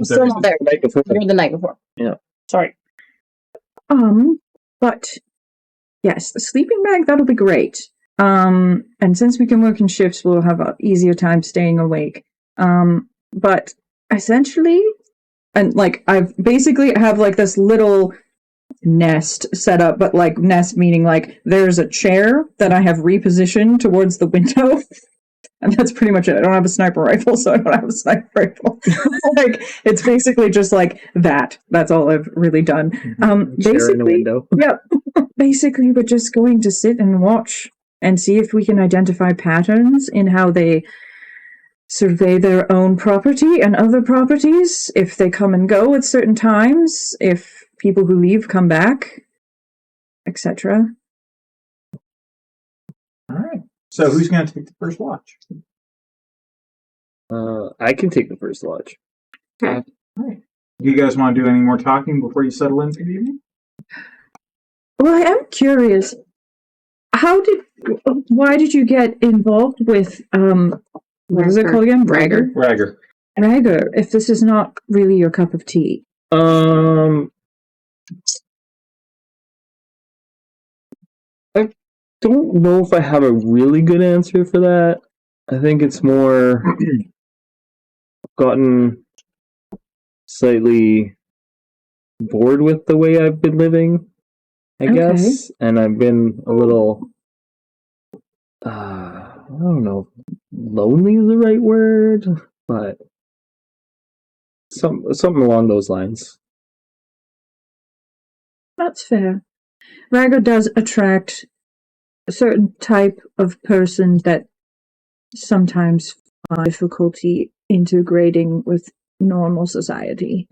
still not there. You're the night before. Yeah. Sorry. But yes, the sleeping bag, that'll be great. And since we can work in shifts, we'll have an easier time staying awake. But essentially, and like I've basically have like this little nest set up, but like nest meaning like there's a chair that I have repositioned towards the window. And that's pretty much it. I don't have a sniper rifle, so I don't have a sniper rifle. Like, it's basically just like that. That's all I've really done. Chair in a window. Yeah. Basically, we're just going to sit and watch and see if we can identify patterns in how they survey their own property and other properties, if they come and go at certain times, if people who leave come back, etc. All right. So who's going to take the first watch? I can take the first watch. Okay. All right. Do you guys want to do any more talking before you settle in for the evening? Well, I am curious. Why did you get involved with, what is it called again? Ragger. Ragger, if this is not really your cup of tea. don't know if I have a really good answer for that. I think it's more gotten slightly bored with the way I've been living, I guess, and I've been a little, I don't know, lonely is the right word, but something along those lines. That's fair. Rago does attract a certain type of person that sometimes find difficulty integrating with normal society,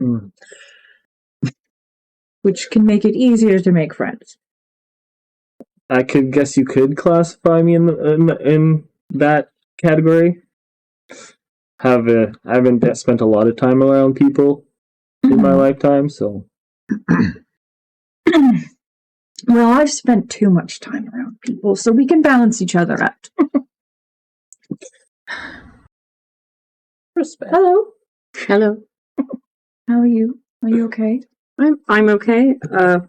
which can make it easier to make friends. I guess you could classify me in that category. I haven't spent a lot of time around people in my lifetime, so. Well, I've spent too much time around people, so we can balance each other out. Respect. Hello. Hello. How are you? Are you okay? I'm okay.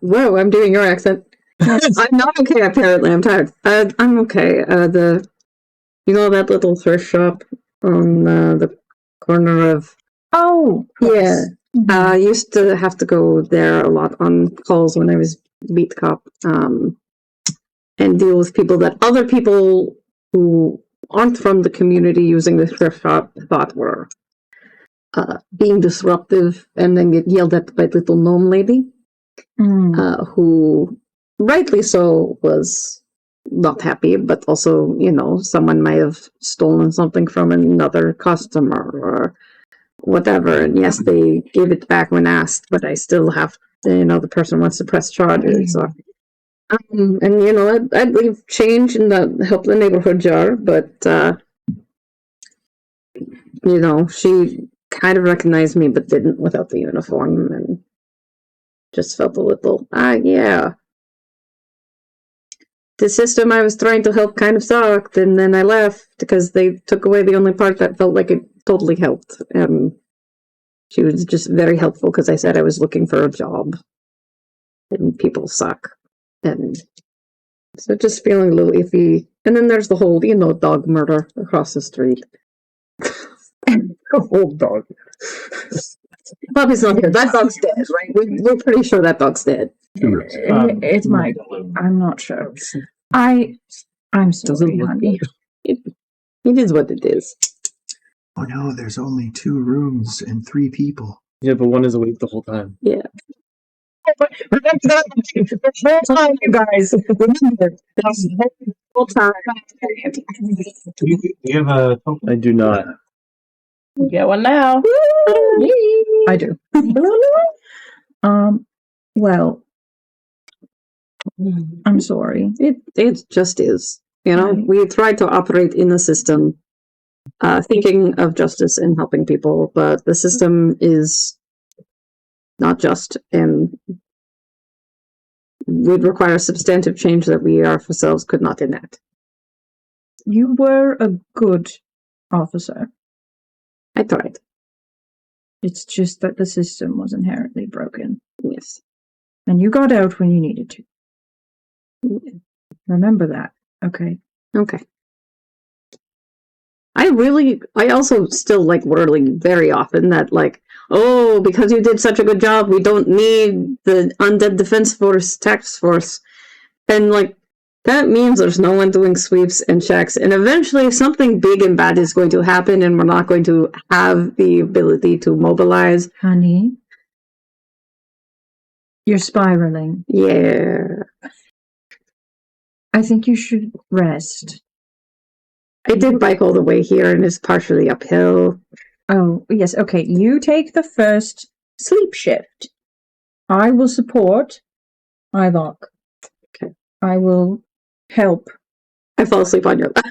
Whoa, I'm doing your accent. I'm not okay, apparently. I'm tired. I'm okay. You know that little thrift shop on the corner of... Oh, Yeah. I used to have to go there a lot on calls when I was beat cop, and deal with other people who aren't from the community using the thrift shop thought were being disruptive, and then get yelled at by little gnome lady, who rightly so was not happy, but also, someone might have stolen something from another customer or whatever. And yes, they gave it back when asked, but I still have, the person wants to press charges. So, and I'd leave change in the help the neighborhood jar, but she kind of recognized me, but didn't without the uniform, and just felt a little, yeah. The system I was trying to help kind of sucked, and then I left because they took away the only part that felt like it totally helped. She was just very helpful because I said I was looking for a job, and people suck. And so just feeling a little iffy. And then there's the whole, dog murder across the street. Old dog. Bobby's not here. That dog's dead, right? We're pretty sure that dog's dead. It's Mike. I'm not sure. I'm sorry, honey. It is what it is. Oh no, there's only 2 rooms and 3 people. Yeah, but one is awake the whole time. Yeah. Remember that the whole time, you guys. Remember, that's the whole time. Do you have a token? I do not. Get one now. I do. Well, I'm sorry. It just is. Right. We tried to operate in the system, thinking of justice and helping people, but the system is not just, and would require substantive change that we ourselves could not enact. You were a good officer. I tried. It's just that the system was inherently broken. Yes. And you got out when you needed to. Remember that, okay? Okay. I also still worry very often that, because you did such a good job, we don't need the Undead Defense Force task force. And, that means there's no one doing sweeps and checks. And eventually something big and bad is going to happen, and we're not going to have the ability to mobilize. Honey, you're spiraling. Yeah. I think you should rest. I did bike all the way here, and it's partially uphill. Oh, yes, okay. You take the first sleep shift. I will support Ivoc. Okay. I will help. I fall asleep on your lap.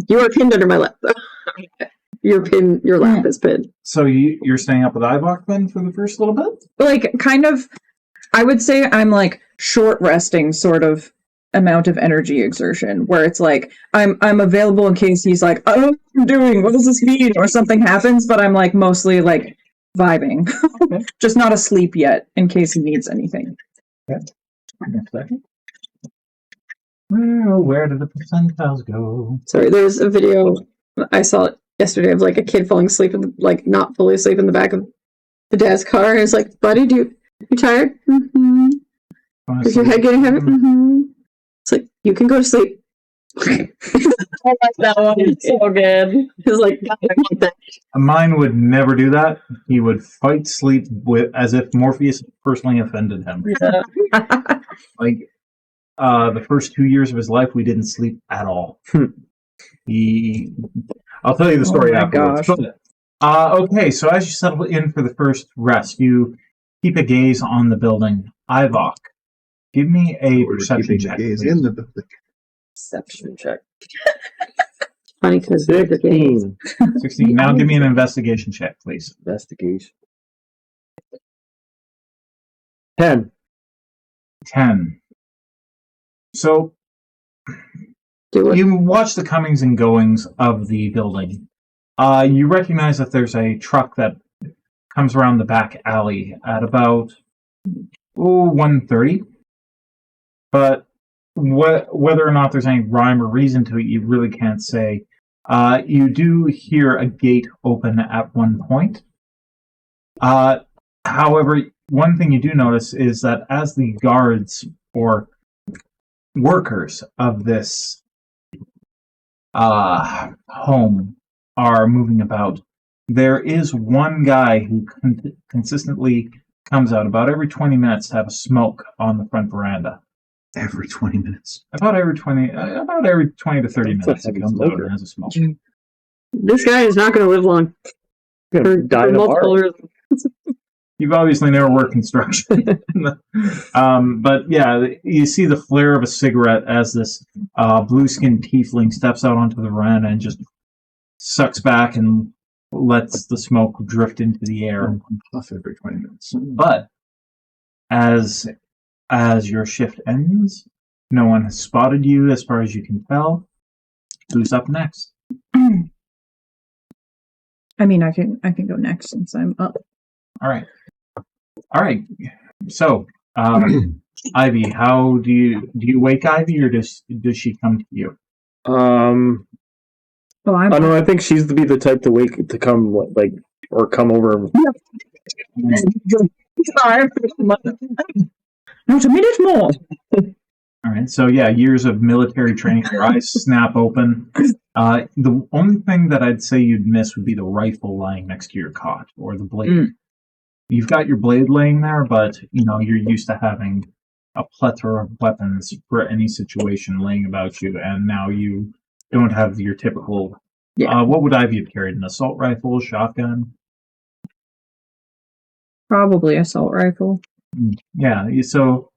You are pinned under my lap. Your lap is pinned. So you're staying up with Ivoc then for the first little bit? Kind of, I would say I'm short resting sort of amount of energy exertion, where it's I'm available in case he's oh, what am I doing? What does this mean? Or something happens, but I'm mostly vibing. Okay. Just not asleep yet, in case he needs anything. Next second. Well, where did the percentiles go? Sorry, there's a video I saw yesterday of like a kid falling asleep, not fully asleep in the back of the dad's car. And it's like, buddy, you tired? Mm-hmm. Is your head getting heavy? Mm-hmm. It's like, you can go to sleep. I like that one. It's so good. It's like, that. Mine would never do that. He would fight sleep as if Morpheus personally offended him. Yeah. Like, the first 2 years of his life, we didn't sleep at all. I'll tell you the story afterwards. Okay, so as you settle in for the first rest, you keep a gaze on the building. Ivoc, give me a perception check. Gaze in the building. Perception check. Funny because they're the games. 16. Now give me an investigation check, please. Investigation. 10. 10. So Do it. you watch the comings and goings of the building. You recognize that there's a truck that comes around the back alley at about 1:30. But whether or not there's any rhyme or reason to it, you really can't say. You do hear a gate open at one point. However, one thing you do notice is that as the guards or workers of this home are moving about, there is one guy who consistently comes out about every 20 minutes to have a smoke on the front veranda. Every 20 minutes. About every 20 to 30 minutes he comes out and has a smoke. This guy is not going to live long. For multiple reasons. You've obviously never worked construction. But yeah, you see the flare of a cigarette as this blue-skinned tiefling steps out onto the veranda and just sucks back and lets the smoke drift into the air. Puff every 20 minutes. But as your shift ends, no one has spotted you as far as you can tell. Who's up next? I mean, I can go next since I'm up. All right. So, Ivy, how do you wake Ivy, or does she come to you? Oh, I don't know. I think she's be the type to come or come over. Not a minute more. All right. So yeah, years of military training. Your eyes snap open. The only thing that I'd say you'd miss would be the rifle lying next to your cot, or the blade. You've got your blade laying there, but you're used to having a plethora of weapons for any situation laying about you, and now you don't have your typical. Yeah. What would Ivy have carried? An assault rifle, shotgun? Probably assault rifle. Yeah. So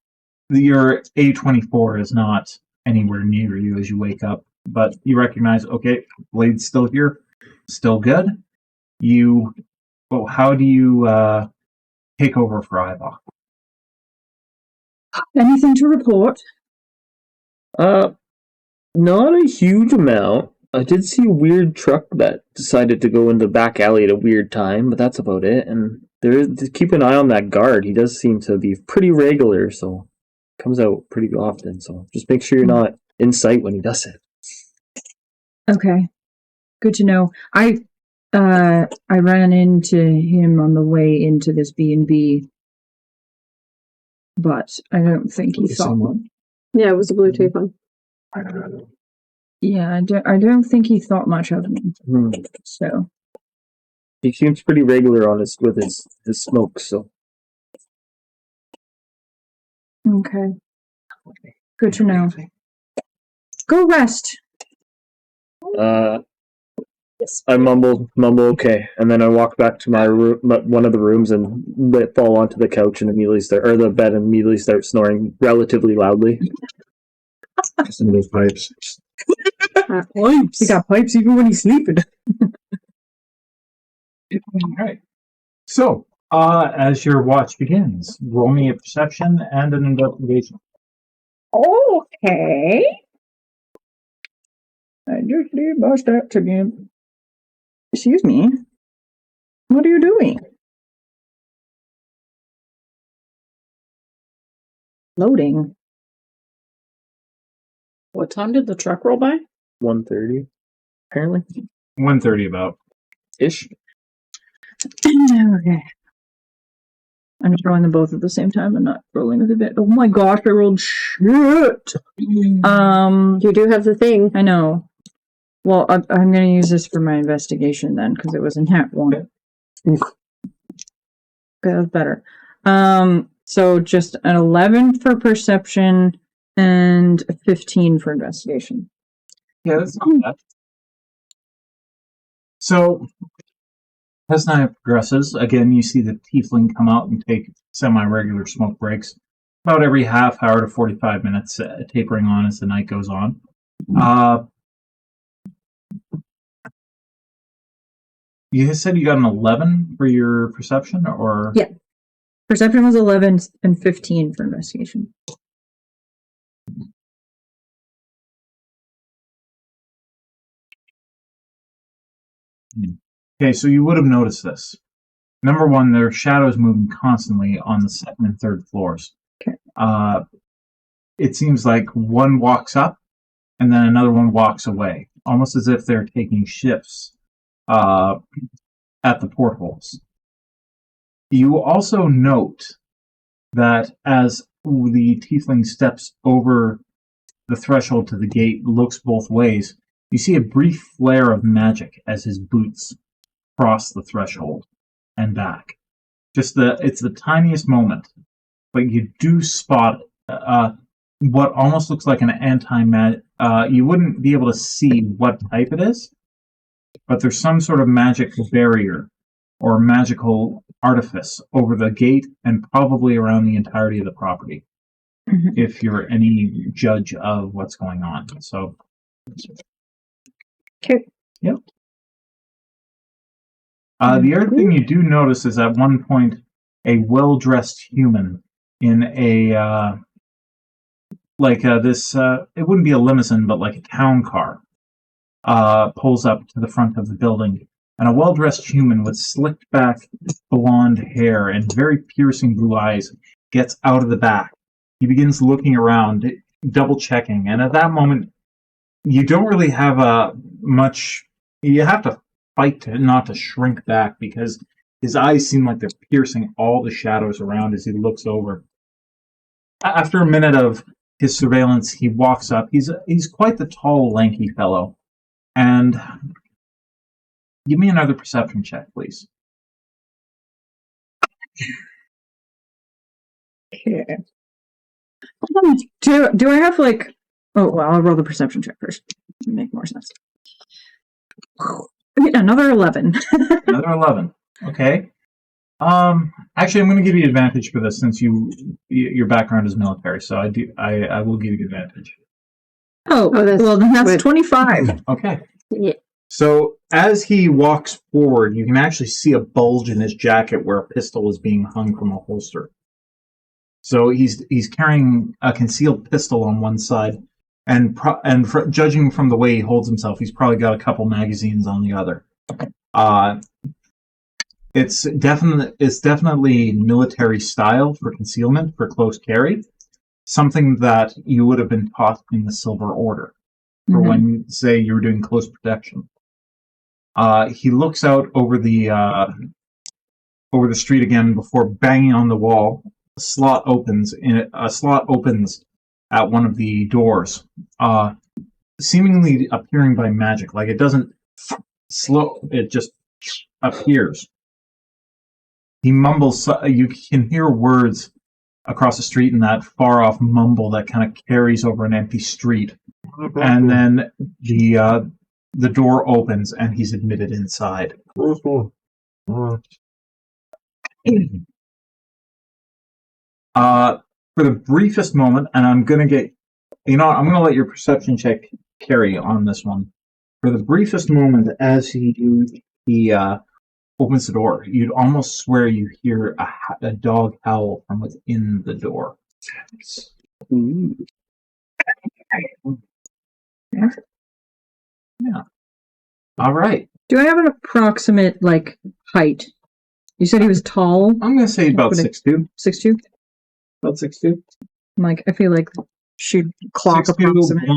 your A24 is not anywhere near you as you wake up, but you recognize, okay, blade's still here, still good. How do you take over for Ivoc? Anything to report? Not a huge amount. I did see a weird truck that decided to go in the back alley at a weird time, but that's about it. And keep an eye on that guard. He does seem to be pretty regular, so comes out pretty often. So just make sure you're not in sight when he does it. Okay, good to know. I ran into him on the way into this B&B, but I don't think he thought. Yeah, it was a blue tape on. Yeah, I don't think he thought much of me. So he seems pretty regular on his smoke. So okay, good to know. Go rest. I mumble okay, and then I walk back to my room, one of the rooms, and fall onto the couch and the bed and immediately start snoring relatively loudly. Some of those pipes. Pipes. He got pipes even when he's sleeping. All right. So, as your watch begins, roll me a perception and an investigation. Okay. I just need my stats again. Excuse me. What are you doing? Loading. What time did the truck roll by? 1:30, apparently. 1:30 about. Ish. Okay. I'm just rolling them both at the same time and not rolling with a bit. Oh my gosh, I rolled shit. You do have the thing. I know. Well, I'm going to use this for my investigation then, because it was in hat 1. Okay, that's better. So just an 11 for perception and a 15 for investigation. Yeah, that's not bad. So, as night progresses, again, you see the tiefling come out and take semi-regular smoke breaks about every half hour to 45 minutes, tapering on as the night goes on. You said you got an 11 for your perception, or? Yeah. Perception was 11 and 15 for investigation. Okay, so you would have noticed this. Number one, there are shadows moving constantly on the second and third floors. Okay. It seems like one walks up and then another one walks away, almost as if they're taking shifts at the portholes. You also note that as the tiefling steps over the threshold to the gate, looks both ways, you see a brief flare of magic as his boots cross the threshold and back. It's the tiniest moment, but you do spot what almost looks like an anti-magic. You wouldn't be able to see what type it is, but there's some sort of magical barrier or magical artifice over the gate and probably around the entirety of the property, if you're any judge of what's going on. So, okay. Yep. The other thing you do notice is at one point a well-dressed human in a it wouldn't be a limousine, but like a town car, pulls up to the front of the building, and a well-dressed human with slicked back blonde hair and very piercing blue eyes gets out of the back. He begins looking around, double-checking, and at that moment, you don't really have much. You have to fight not to shrink back because his eyes seem like they're piercing all the shadows around as he looks over. After a minute of his surveillance, he walks up. He's quite the tall, lanky fellow. And give me another perception check, please. Okay. Do I have like... Oh, well, I'll roll the perception check first. It'll make more sense. Another 11. Another 11. Okay. Actually, I'm going to give you advantage for this since your background is military, so I will give you advantage. Oh, well, then that's 25. Okay. Yeah. So as he walks forward, you can actually see a bulge in his jacket where a pistol is being hung from a holster. So he's carrying a concealed pistol on one side, and judging from the way he holds himself, he's probably got a couple magazines on the other. It's definitely military style for concealment, for close carry. Something that you would have been taught in the Silver Order for when, say, you were doing close protection. He looks out over the street again before banging on the wall. A slot opens at one of the doors, seemingly appearing by magic. Like it doesn't slow; it just appears. He mumbles. You can hear words across the street in that far-off mumble that kind of carries over an empty street. And then the door opens and he's admitted inside. For the briefest moment, and I'm going to let your perception check carry on this one. For the briefest moment as he opens the door, you'd almost swear you hear a dog howl from within the door. Yeah. All right. Do I have an approximate, height? You said he was tall? I'm going to say about 6'2". 6'2"? About 6'2". Like, I feel like she'd clock 6'2", approximate.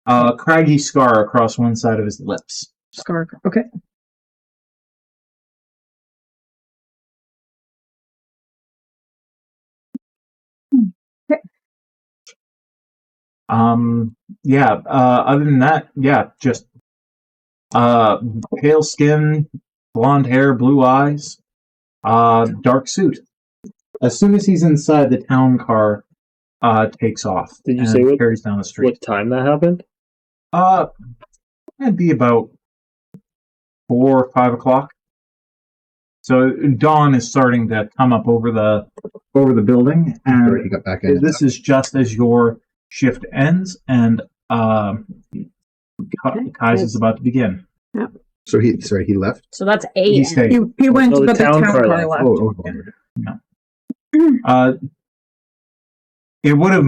blonde, craggy scar across one side of his lips. Scar. Okay. Other than that, just pale skin, blonde hair, blue eyes, dark suit. As soon as he's inside, the town car takes off. Did you and say carries down the street? what time that happened? It'd be about 4 or 5 o'clock. So dawn is starting to come up over the building, and He got back in. this is just as your shift ends, and Kai's is about to begin. So he left. So that's He 8. stayed. He went, Oh, the but the town town car car left. left. It would have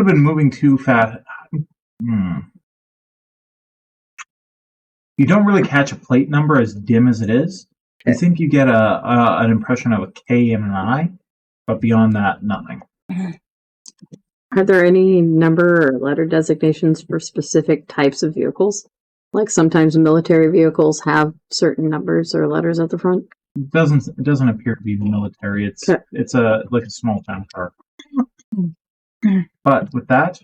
been moving too fast. You don't really catch a plate number as dim as it is. You think you get an impression of a K and an I, but beyond that, nothing. Are there any number or letter designations for specific types of vehicles? Like sometimes military vehicles have certain numbers or letters at the front. It doesn't appear to be military. It's Okay. it's a small town car. But with that,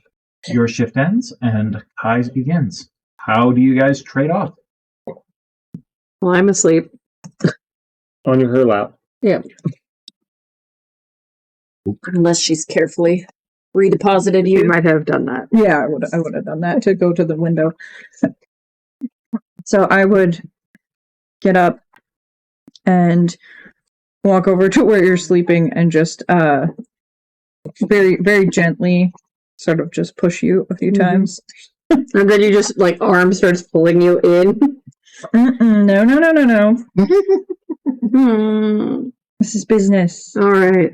your shift ends and Kai's begins. How do you guys trade off? Well, I'm asleep. On her lap. Yeah. Unless she's carefully redeposited you. You might have done that. Yeah, I would have done that to go to the window. So I would get up and walk over to where you're sleeping and just very, very gently sort of just push you a few times. And then you just, like, arm starts pulling you in. No. Hmm. This is business. All right.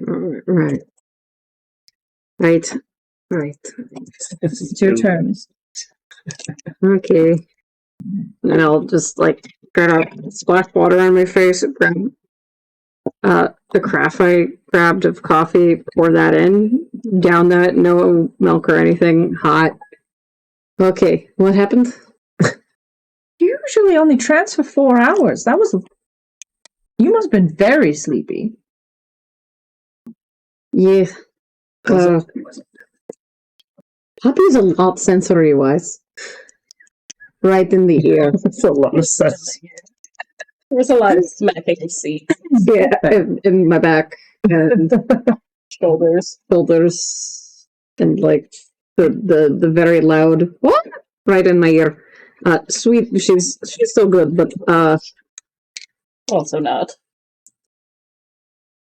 Right. It's your turn. Okay. And I'll just, like, get up, splash water on my face, grab the carafe I grabbed of coffee, pour that in, down that, no milk or anything, hot. Okay, what happened? You usually only trance for 4 hours. You must have been very sleepy. Yeah. Puppy's a lot sensory-wise. Right in the ear. That's a lot of sense. There's a lot of smacking of seats, Yeah, in my back and shoulders. and like the very loud what right in my ear. Sweet, she's still good, but Also not.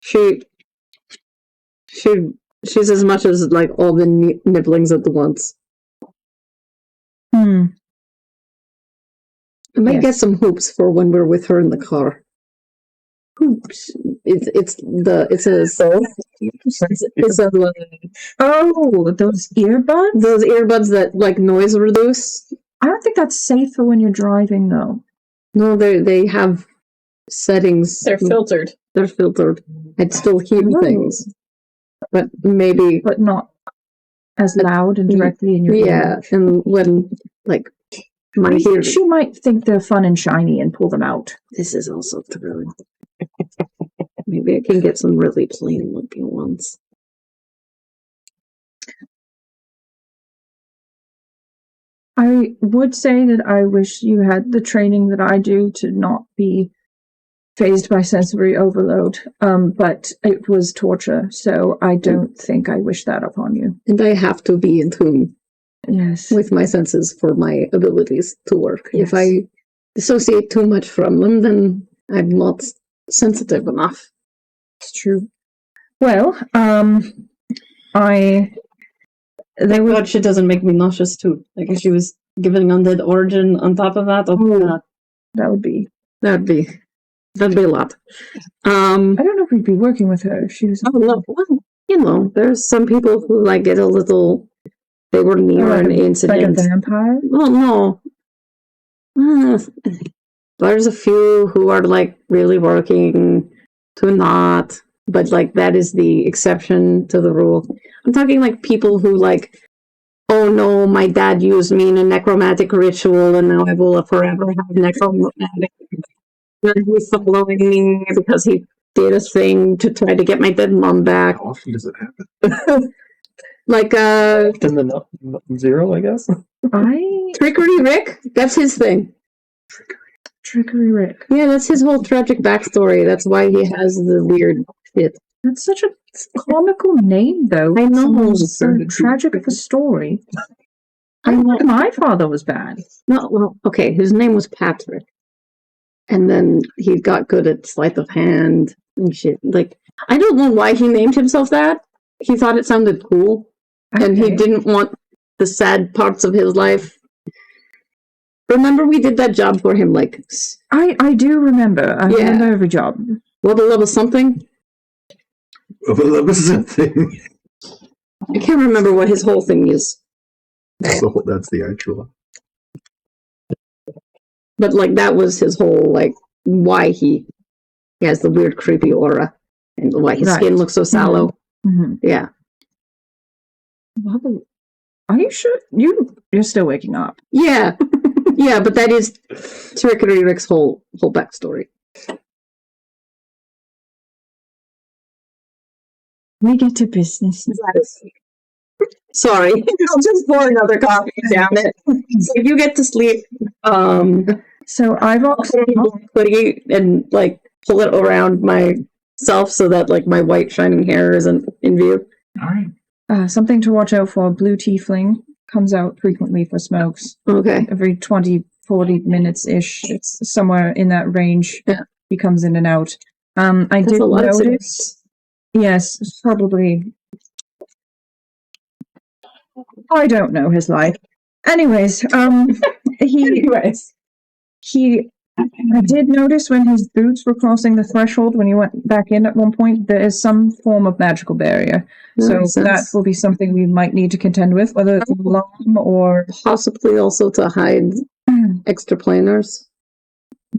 she's as much as like all the nibblings at once. I might get some hoops for when we're with her in the car. Hoops. It's those earbuds? those earbuds that like noise reduce. I don't think that's safe for when you're driving, though. No, they have settings. They're filtered. They're filtered. I'd still hear things, but maybe. But not as loud and directly in your ear. Yeah, and when like my hearing. She might think they're fun and shiny and pull them out. This is also true. Maybe I can get some really plain looking ones. I would say that I wish you had the training that I do to not be phased by sensory overload, but it was torture, so I don't think I wish that upon you. And I have to be in tune Yes. with my senses for my abilities to work. Yes. If I dissociate too much from them, then I'm not sensitive enough. It's true. Well, Thank God she doesn't make me nauseous too. Like if she was giving undead origin on top of that, that would be. that'd be a lot. I don't know if we'd be working with her if she was. Oh no, well, there's some people who like get a little. They were near an incident. Like a vampire? Oh no. There's a few who are like really working to not. but like that is the exception to the rule. I'm talking like people who like, oh no, my dad used me in a necromantic ritual and now I will forever have necromantic energy following me because he did a thing to try to get my dead mom back. How often does it happen? Like In the zero, I guess. Trickery Rick, that's his thing. Trickery Rick. Yeah, that's his whole tragic backstory. That's why he has the weird shit. That's such a comical name, though. I know. It's so tragic of a story. I know. My father was bad. No, well, okay, his name was Patrick. And then he got good at sleight of hand and shit. Like, I don't know why he named himself that. He thought it sounded cool. And he didn't want the sad parts of his life. Remember we did that job for him, like... I do remember. I remember every job. Level something? Level something. I can't remember what his whole thing is. So that's the actual. But, like, that was his whole, like, why he has the weird, creepy aura. And why his skin looks so sallow. Mm-hmm. Yeah. Are you sure? You're still waking up. Yeah. Yeah, but that is Trickery Rick's whole backstory. We get to business. Sorry. I'll just pour another coffee down it. So you get to sleep. So Ivoc and like pull it around myself so that like my white shining hair isn't in view. All right. Something to watch out for. Blue tiefling comes out frequently for smokes. Okay. Every 20-40 minutes-ish. It's somewhere in that range. Yeah. He comes in and out. I did notice... Yes, probably. I don't know his life. Anyways, I did notice when his boots were crossing the threshold when he went back in at one point, there is some form of magical barrier. So that will be something we might need to contend with, whether it's alarm or... Possibly also to hide extra planers.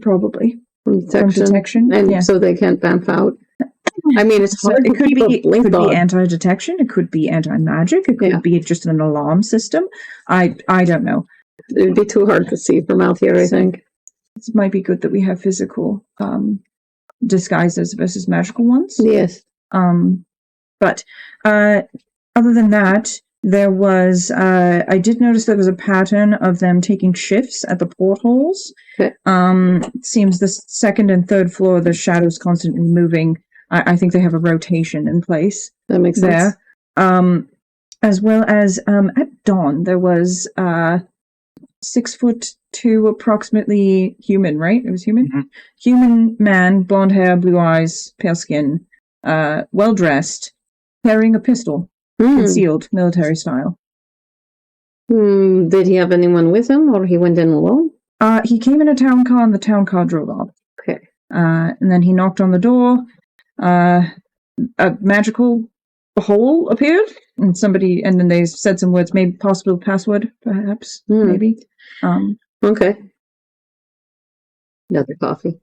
Probably. From detection. And so they can't vamp out. I mean, it's hard to keep a blink on. It could be anti-detection, it could be anti-magic, it could be just an alarm system. I don't know. It would be too hard to see from out here, I think. It might be good that we have physical disguises versus magical ones. Yes. But other than that, there was... I did notice there was a pattern of them taking shifts at the portholes. Okay. It seems the second and third floor, the shadow's constantly moving. I think they have a rotation in place. That makes sense. As well as at dawn, there was 6'2" approximately human, right? It was human? Mm-hmm. Human man, blonde hair, blue eyes, pale skin, well dressed, carrying a pistol, concealed, military style. Did he have anyone with him, or he went in alone? He came in a town car, and the town car drove off. Okay. And then he knocked on the door. A magical hole appeared, and then they said some words, maybe possible password, perhaps, maybe. Okay. Another coffee.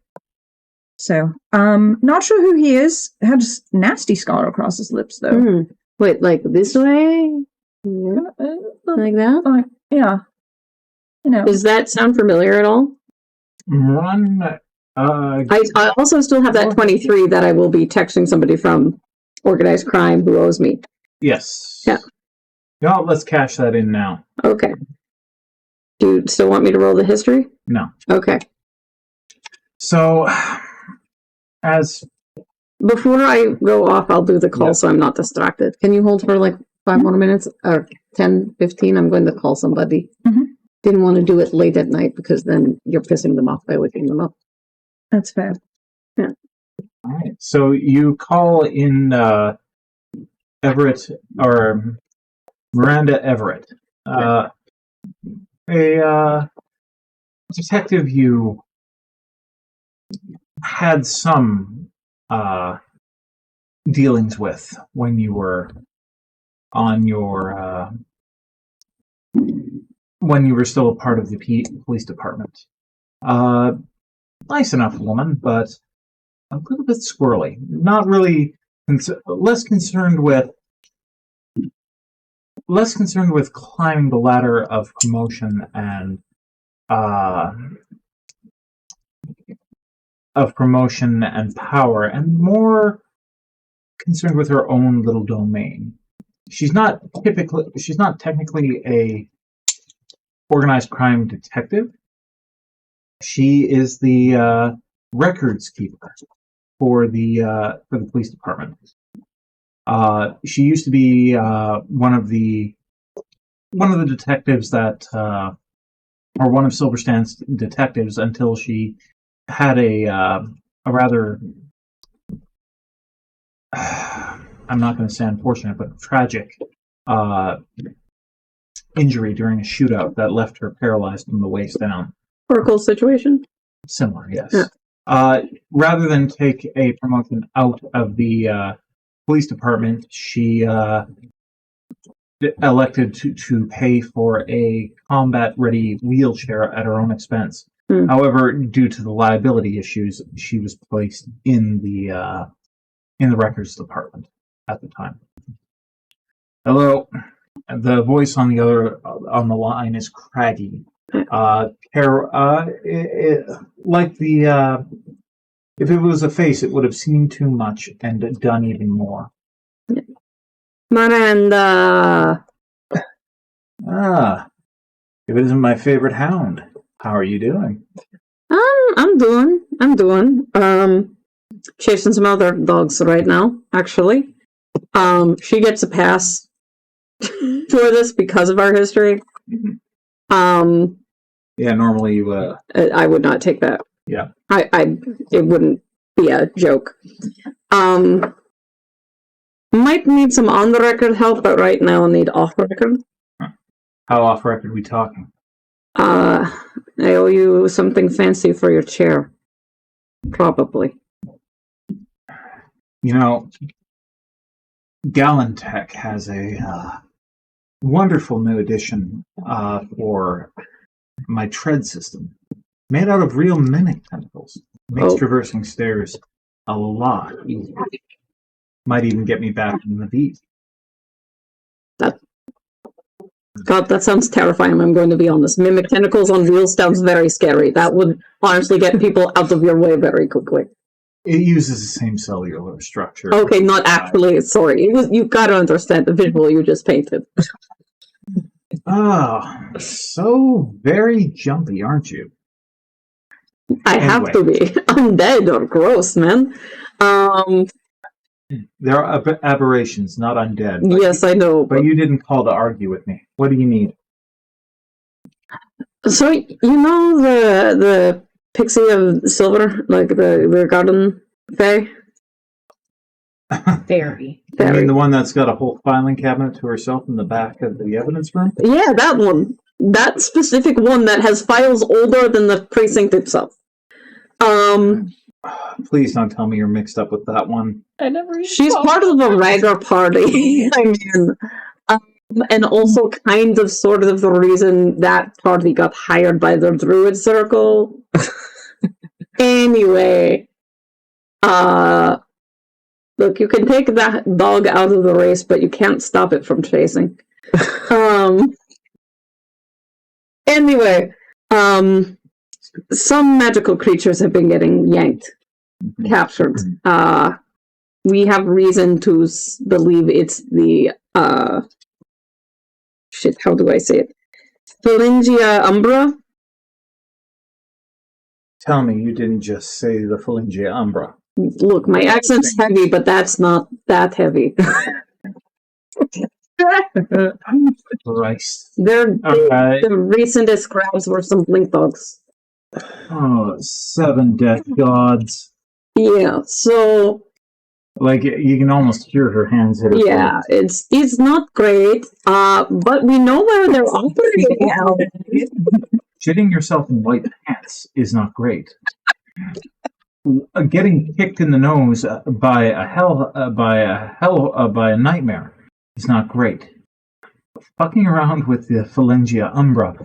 So, not sure who he is. Had a nasty scar across his lips, though. Wait, like this way? Like that? Yeah. You know. Does that sound familiar at all? I also still have that 23 that I will be texting somebody from organized crime who owes me. Yes. Yeah. No, let's cash that in now. Okay. Do you still want me to roll the history? No. Okay. So, before I go off, I'll do the call so I'm not distracted. Can you hold for like 5 more minutes? Or 10, 15? I'm going to call somebody. Mm-hmm. Didn't want to do it late at night because then you're pissing them off by waking them up. That's fair. Yeah. All right. So you call in Everett or Miranda Everett, a detective you had some dealings with when you were on your when you were still a part of the police department. Nice enough woman, but a little bit squirrely. Not really less concerned with climbing the ladder of promotion and power, and more concerned with her own little domain. She's not technically a organized crime detective. She is the records keeper for the police department. She used to be one of the detectives that, or one of Silverstand's detectives, until she had a rather, I'm not going to say unfortunate, but tragic injury during a shootout that left her paralyzed from the waist down. Oracle situation? Similar, yes. Yeah. Rather than take a promotion out of the police department, she elected to pay for a combat-ready wheelchair at her own expense. However, due to the liability issues, she was placed in the records department at the time. Hello. The voice on the line is craggy. If it was a face, it would have seen too much and done even more. Miranda. If it isn't my favorite hound, how are you doing? I'm doing. Chasing some other dogs right now, actually. She gets a pass for this because of our history. Yeah, normally you I would not take that. Yeah. It wouldn't be a joke. Might need some on-the-record help, but right now I need off-record. How off-record are we talking? I owe you something fancy for your chair. Probably. You know, Galantech has a wonderful new addition for my tread system. Made out of real mimic tentacles. Makes traversing stairs a lot easier. Might even get me back in the beat. God, that sounds terrifying, I'm going to be honest. Mimic tentacles on wheels sounds very scary. That would honestly get people out of your way very quickly. It uses the same cellular structure. Okay, not actually, sorry. You've got to understand the visual you just painted. So very jumpy, aren't you? I have to be. Undead or gross, man. There are aberrations, not undead. Yes, I know. But you didn't call to argue with me. What do you need? So, you know the pixie of silver? Like the garden fae? Fairy. You mean the one that's got a whole filing cabinet to herself in the back of the evidence room? Yeah, that one. That specific one that has files older than the precinct itself. Please don't tell me you're mixed up with that one. She's part of the Raggar party. I mean, and also kind of sort of the reason that party got hired by the Druid Circle. Anyway, look, you can take that dog out of the race, but you can't stop it from chasing. Anyway, some magical creatures have been getting yanked, captured. We have reason to believe it's the, how do I say it? Phalangia umbra? Tell me you didn't just say the Phalangia umbra. Look, my accent's heavy, but that's not that heavy. Christ. The recentest grabs were some blink dogs. 7 death gods. Yeah, so... Like, you can almost hear her hands hit her face. It's not great, but we know where they're operating now. Shitting yourself in white pants is not great. Getting kicked in the nose by a nightmare is not great. Fucking around with the Phalangia umbra,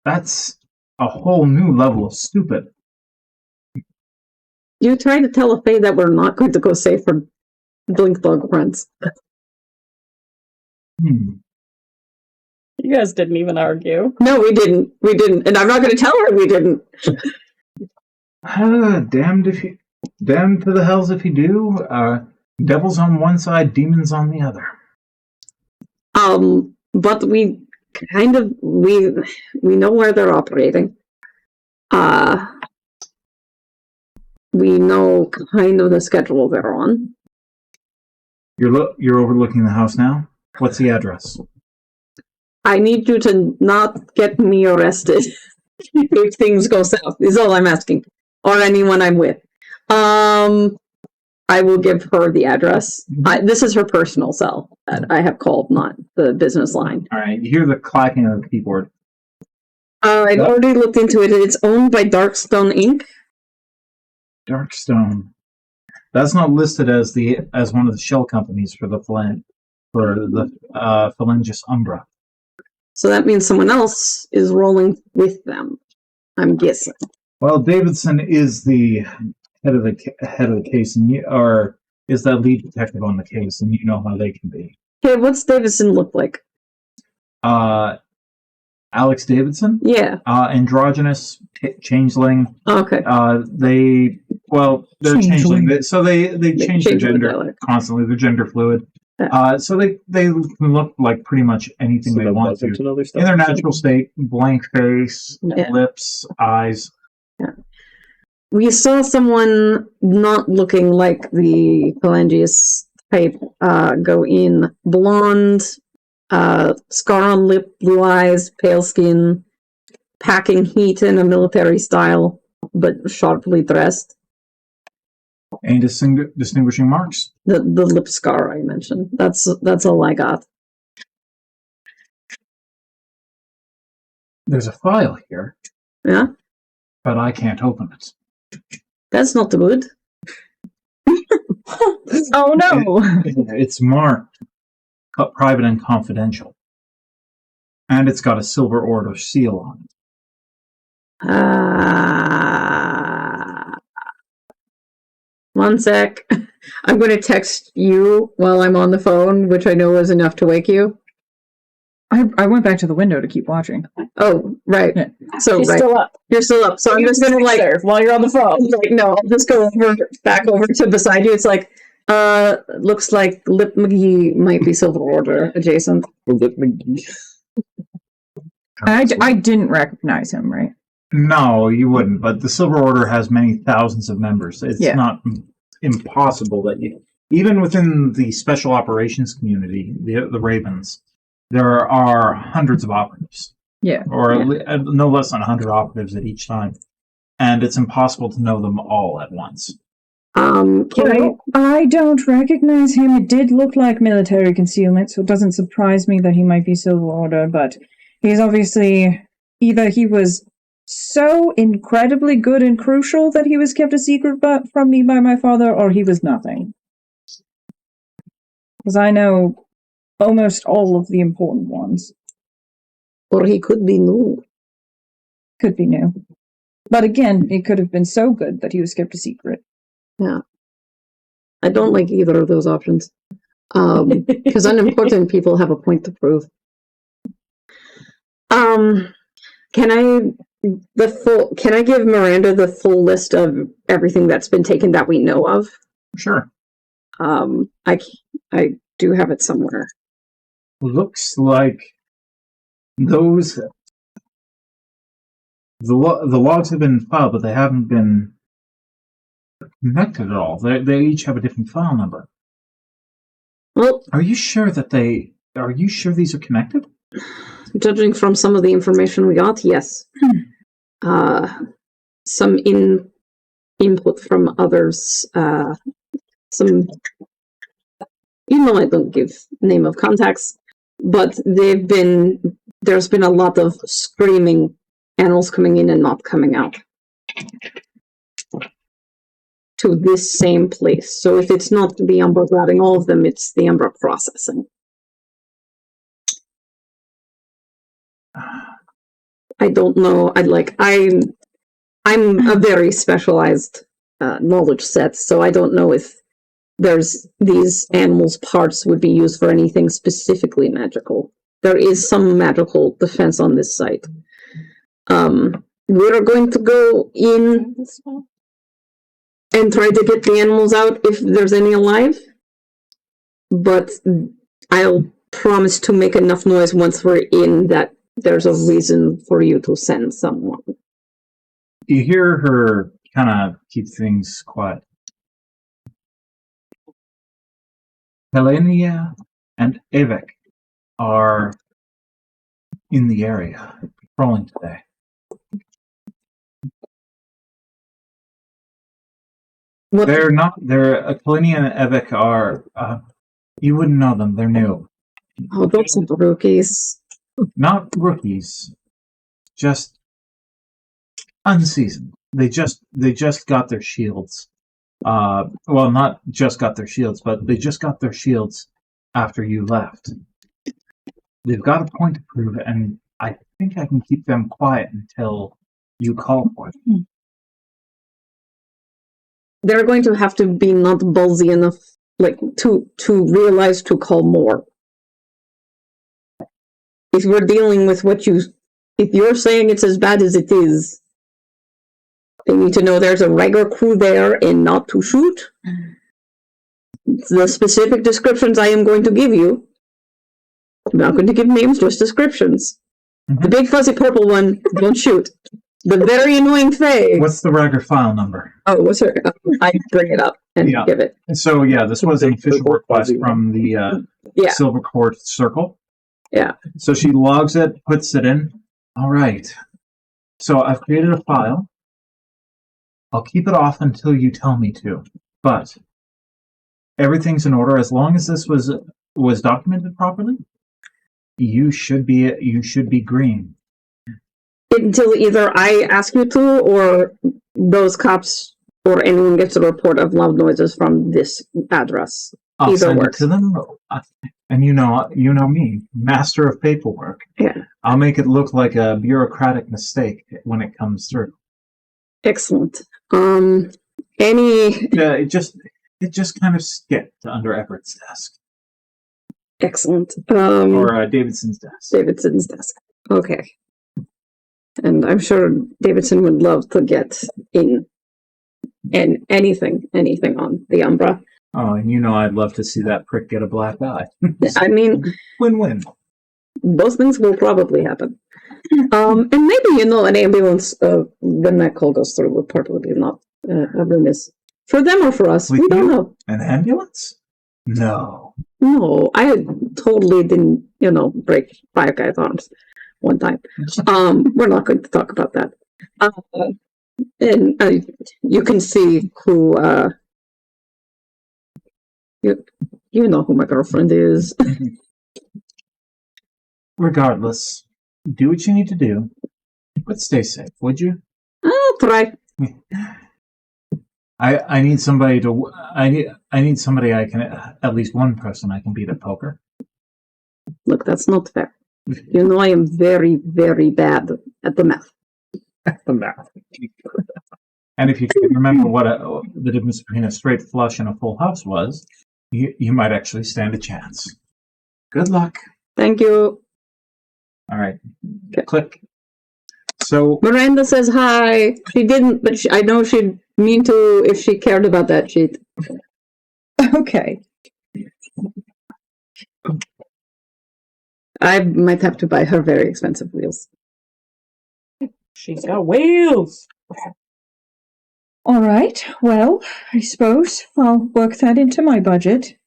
that's a whole new level of stupid. You try to tell a Fae that we're not going to go safe for Blink Dog friends. Hmm. You guys didn't even argue. No, we didn't. We didn't. And I'm not going to tell her we didn't. Damned to the hells if you do. Devils on one side, demons on the other. But we kind of, we know where they're operating. We know kind of the schedule they're on. You're overlooking the house now? What's the address? I need you to not get me arrested if things go south, is all I'm asking. Or anyone I'm with. I will give her the address. This is her personal cell that I have called, not the business line. Alright, you hear the clacking of the keyboard. I've already looked into it. It's owned by Darkstone Inc. Darkstone. That's not listed as one of the shell companies for the Phalanges Umbra. So that means someone else is rolling with them, I'm guessing. Well, Davidson is the head of the case, and is that lead detective on the case, and you know how they can be. Okay, what's Davidson look like? Alex Davidson? Yeah. Androgynous changeling. Okay. They're changeling. So they change their gender dialect. constantly. They're gender fluid. So they can look like pretty much anything they want to. In their natural state, blank face, lips, eyes. Yeah. We saw someone not looking like the Phalanges type go in. Blonde, scar on lip, blue eyes, pale skin, packing heat in a military style, but sharply dressed. Any distinguishing marks? The lip scar I mentioned. That's all I got. There's a file here. Yeah? But I can't open it. That's not good. Oh no! It's marked private and confidential. And it's got a Silver Order seal on it. One sec. I'm going to text you while I'm on the phone, which I know is enough to wake you. I went back to the window to keep watching. Oh, right. Yeah. So She's right. still up. You're still up. So I'm just going to while you're on the phone. no, I'll just go back over to beside you. It's like, looks like Lip McGee might be Silver Order adjacent. Lip McGee. I didn't recognize him, right? No, you wouldn't. But the Silver Order has many thousands of members. It's not impossible that even within the special operations community, the Ravens, there are hundreds of operatives. Yeah. Or no less than 100 operatives at each time. And it's impossible to know them all at once. I don't recognize him. It did look like military concealment, so it doesn't surprise me that he might be Silver Order, but he's obviously either he was so incredibly good and crucial that he was kept a secret from me by my father, or he was nothing. Because I know almost all of the important ones. Or he could be new. Could be new. But again, it could have been so good that he was kept a secret. Yeah. I don't like either of those options. Because unimportant people have a point to prove. Can I give Miranda the full list of everything that's been taken that we know of? Sure. I do have it somewhere. Looks like those the logs have been filed, but they haven't been connected at all. They each have a different file number. Well, are you sure these are connected? Judging from some of the information we got, yes. Some input from others. Some, I don't give name of contacts, but there's been a lot of screaming animals coming in and not coming out to this same place. So if it's not the Umbra grabbing all of them, it's the Umbra processing. I don't know. I'm a very specialized knowledge sets, so I don't know if there's these animals' parts would be used for anything specifically magical. There is some magical defense on this site. We're going to go in and try to get the animals out if there's any alive, but I'll promise to make enough noise once we're in that there's a reason for you to send someone. You hear her kind of keep things quiet. Helenia and Ivoc are in the area patrolling today. What? They're Helenia and Ivoc are, you wouldn't know them, they're new. Oh, those are rookies. Not rookies, just unseasoned. They just got their shields. Well, not just got their shields, but they just got their shields after you left. They've got a point to prove, and I think I can keep them quiet until you call for them. They're going to have to be not ballsy enough, like, to realize to call more. If we're dealing with if you're saying it's as bad as it is, they need to know there's a regular crew there and not to shoot. The specific descriptions I am going to give you. I'm not going to give names, just descriptions. The big fuzzy purple one, don't shoot. The very annoying Fae. What's the Rager file number? Oh, what's her? I bring it up and give it. So this was an official request from the Silver Court Circle. Yeah. So she logs it, puts it in. All right. So I've created a file. I'll keep it off until you tell me to. But everything's in order. As long as this was documented properly, you should be green. Until either I ask you to, or those cops or anyone gets a report of loud noises from this address. I'll either send works. it to them. And you know me, master of paperwork. Yeah. I'll make it look like a bureaucratic mistake when it comes through. Excellent. It just kind of skipped under Everett's desk. Excellent. Or Davidson's desk. Davidson's desk. Okay. And I'm sure Davidson would love to get in and anything on the Umbra. Oh, and I'd love to see that prick get a black eye. I mean, win-win. Those things will probably happen. And maybe, an ambulance, when that call goes through, would probably not a remiss. For them or for us, we don't know. An ambulance? No. No, I totally didn't, break Five Guy's arms one time. We're not going to talk about that. And you can see who, you know who my girlfriend is. Regardless, do what you need to do, but stay safe, would you? I'll try. I need somebody to. I need somebody I can, at least one person I can beat at poker. Look, that's not fair. I am very, very bad at the math. The math. And if you can remember what the difference between a straight flush and a full house was, you might actually stand a chance. Good luck. Thank you. All right. Okay. Click. So Miranda says hi. She didn't, but I know she'd mean to if she cared about that sheet. Okay. I might have to buy her very expensive wheels. She's got wheels. All right. Well, I suppose I'll work that into my budget.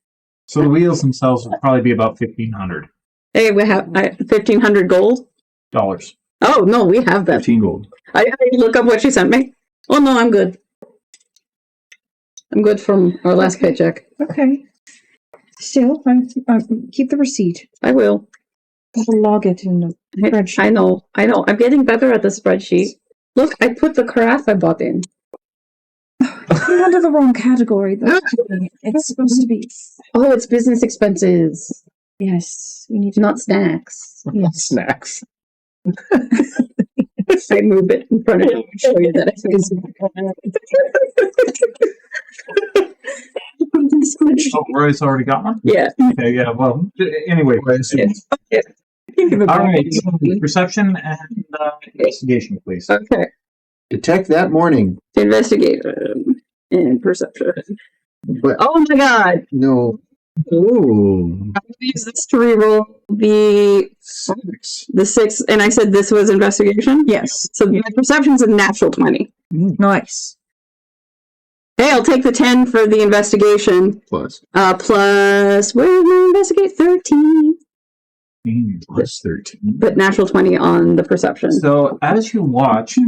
So the wheels themselves would probably be about $1,500. Hey, we have 1,500 gold. Oh no, we have that. 15 gold. I look up what she sent me. Oh no, I'm good. I'm good from our last paycheck. Okay. Still, I keep the receipt. I will. I'll log it in the spreadsheet. I know. I'm getting better at the spreadsheet. Look, I put the carafe I bought in. You're under the wrong category, though. It's supposed to be. Oh, it's business expenses, Yes, we need to. not snacks. Yes. Snacks. I move it in front of you and show you that I think it's Oh, Roy's already got one? Yeah. Okay, yeah, well, anyway. All right, perception and investigation, please. Okay. Detect that morning. Investigation and perception. But Oh my god! no. Ooh. I'm gonna use this to reroll the 6, and I said this was investigation? Yes. So my perception's a natural 20. Nice. Hey, I'll take the 10 for the investigation. Plus. Plus, what did I investigate? 13. Plus 13. But natural 20 on the perception. So as you watch,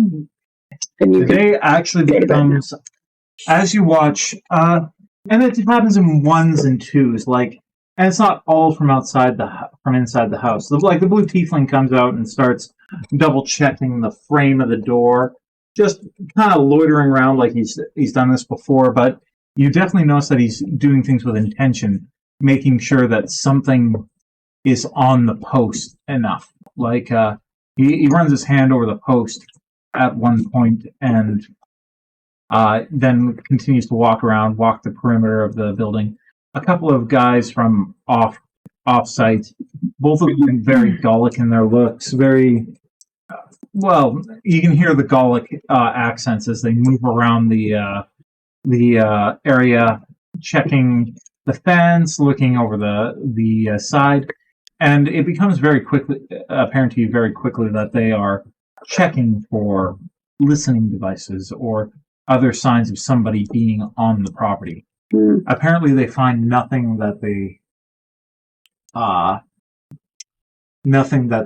And you the day actually becomes, as you watch, and it happens in ones and twos, like, and it's not all from inside the house. Like the blue tiefling comes out and starts double checking the frame of the door, just kind of loitering around like he's done this before. But you definitely notice that he's doing things with intention, making sure that something is on the post enough. Like he runs his hand over the post at one point and then continues to walk the perimeter of the building. A couple of guys from off-site, both of them very Gallic in their looks, very, well, you can hear the Gallic accents as they move around the area, checking the fence, looking over the side, and it becomes very quickly apparent to you very quickly that they are checking for listening devices or other signs of somebody being on the property. Apparently they find nothing that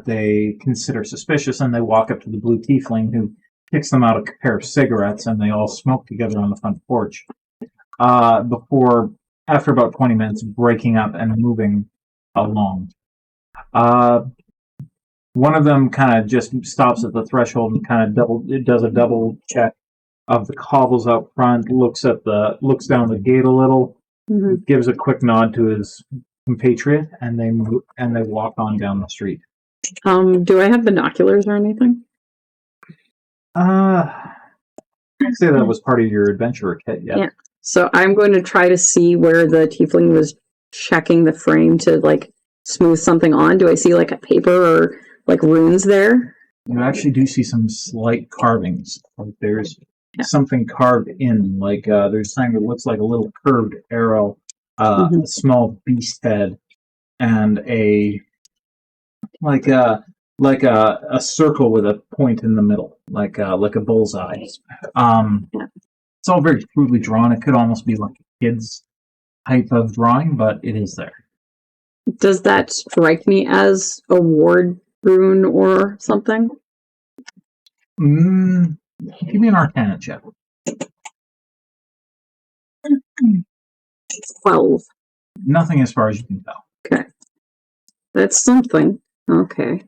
they consider suspicious, and they walk up to the blue tiefling, who kicks them out a pair of cigarettes, and they all smoke together on the front porch before, after about 20 minutes, breaking up and moving along. One of them kind of just stops at the threshold and kind of does a double check of the cobbles out front, looks down the gate a little, gives a quick nod to his compatriot, and they walk on down the street. Do I have binoculars or anything? I'd say that was part of your adventurer kit, yeah. So I'm going to try to see where the tiefling was checking the frame to like smooth something on. Do I see like a paper or like runes there? You actually do see some slight carvings. Like there's something carved in, like there's something that looks like a little curved arrow, a small beast head, and a circle with a point in the middle, like a bullseye. It's all very crudely drawn. It could almost be like a kid's type of drawing, but it is there. Does that strike me as a ward rune or something? Give me an Arcana check. 12. Nothing as far as you can tell. Okay. That's something. Okay.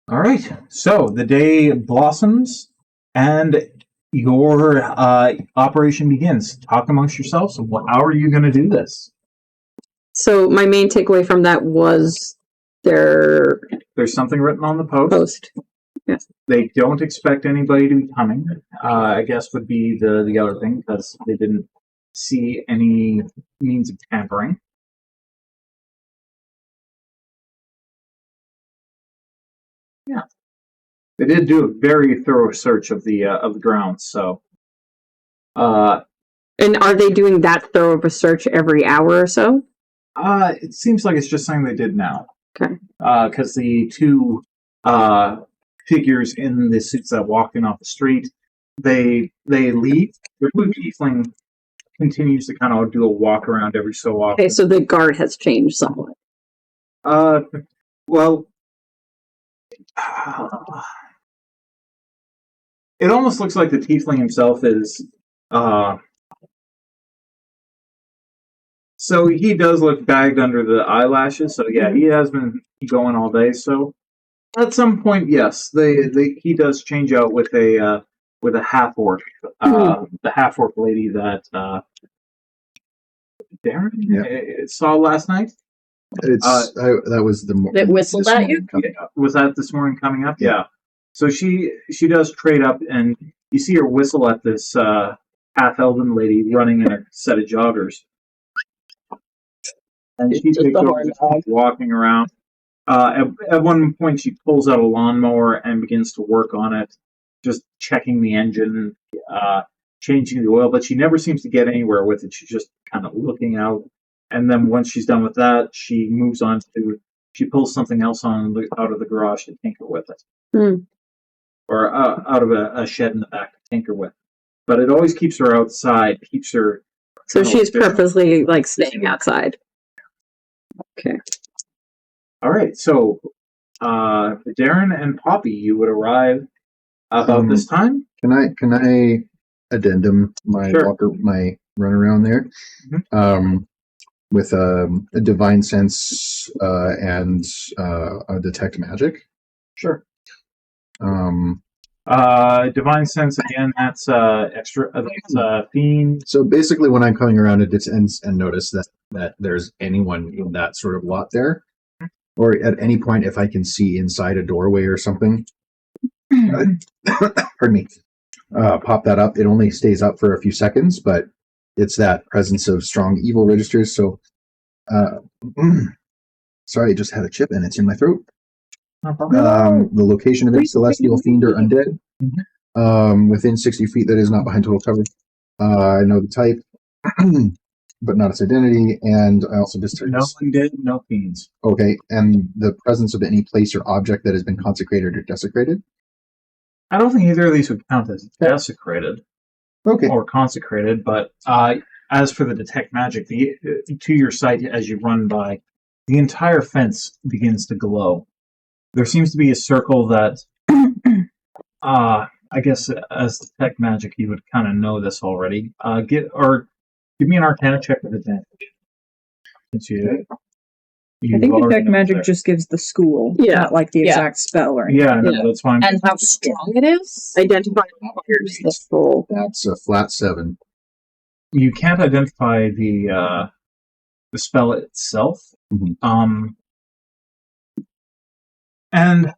All right. So the day blossoms and your operation begins. Talk amongst yourselves. How are you going to do this? So my main takeaway from that was there's something written on the post. Yes. They don't expect anybody to be coming, I guess would be the other thing, because they didn't see any means of tampering. Yeah. They did do a very thorough search of the grounds, so. And are they doing that thorough of a search every hour or so? It seems like it's just something they did now. Okay. Because the two figures in the suits that walked in off the street, they leave. The blue tiefling continues to kind of do a walk around every so often. Okay, so the guard has changed somewhat. Well, it almost looks like the tiefling himself is. So he does look bagged under the eyelashes. So yeah, he has been going all day. So at some point, yes, he does change out with a half orc, the half orc lady that Darren saw last night. That was the That whistled at you? Was that this morning coming up? Yeah. So she does trade up, and you see her whistle at this half-elven lady running in a set of joggers. And she Just takes the over, horn dog. walking around. At one point, she pulls out a lawnmower and begins to work on it, just checking the engine, changing the oil, but she never seems to get anywhere with it. She's just kind of looking out. And then once she's done with that, she moves on to, she pulls something else out of the garage to tinker with it. Hmm. Or out of a shed in the back to tinker with. But it always keeps her outside, keeps her... So she's purposely like staying outside. Okay. All right, so Darren and Poppy, you would arrive about this time. Can I addendum my Sure. my run around there? With a divine sense and a detect magic. Sure. Divine sense again. That's extra. That's fiend. So basically, when I'm coming around it and notice that there's anyone in that sort of lot there, or at any point if I can see inside a doorway or something, pardon me, pop that up. It only stays up for a few seconds, but it's that presence of strong evil registers. So, sorry, I just had a chip and it's in my throat. No problem. The location of any celestial fiend or undead within 60 feet that is not behind total cover. I know the type, but not its identity, and I also just No undead, no fiends. Okay, and the presence of any place or object that has been consecrated or desecrated. I don't think either of these would count as desecrated Okay. or consecrated, but as for the detect magic, to your sight as you run by, the entire fence begins to glow. There seems to be a circle that, I guess, as detect magic, you would kind of know this already. Give me an Arcana check with advantage. Since I think detect magic just gives the school, not like the exact spell or anything. Yeah, no, that's fine. And how strong it is? Identify requires the full. That's a flat 7. You can't identify the spell itself. Mm-hmm. And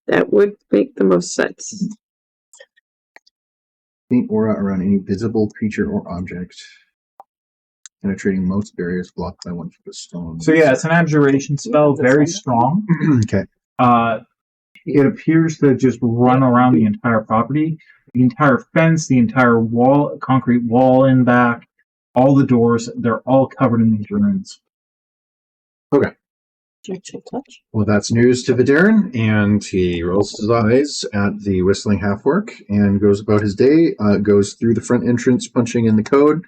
That would make the most sense. Faint aura around any visible creature or object, penetrating most barriers blocked by 1 foot of stone. so yeah, it's an abjuration spell, very strong. Okay. It appears to just run around the entire property, the entire fence, the entire wall, concrete wall in back, all the doors. They're all covered in these runes. Okay. Touch. Well, that's news to Vaderin, and he rolls his eyes at the whistling half-orc and goes about his day, goes through the front entrance, punching in the code,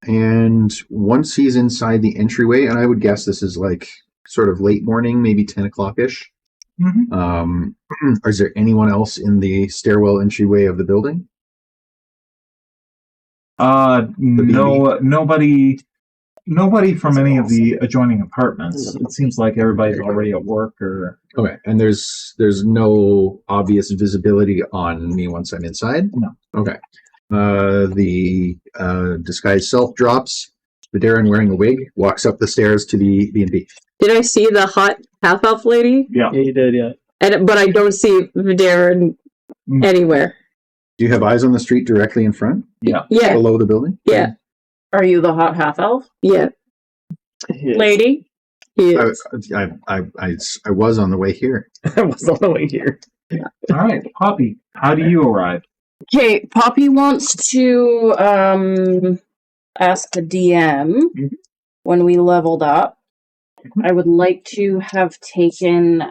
and once he's inside the entryway, and I would guess this is like sort of late morning, maybe 10 o'clock-ish, is there anyone else in the stairwell entryway of the building? No, nobody from any of the adjoining apartments. It seems like everybody's already at work or... Okay, and there's no obvious visibility on me once I'm inside? No. Okay. The disguised self drops. Vaderin, wearing a wig, walks up the stairs to the B&B. Did I see the hot half-elf lady? Yeah, you did, yeah. But I don't see Vaderin anywhere. Do you have eyes on the street directly in front? Yeah. Yeah. Below the building? Yeah. Are you the hot half elf Yeah. lady? He I is. was on the way here. I was on the way here. All right, Poppy, how do you arrive? Okay, Poppy wants to ask the DM when we leveled up. I would like to have taken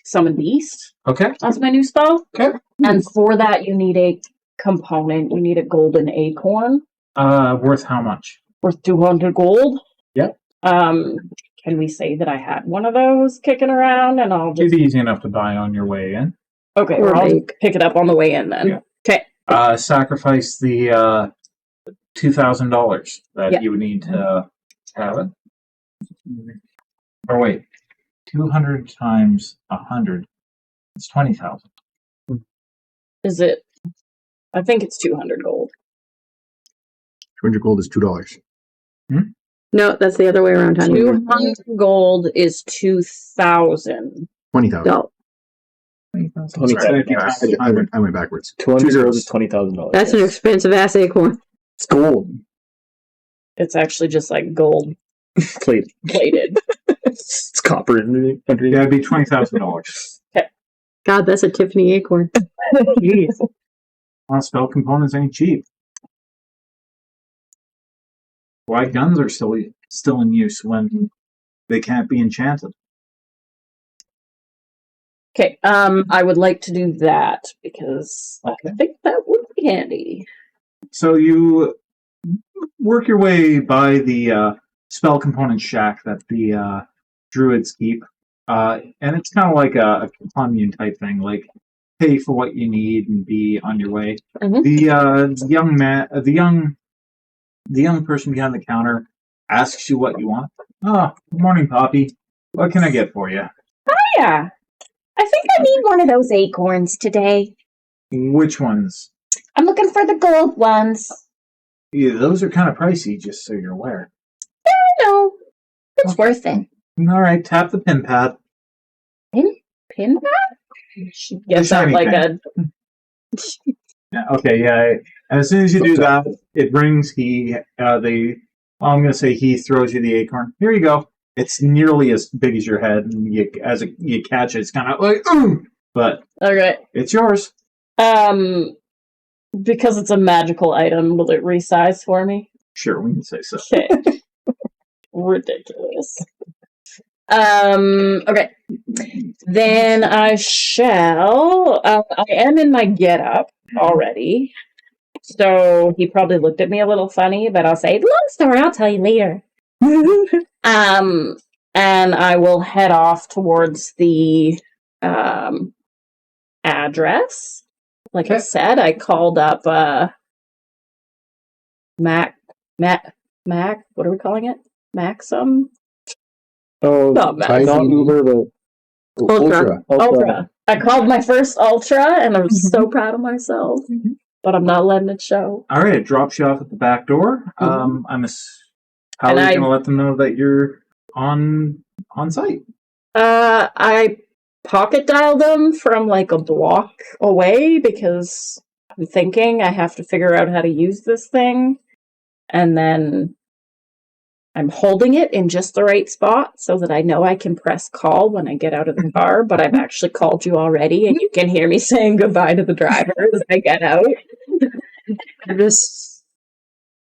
Summon Beast Okay. as my new spell. Okay. And for that, you need a component. You need a golden acorn. Worth how much? Worth 200 gold. Yep. Can we say that I had one of those kicking around and I'll just... It's easy enough to buy on your way in. Okay, Or I'll make. pick it up on the way in then. Yeah. Okay. Sacrifice the $2,000 that Yeah. you would need to have it. Or wait, 200 times 100. It's 20,000. Is it... I think it's 200 gold. 200 gold is $2. No, that's the other way around, honey. 200 gold is 2,000. 20,000. No, 20,000. I went backwards. 200 gold is $20,000. that's an expensive ass acorn. It's gold. It's actually just like gold Plated. plated. It's copper underneath. Yeah, it'd be $20,000. God, that's a Tiffany acorn. Jeez. Well, spell components ain't cheap. Why guns are still in use when they can't be enchanted? Okay, I would like to do that because I think that would be handy. So you work your way by the spell component shack that the druids keep, and it's kind of like a commune type thing, like pay for what you need and be on your way. Mhm. The young person behind the counter asks you what you want. Oh, good morning, Poppy. What can I get for you? Yeah, I think I need one of those acorns today. Which ones? I'm looking for the gold ones. Yeah, those are kind of pricey, just so you're aware. No, it's worth it. All right, tap the pin pad. Pin pad? She gets out shiny like thing. a. Yeah, okay, yeah. And as soon as you do that, it rings. I'm going to say he throws you the acorn. Here you go. It's nearly as big as your head, and you catch it, it's kind of like, ooh! But Okay. it's yours. Because it's a magical item, will it resize for me? Sure, we can say so. Okay. Ridiculous. Okay. Then I shall. I am in my getup already. So he probably looked at me a little funny, but I'll say, long story, I'll tell you later. And I will head off towards the address. Like I said, I called up Mac, what are we calling it? Maxim? Oh, Not Maxim. not Uber, but Ultra. I called my first Ultra, and I'm so proud of myself. But I'm not letting it show. All right, it drops you off at the back door. How are you going to let them know that you're on site? I pocket dial them from like a block away because I'm thinking I have to figure out how to use this thing. And then I'm holding it in just the right spot so that I know I can press call when I get out of the car, but I've actually called you already and you can hear me saying goodbye to the driver as I get out. I'm just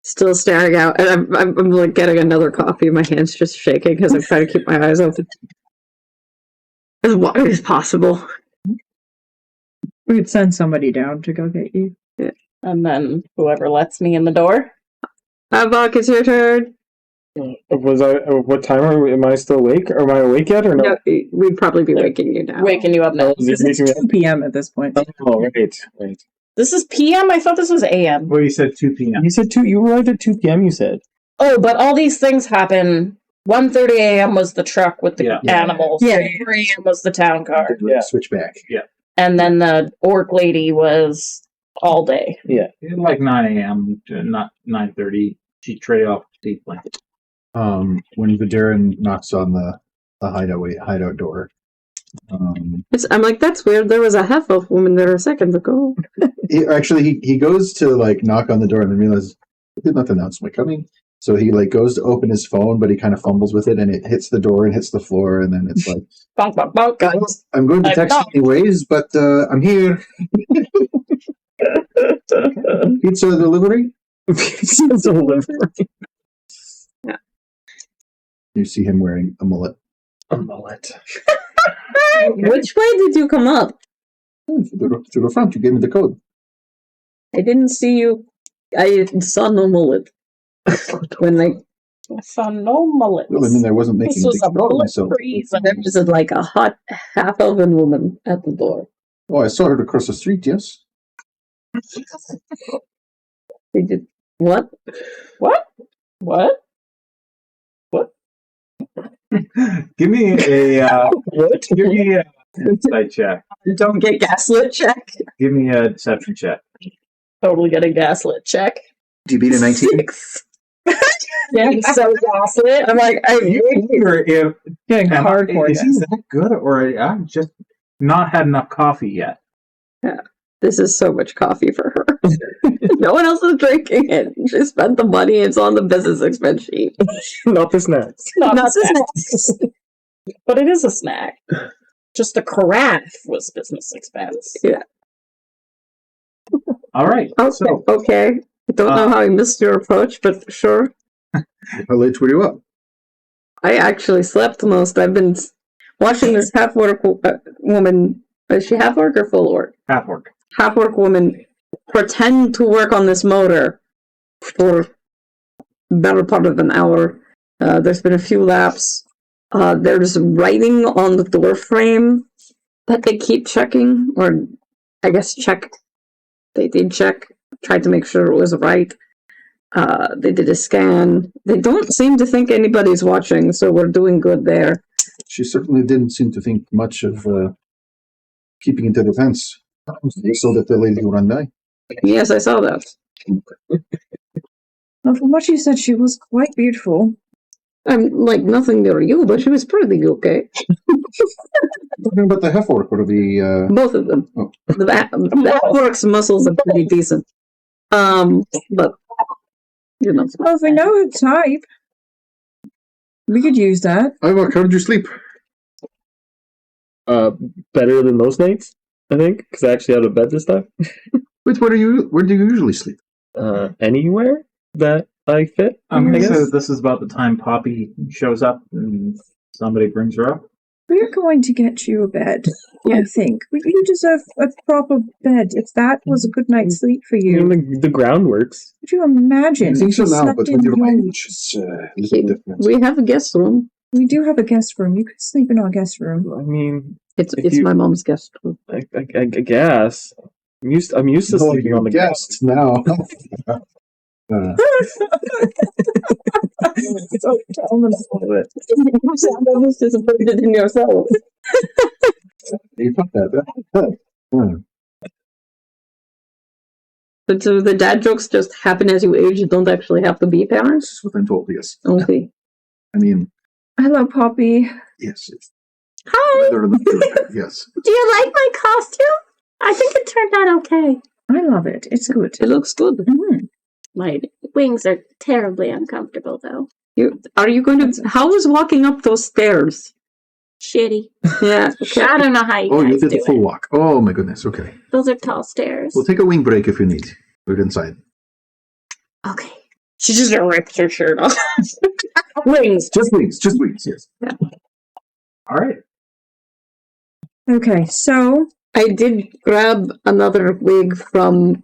still staring out, and I'm like getting another coffee. My hand's just shaking because I'm trying to keep my eyes open as wide as possible. We could send somebody down to go get you. Yeah. And then whoever lets me in the door. Ivoc, it's your turn. What time am I still awake? Am I awake yet or no? No, we'd probably be waking you now. Waking you up now. It's 2 p.m. at this point. Oh, right. This is PM? I thought this was AM. Well, you said 2 p.m. You said 2. You arrived at 2 p.m. You said. Oh, but all these things happen. 1:30 a.m. was the truck with the animals. Yeah. 3 a.m. was the town car. Yeah. Switch back. And then the orc lady was all day. Yeah. Like 9 a.m. to not 9:30. She traded off deeply. When Vaderin knocks on the hideout door, I'm like, that's weird. There was a half-elf woman there seconds ago. he goes to like knock on the door and then realizes he did not announce my coming. So he like goes to open his phone, but he kind of fumbles with it and it hits the door and hits the floor, and then it's like, Bonk, bonk, bonk. guys, I'm going to text anyways, but I'm here. Pizza delivery. You see him wearing a mullet. A mullet. Which way did you come up? Through the front, you gave me the code. I didn't see you. I saw no mullet. When I saw no mullets. Well, I mean, I wasn't making This was a big deal of mullet myself. reason. there was like a hot half-elven woman at the door. Oh, I saw her across the street, yes. They did what? What? What? Give me a give me a insight check. Don't get gaslit check. Give me a deception check. Totally get a gaslit check. Do you beat a 19? Yeah, so gaslit. I'm like, You wonder if getting hardcore. is he that good, or I've just not had enough coffee yet? Yeah. This is so much coffee for her. No one else is drinking it. She spent the money. It's on the business expense sheet. Not the snacks. Not Not the the snack. But it is a snack. Just the carafe was business expense. Yeah. All right. Okay. So Okay. I don't know how I missed your approach, but sure. How late were you up? I actually slept most. I've been watching this half-orc woman. Is she half-orc or full-orc? half-orc. Half-orc woman pretend to work on this motor for the better part of an hour. There's been a few laps. There's writing on the door frame that they keep checking, or I guess check. They did check, tried to make sure it was right. They did a scan. They don't seem to think anybody's watching, so we're doing good there. She certainly didn't seem to think much of keeping into defense. You saw that the lady who ran by. Yes, I saw that. Well, from what you said, she was quite beautiful. I'm like nothing near you, but she was pretty okay. Talking about the half-orc or the... Both of them. Oh. The half-orc's muscles are pretty decent. But you know. Well, if we know her type, we could use that. Ivoc, how did you sleep? Better than most nights, I think, because I actually out of bed this time. Wait, where do you usually sleep? Anywhere that I fit. I'm I going to guess. say this is about the time Poppy shows up and somebody brings her up. We're going to get you a bed, I think. You deserve a proper bed. If that was a good night's sleep for You know, you, the ground works. could you imagine? I think if so you now, slept but in with your your- age, it's a little different. We have a guest room. We do have a guest room. You could sleep in our guest room. I mean, It's If it's you- my mom's guest room. I guess I'm used to No, sleeping you on the ground. guessed now. So tell them all of it. You sound almost disappointed in yourself. You thought that. But so the dad jokes just happen as you age. You don't actually have to be parents. That's what I'm told, yes. Okay. I mean, Hello, Poppy. yes. It's Hi, better than yes. do you like my costume? I think it turned out okay. I love it. It's good. It looks good. Mhm. My wings are terribly uncomfortable, though. Are you going to? How was walking up those stairs? Shitty. Yeah. Okay. I don't know how you Oh, you guys did do the full it. walk. Oh my goodness. Okay. Those are tall stairs. We'll take a wing break if you need. We're inside. Okay. She just ripped her shirt off. Wings. Just wings. Just wings. Yes. All right. Okay, so I did grab another wig from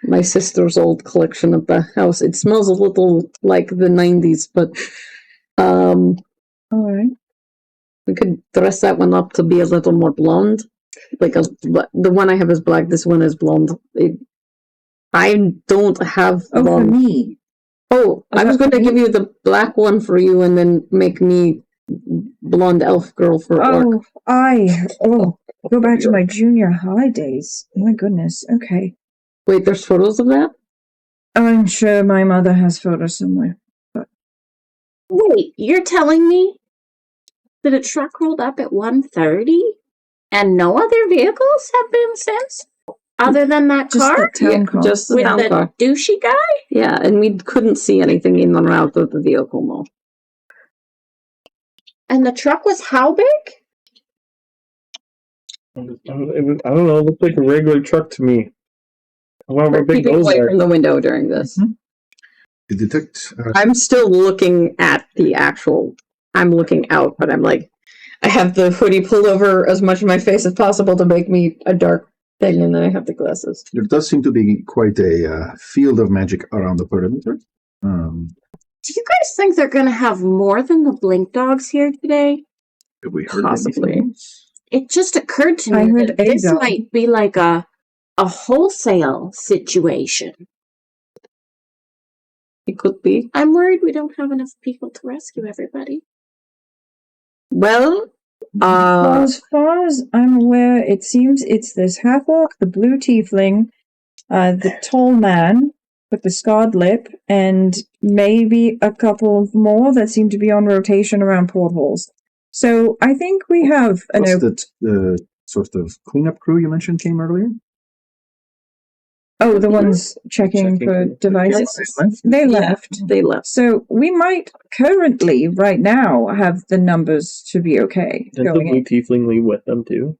my sister's old collection at the house. It smells a little like the 90s, but all right. we could dress that one up to be a little more blonde. Like the one I have is black. This one is blonde. I don't have Oh, for blonde. me. Oh, I was going to give you the black one for you, and then make me blonde elf girl for orc. Go back to my junior high days. My goodness. Okay. Wait, there's photos of that? I'm sure my mother has photos somewhere. Wait, you're telling me that a truck rolled up at 1:30 and no other vehicles have been since? Other than that Just car? that town car. Just the With town the car. douchey guy? Yeah, and we couldn't see anything in or out of the vehicle, no. And the truck was how big? I don't know. It looked like a regular truck to me. However big Keeping those away are. from the window during this. You detect. I'm still looking at the actual. I'm looking out, but I'm like, I have the hoodie pulled over as much of my face as possible to make me a dark thing, and then I have the glasses. There does seem to be quite a field of magic around the perimeter. Do you guys think they're going to have more than the blink dogs here today? Have we heard Possibly. anything? It just occurred to I me heard that this Ava. might be like a wholesale situation. It could be. I'm worried we don't have enough people to rescue everybody. Well, Well, as far as I'm aware, it seems it's this half-orc, the blue tiefling, the tall man, with the scarred lip, and maybe a couple more that seem to be on rotation around portholes. So I think we have an What's the sort of cleanup crew you mentioned came earlier? the ones checking for devices. They left. They left. So we might currently, right now, have the numbers to be okay. Didn't Going the blue in. tiefling leave with them too?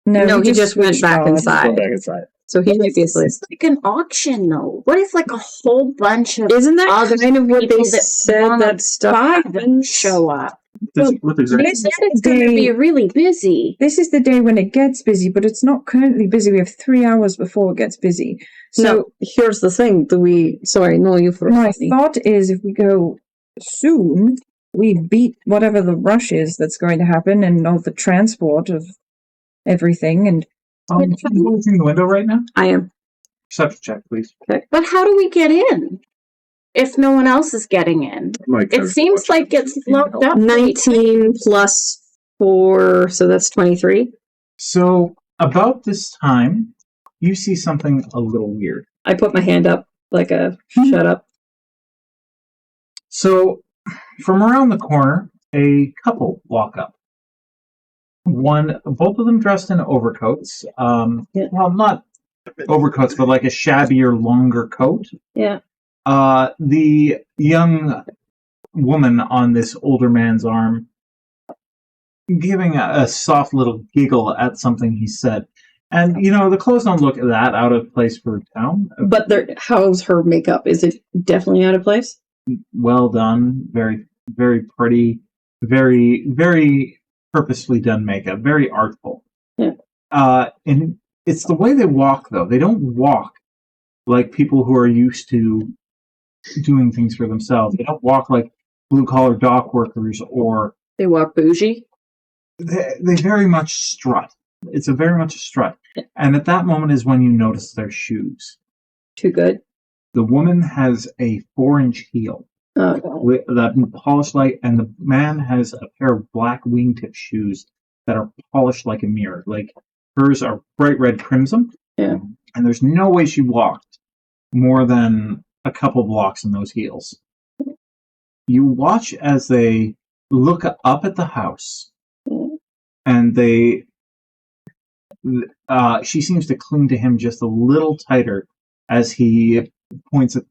No, he just went switched back guards. inside. Go back inside. So he might be asleep. It's like an auction, though. What if like a whole bunch of Isn't that other kind of what they people that said wanna that stuff buy them happens? show up? What exactly? They said it's going to be really busy. This is the day when it gets busy, but it's not currently busy. We have 3 hours before it gets busy. So No, here's the thing. Do we... Sorry, no, you for my thought is if we go soon, we beat whatever the rush is that's going to happen and all the transport of everything. And Are you closing the window right now? I am. Perception check, please. But how do we get in if no one else is getting in? It seems like it's locked up. 19 plus 4, so that's 23. So, about this time, you see something a little weird. I put my hand up like a shut up. So, from around the corner, a couple walk up. Both of them dressed in overcoats. Well, not overcoats, but like a shabbier, longer coat. Yeah. The young woman on this older man's arm, giving a soft little giggle at something he said. And, the clothes don't look that out of place for town. But how's her makeup? Is it definitely out of place? Well done. Very, very pretty. Very, very purposefully done makeup. Very artful. Yeah. And it's the way they walk, though. They don't walk like people who are used to doing things for themselves. They don't walk like blue-collar dock workers, or... They walk bougie? They very much strut. It's very much a strut. And at that moment is when you notice their shoes. Too good? The woman has a 4-inch heel. Oh, God. With that polished like, and the man has a pair of black wingtip shoes that are polished like a mirror. Like, hers are bright red crimson. Yeah. And there's no way she walked more than a couple blocks in those heels. You watch as they look up at the house, and she seems to cling to him just a little tighter as he points at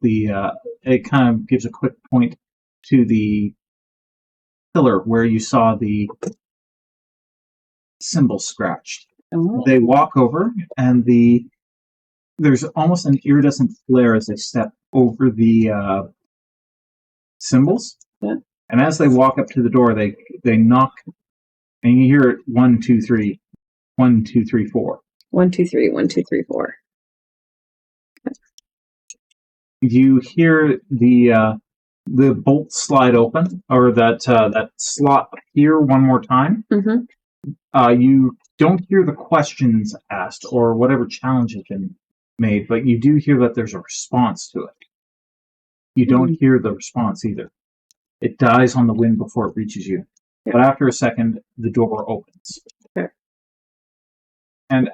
it kind of gives a quick point to the pillar where you saw the symbol scratched. Oh. They walk over, and there's almost an iridescent flare as they step over the symbols. Yeah. And as they walk up to the door, they knock, and you hear it 1, 2, 3, 1, 2, 3, 4. 1, 2, 3, 1, 2, 3, 4. You hear the bolt slide open, or that slot appear one more time. Mm-hmm. You don't hear the questions asked or whatever challenge has been made, but you do hear that there's a response to it. You don't hear the response either. It dies on the wind before it reaches you. Yeah. But after a second, the door opens. Okay. And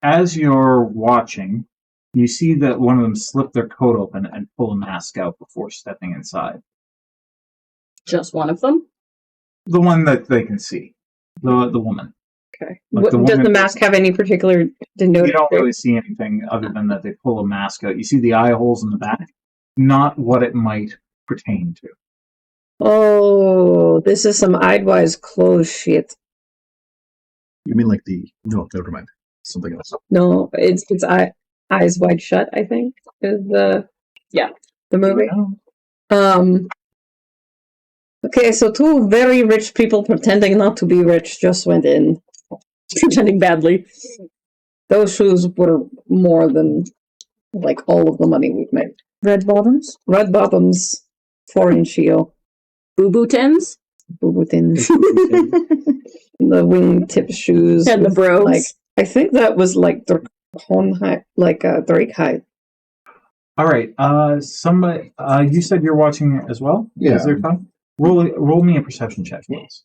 as you're watching, you see that one of them slip their coat open and pull a mask out before stepping inside. Just one of them? The one that they can see. The woman. Okay. Like the Does woman- the mask have any particular denotation? You don't really see anything other than that they pull a mask out. You see the eye holes in the back. Not what it might pertain to. Oh, this is some Idwise clothes shit. You mean like no, never mind. Something else. No, it's Eyes Wide Shut, I think, is the movie. Okay, so 2 very rich people pretending not to be rich just went in, pretending badly. Those shoes were more than like all of the money we've made. red bottoms. Red bottoms, 4-inch heel, Boo-boo-tins? boo-boo-tins. The wingtip shoes And the with, brogues. like, I think that was like Drake height. All right. Somebody. You said you're watching as well. Yeah. Is there time? Roll me a perception check, please.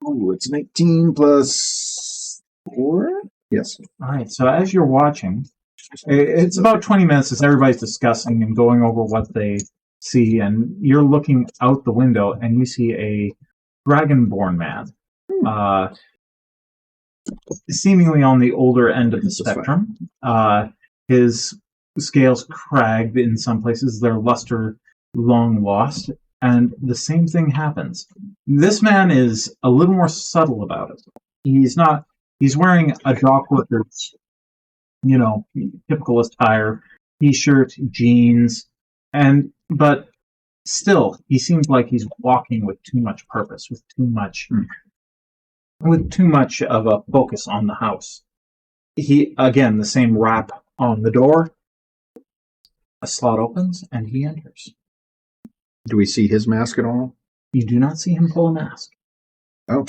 Oh, it's 19 plus 4? Yes. All right. So as you're watching, It's about 20 minutes as everybody's discussing and going over what they see, and you're looking out the window and you see a dragonborn man, seemingly on the older end of the spectrum. His scales cragged in some places, their luster long lost, and the same thing happens. This man is a little more subtle about it. He's wearing a dock worker's, typical attire, t-shirt, jeans, but still, he seems like he's walking with too much purpose, with too much of a focus on the house. Again, the same rap on the door. A slot opens, and he enters. Do we see his mask at all? You do not see him pull a mask. Oh.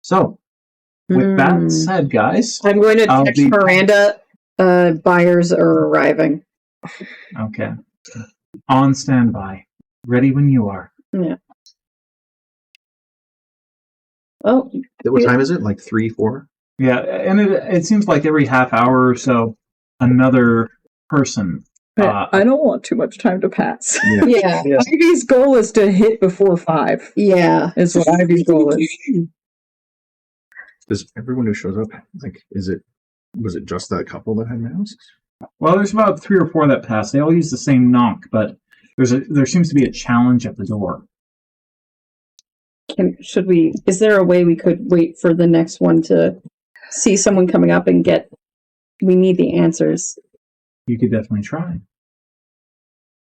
So, with that said, guys... I'm going to text Miranda. Buyers are arriving. Okay. On standby. Ready when you are. Yeah. Well, what time is it? Like 3, 4? Yeah, and it seems like every half hour or so, another person... I don't want too much time to pass. Yeah. Ivy's goal is to hit before 5. Yeah. Is what Ivy's goal is. Does everyone who shows up, was it just that couple that had masks? Well, there's about 3 or 4 that pass. They all use the same knock, but there seems to be a challenge at the door. Is there a way we could wait for the next one to see someone coming up and we need the answers? You could definitely try.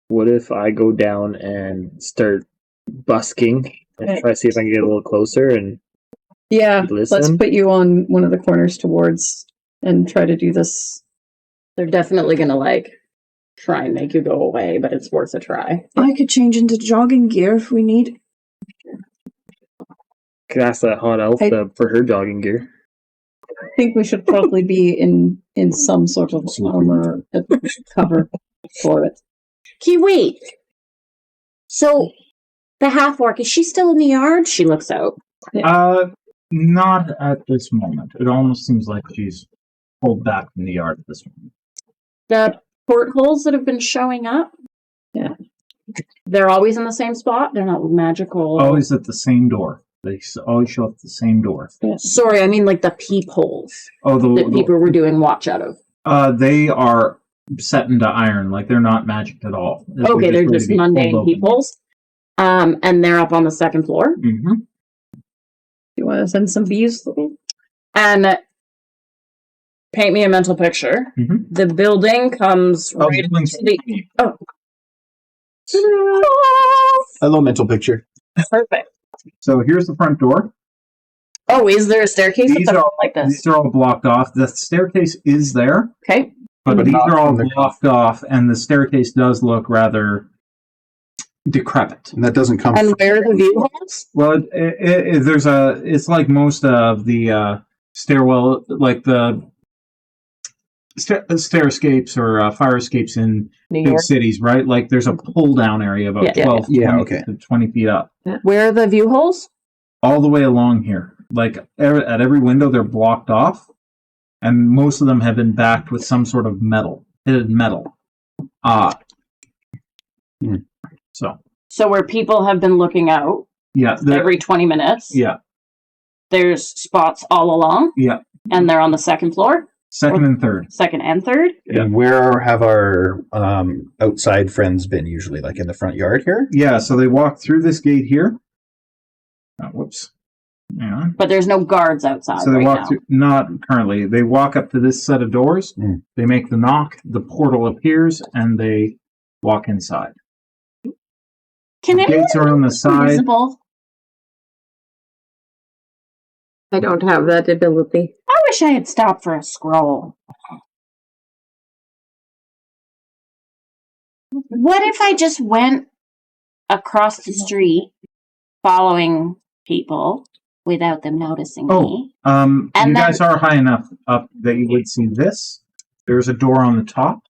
What if I go down and start busking and try to see if I can get a little closer and listen? Let's put you on one of the corners towards and try to do this. They're definitely gonna try and make you go away, but it's worth a try. I could change into jogging gear if we need. Could ask that hot elf for her jogging gear. I think we should probably be in some sort of armor cover for it. Kyie, wait. So, the half-orc, is she still in the yard? She looks out. Not at this moment. It almost seems like she's pulled back from the yard at this moment. The portholes that have been showing up? Yeah. They're always in the same spot? They're not magical? Always at the same door. They always show up at the same door. Yeah. Sorry, I mean the peepholes. Oh, that people were doing watch out of. They are set into iron. They're not magic at all. Okay, they're just mundane peepholes. And they're up on the second floor. Mm-hmm. You want to send some bees? And paint me a mental picture. Mm-hmm. The building comes right into the... Oh. Hello, mental picture. Perfect. So here's the front door. Oh, is there a staircase? These are like this? These are all blocked off. The staircase is there. Okay. But these are all blocked off, and the staircase does look rather decrepit. And that doesn't come. And where are the view holes? Well, it's like most of the stairwell, like the stair escapes or fire escapes in big cities, right? There's a pull down area about 12 to 20 feet up. Where are the view holes? All the way along here. At every window, they're blocked off, and most of them have been backed with some sort of hidden metal. So where people have been looking out every 20 minutes, there's spots all along, and they're on the second floor? Second and third. Second and third? Yeah. And where have our outside friends been usually? In the front yard here? Yeah, so they walk through this gate here. Whoops. Yeah. But there's no guards outside. So they walk through, not currently. They walk up to this set of doors, they make the knock, the portal appears, and they walk inside. Can the gates are on the side. Visible? I don't have that ability. I wish I had stopped for a scroll. What if I just went across the street following people without them noticing me? You guys are high enough up that you would see this. There's a door on the top.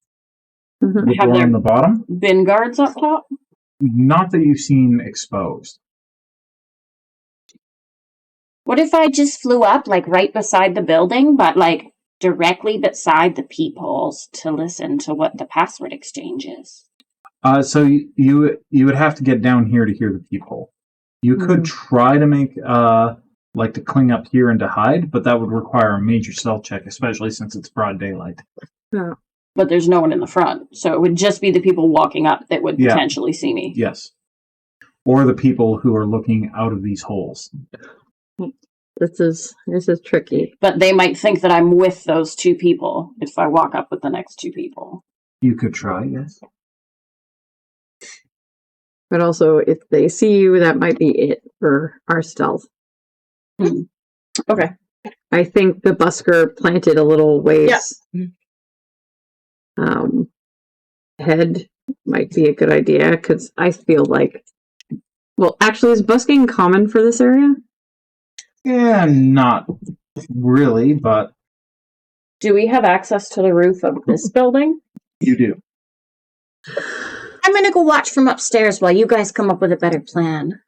Mm-hmm. A door on the bottom. Been guards up top? Not that you've seen exposed. What if I just flew up, right beside the building, but, directly beside the peepholes to listen to what the password exchange is. So you would have to get down here to hear the peephole. You could try to make like to cling up here and to hide, but that would require a major stealth check, especially since it's broad daylight. Yeah. But there's no one in the front, so it would just be the people walking up that would potentially see me. Yes. Or the people who are looking out of these holes. This is tricky. But they might think that I'm with those two people if I walk up with the next two people. You could try, yes. But also, if they see you, that might be it for our stealth. Okay. I think the busker planted a little ways. Head might be a good idea, because I feel like... Well, actually, is busking common for this area? Yeah, not really, but... Do we have access to the roof of this building? You do. I'm gonna go watch from upstairs while you guys come up with a better plan.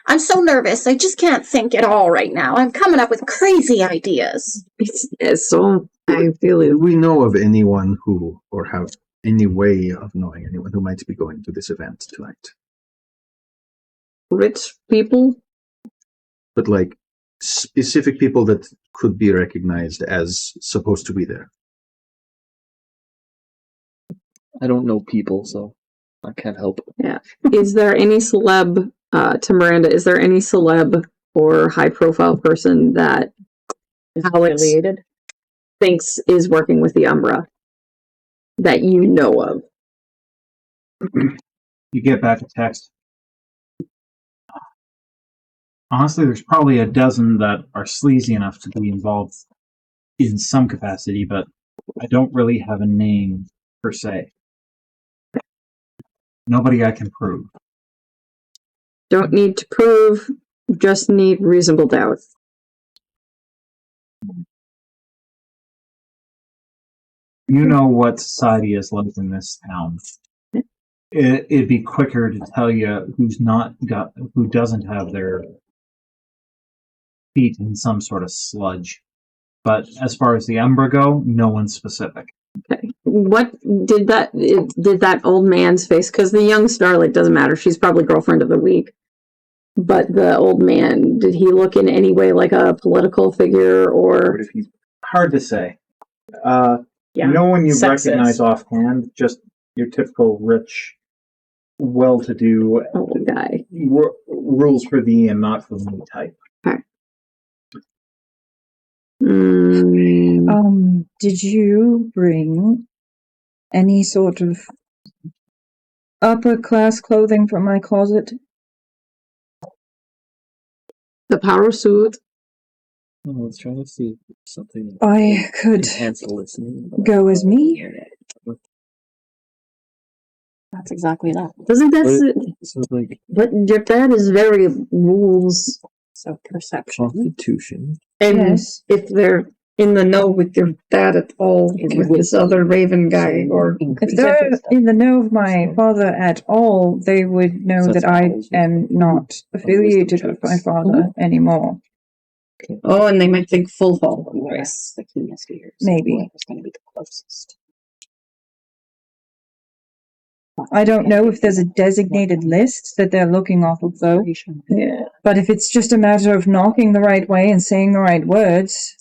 I'm so nervous, I just can't think at all right now. I'm coming up with crazy ideas. It's so... I feel it. Do we know of anyone who, or have any way of knowing anyone who might be going to this event tonight? Rich people? But like specific people that could be recognized as supposed to be there. I don't know people, so I can't help. Yeah. Is there any celeb, to Miranda, is there any celeb or high-profile person that Alex Affiliated? thinks is working with the Umbra that you know of? You get back a text. Honestly, there's probably a dozen that are sleazy enough to be involved in some capacity, but I don't really have a name per se. Nobody I can prove. Don't need to prove, just need reasonable doubt. You know what society is like in this town. It'd be quicker to tell you who doesn't have their feet in some sort of sludge. But as far as the Umbra go, no one's specific. Okay. What did that old man's face? Because the young Starlight doesn't matter. She's probably girlfriend of the week. But the old man, did he look in any way like a political figure or? Hard to say. Yeah. No one you Sexist. recognize offhand, just your typical rich, well-to-do Old guy. rules for thee and not for me type. Okay. Did you bring any sort of upper class clothing from my closet? The power suit. I was trying to see something. I could Enhance the listening. go as me. That's exactly that. Doesn't that? So like But your dad is very rules. So perception. Constitution. And Yes. if they're in the know with your dad at all, with this other Raven guy, or If they're in the know of my father at all, they would know that I am not affiliated with my father anymore. oh, and they might think full fall. Yes, the keenest ears. Maybe. Whoever's going to be the closest. I don't know if there's a designated list that they're looking off of, though. Yeah. But if it's just a matter of knocking the right way and saying the right words,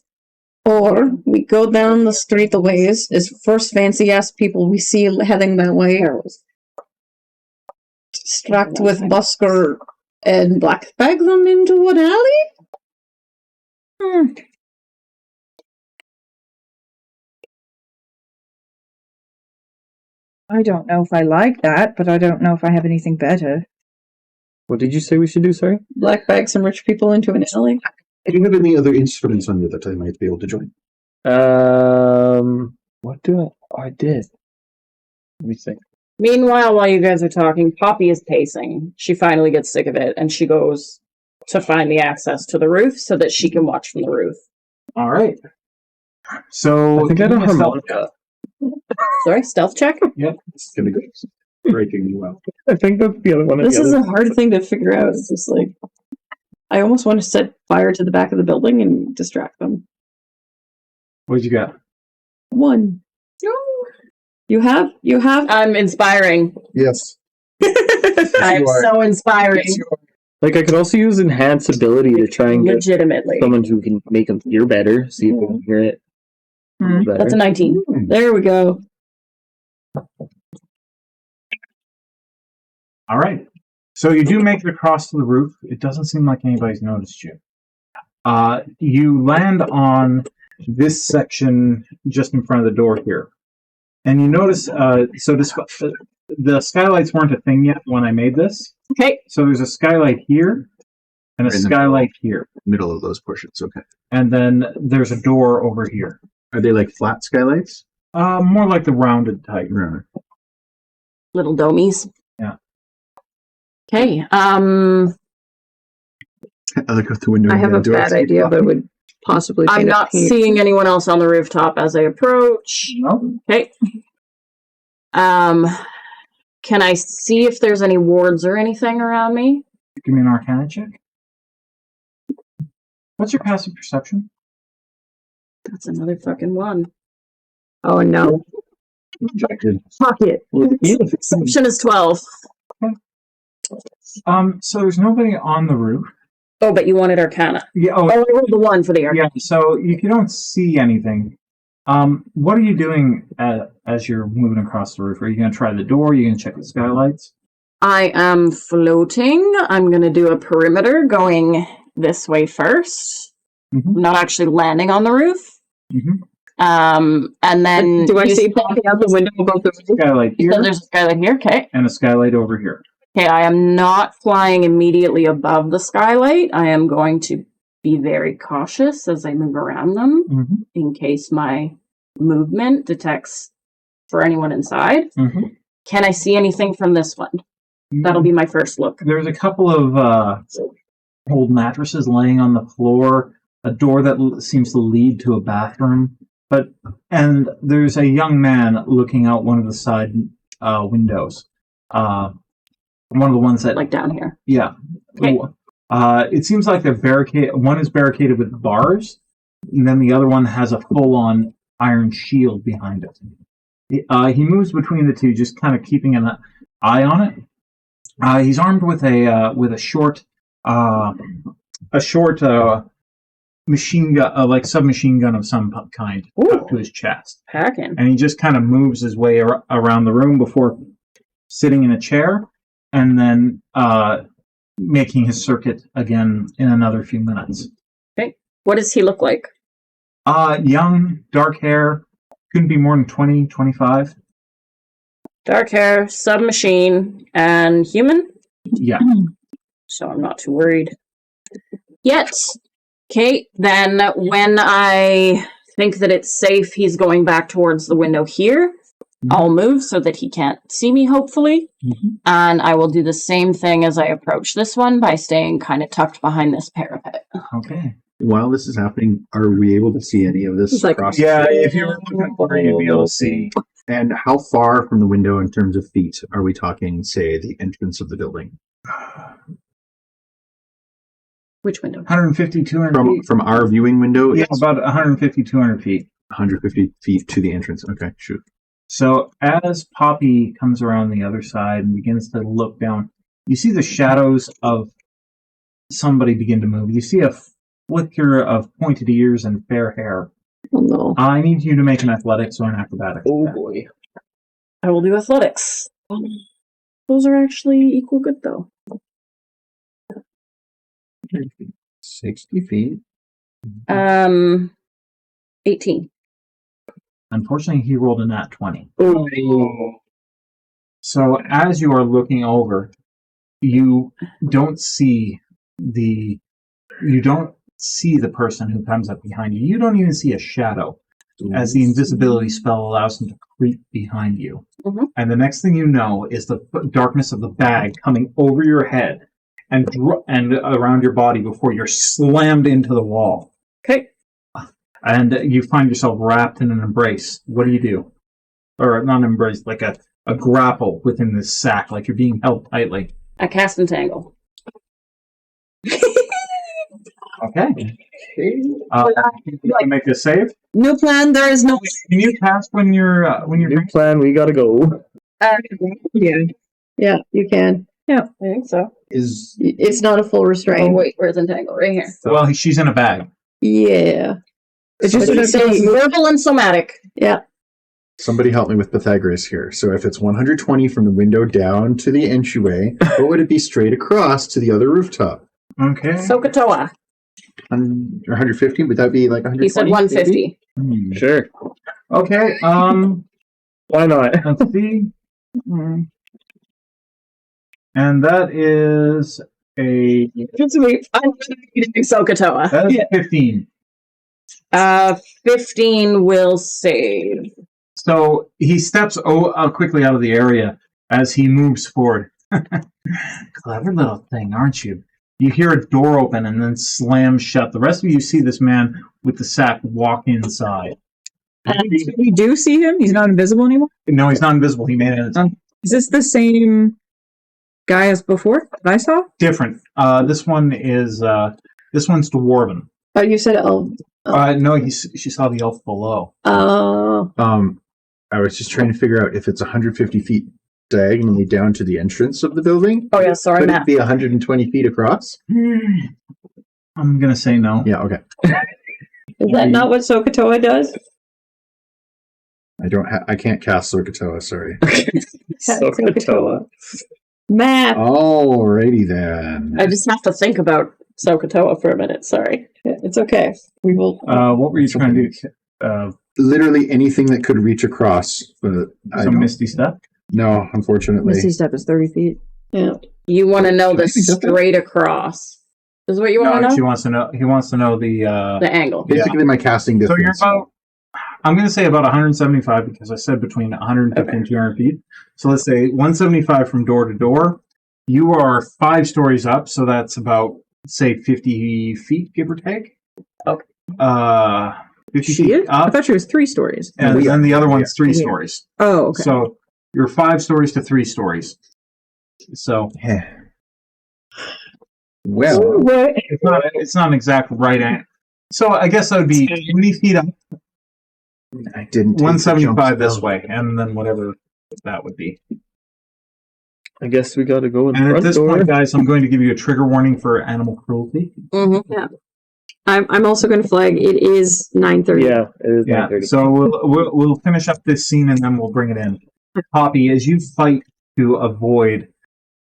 Or we go down the street a ways, as first fancy ass people we see heading that way, distract with busker and black bag them into an alley? I don't know if I like that, but I don't know if I have anything better. What did you say we should do? Sorry. Black bag some rich people into an alley? Do you have any other instruments on you that I might be able to join? What do I did? Let me think. Meanwhile, while you guys are talking, Poppy is pacing. She finally gets sick of it, and she goes to find the access to the roof so that she can watch from the roof. All right. So I think I give know me a stealth harmonica. Sorry, stealth check? Yep. It's gonna be breaking you out. I think that's the other one. This is a hard thing to figure out. It's just like, I almost want to set fire to the back of the building and distract them. What'd you got? 1. You have? I'm inspiring. Yes. I'm you are. so inspiring. Yes, you are. Like, I could also use enhance ability to try and get Legitimately. someone who can make them hear better, see if they can hear it better. That's a 19. There we go. All right. So you do make it across to the roof. It doesn't seem like anybody's noticed you. You land on this section just in front of the door here. And you notice, the skylights weren't a thing yet when I made this. Okay. So there's a skylight here and a In the skylight here. Middle of those portions, okay. And then there's a door over here. Are they like flat skylights? More like the rounded type. Right. Little domies. Yeah. Okay. I look out the window. I have a do I bad see idea, fly? but would possibly I'm paint not a seeing anyone else on the rooftop as I approach. No? Okay. Can I see if there's any wards or anything around me? Give me an Arcana check. What's your passive perception? That's another fucking 1. Oh no. Rejected. Fuck it. Perception is 12. So there's nobody on the roof. Oh, but you wanted Arcana. Yeah. Oh, I rolled the 1 for the Arcana. Yeah. So if you don't see anything, what are you doing as you're moving across the roof? Are you going to try the door? Are you going to check the skylights? I am floating. I'm going to do a perimeter going this way first. Mm-hmm. Not actually landing on the roof. Mm-hmm. And then... Do I you see said- popping out the window above the roof? Skylight you here said there's a skylight here? Okay. and a skylight over here. Okay, I am not flying immediately above the skylight. I am going to be very cautious as I move around them Mm-hmm. in case my movement detects for anyone inside. Mm-hmm. Can I see anything from this one? That'll be my first look. There's a couple of old mattresses laying on the floor, a door that seems to lead to a bathroom, and there's a young man looking out one of the side windows. One of the ones that, Like down here. yeah. Okay. It seems like they're barricaded. One is barricaded with bars, and then the other one has a full-on iron shield behind it. He moves between the two, just kind of keeping an eye on it. He's armed with a short machine gun, like submachine gun of some kind, up to his chest, Packing. and he just kind of moves his way around the room before sitting in a chair, and then making his circuit again in another few minutes. Okay. What does he look like? Young, dark hair, couldn't be more than 20, 25. Dark hair, submachine, and human? Yeah. So I'm not too worried. Yet. Okay, then when I think that it's safe, he's going back towards the window here. Mm-hmm. I'll move so that he can't see me, hopefully. Mm-hmm. And I will do the same thing as I approach this one by staying kind of tucked behind this parapet. Okay. While this is happening, are we able to see any of this? It's like- across Yeah, the- if you were looking for it, you'd be able to see. And how far from the window in terms of feet are we talking, say, the entrance of the building? Which window? 150, 200 feet. From our viewing window, Yeah, it's about 150, 200 feet. 150 feet to the entrance. Okay, shoot. So as Poppy comes around the other side and begins to look down, you see the shadows of somebody begin to move. You see a flicker of pointed ears and fair hair. Oh no. I need you to make an athletics or an acrobatics. Oh check. boy. I will do athletics. Those are actually equal good, though. 60 feet. 18. Unfortunately, he rolled a nat 20. Oh. So as you are looking over, you don't see the person who comes up behind you. You don't even see a shadow, as the invisibility spell allows him to creep behind you. Mhm. And the next thing you know is the darkness of the bag coming over your head and around your body before you're slammed into the wall. Okay. And you find yourself wrapped in an embrace. What do? Or not an embrace, like a grapple within this sack, like you're being held tightly. I cast Entangle. Okay. You can make a save. New plan. There is no. Can you cast when you're New plan, we gotta go. Yeah, you can. I think so. It's not a full Oh, restraint. wait, where's Entangle? Right here. Well, she's in a bag. Yeah. It's just But he says be, verbal and somatic. yeah. Somebody help me with Pythagoras here. So if it's 120 from the window down to the entryway, what would it be straight across to the other rooftop? Okay. Sokatoa. 150? Would that be like 120? He said 150. Sure. Okay. Why not? Let's see. And that is a Sokatoa. that is 15. 15 will save. So he steps quickly out of the area as he moves forward. Clever little thing, aren't you? You hear a door open and then slam shut. The rest of you see this man with the sack walk inside. We do see him? He's not invisible anymore? No, he's not invisible. He made it Is this the same guy as before that I saw? different. This one's dwarven. Oh, you said elf. No, she saw the elf below. I was just trying to figure out if it's 150 feet diagonally down to the entrance of the building. Oh, yeah, sorry, Could Matt. it be 120 feet across? I'm gonna say no. Yeah, okay. Is that not what Sokatoa does? I can't cast Sokatoa, sorry. Sokatoa. Math. Alrighty then. I just have to think about Sokatoa for a minute. Sorry. It's okay. We will. What were you trying to do? Literally anything that could reach across. But Some misty step? No, unfortunately. Misty step is 30 feet. Yeah. You want to know the straight across. Is what you want to No, know? he wants to know the The angle. Basically, my casting So distance. you're about, I'm going to say about 175 because I said between 150 and 200 feet. So let's say 175 from door to door. You are 5 stories up, so that's about, say, 50 feet, give or take. Okay. 50 She feet is? I up, thought she was 3 stories. and then the other one's 3 Yeah. stories. Oh, okay. So you're 5 stories to 3 stories. So Well, it's not an exact right angle. So I guess that would be 20 feet up, I didn't. take the 175 jumps this down. way, and then whatever that would be. I guess we gotta go in the And at front this door. point, guys, I'm going to give you a trigger warning for animal cruelty. Mm-hmm. I'm also going to flag. It is 9:30. Yeah, it is Yeah. 9:30. So we'll finish up this scene and then we'll bring it in. Poppy, as you fight to avoid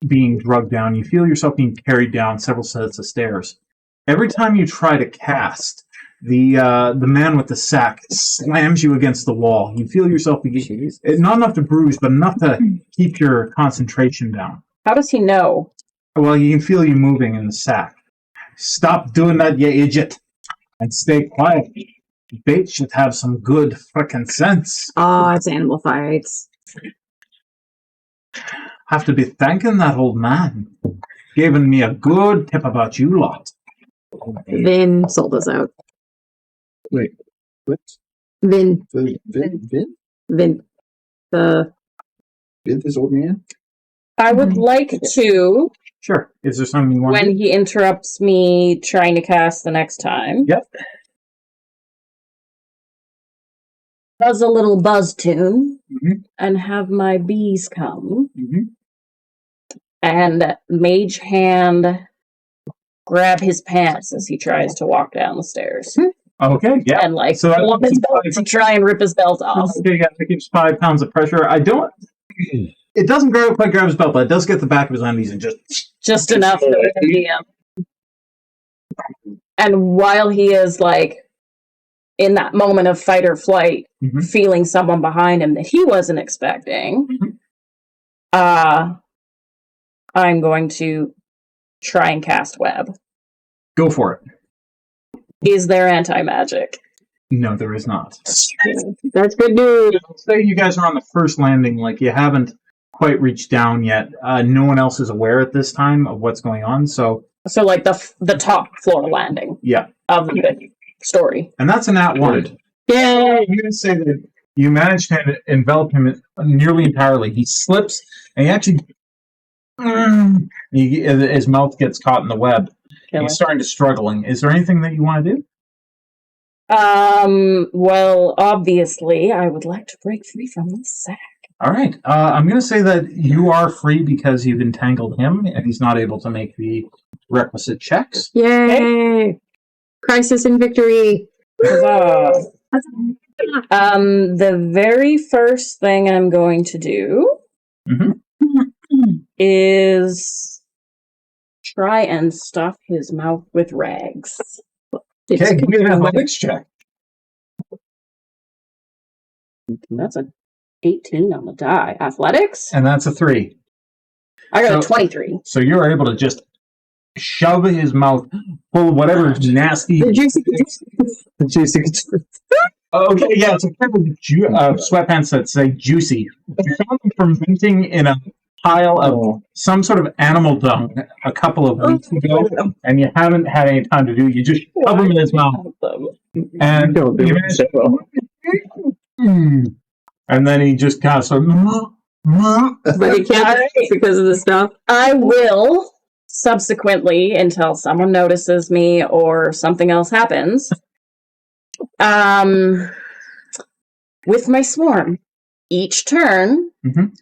being drugged down, you feel yourself being carried down several sets of stairs. Every time you try to cast, the man with the sack slams you against the wall. You feel yourself not enough to bruise, but enough to keep your concentration down. How does he know? Well, you can feel you moving in the sack. Stop doing that, you idiot, and stay quiet. Bait should have some good fucking sense. Oh, it's animal fights. Have to be thanking that old man. Giving me a good tip about you lot. Vin sold us out. Wait, what? Vin. Vin? The Vin, this old man? I would like to, Sure. Is there something you want to when do? he interrupts me trying to cast the next time, Yep. buzz a little buzz tune Mhm. and have my bees come Mhm. and mage hand grab his pants as he tries to walk down the stairs Okay, yeah. and like So that pull up his belt to try and rip his belt off. Okay, yeah, that gives 5 pounds of pressure. It doesn't quite grab his belt, but it does get the back of his undies and Just enough for the DM. And while he is like in that moment of fight or flight, Mhm. feeling someone behind him that he wasn't expecting, I'm going to try and cast web. go for it. Is there anti-magic? No, there is not. That's good news. Say you guys are on the first landing, like you haven't quite reached down yet. No one else is aware at this time of what's going on, so So like the top floor landing yeah. of the story. And that's a nat 1. Yay! I'm going to say that you managed to envelop him nearly entirely. He slips, and he actually... his mouth gets caught in the web. Killer. He's starting to struggling. Is there anything that you want to do? Well, obviously, I would like to break free from this sack. All right. I'm going to say that you are free because you've entangled him, and he's not able to make the requisite checks. Yay! Crisis and victory. The very first thing I'm going to do is try and stuff his mouth with rags. Okay, give me an athletics check. That's a 18 on the die. Athletics? And that's a 3. I got a So- 23. So you're able to just shove his mouth full of whatever nasty... The juicy. Okay, yeah, it's a pair of sweatpants that say juicy. You found them fermenting in a pile of some sort of animal dung a couple of weeks ago, and you haven't had any time to do it. You just shove them in his mouth. And Don't do you it so well. and then he just kind of sort of... But he can't because of the stuff. I will subsequently, until someone notices me or something else happens, with my swarm, each turn,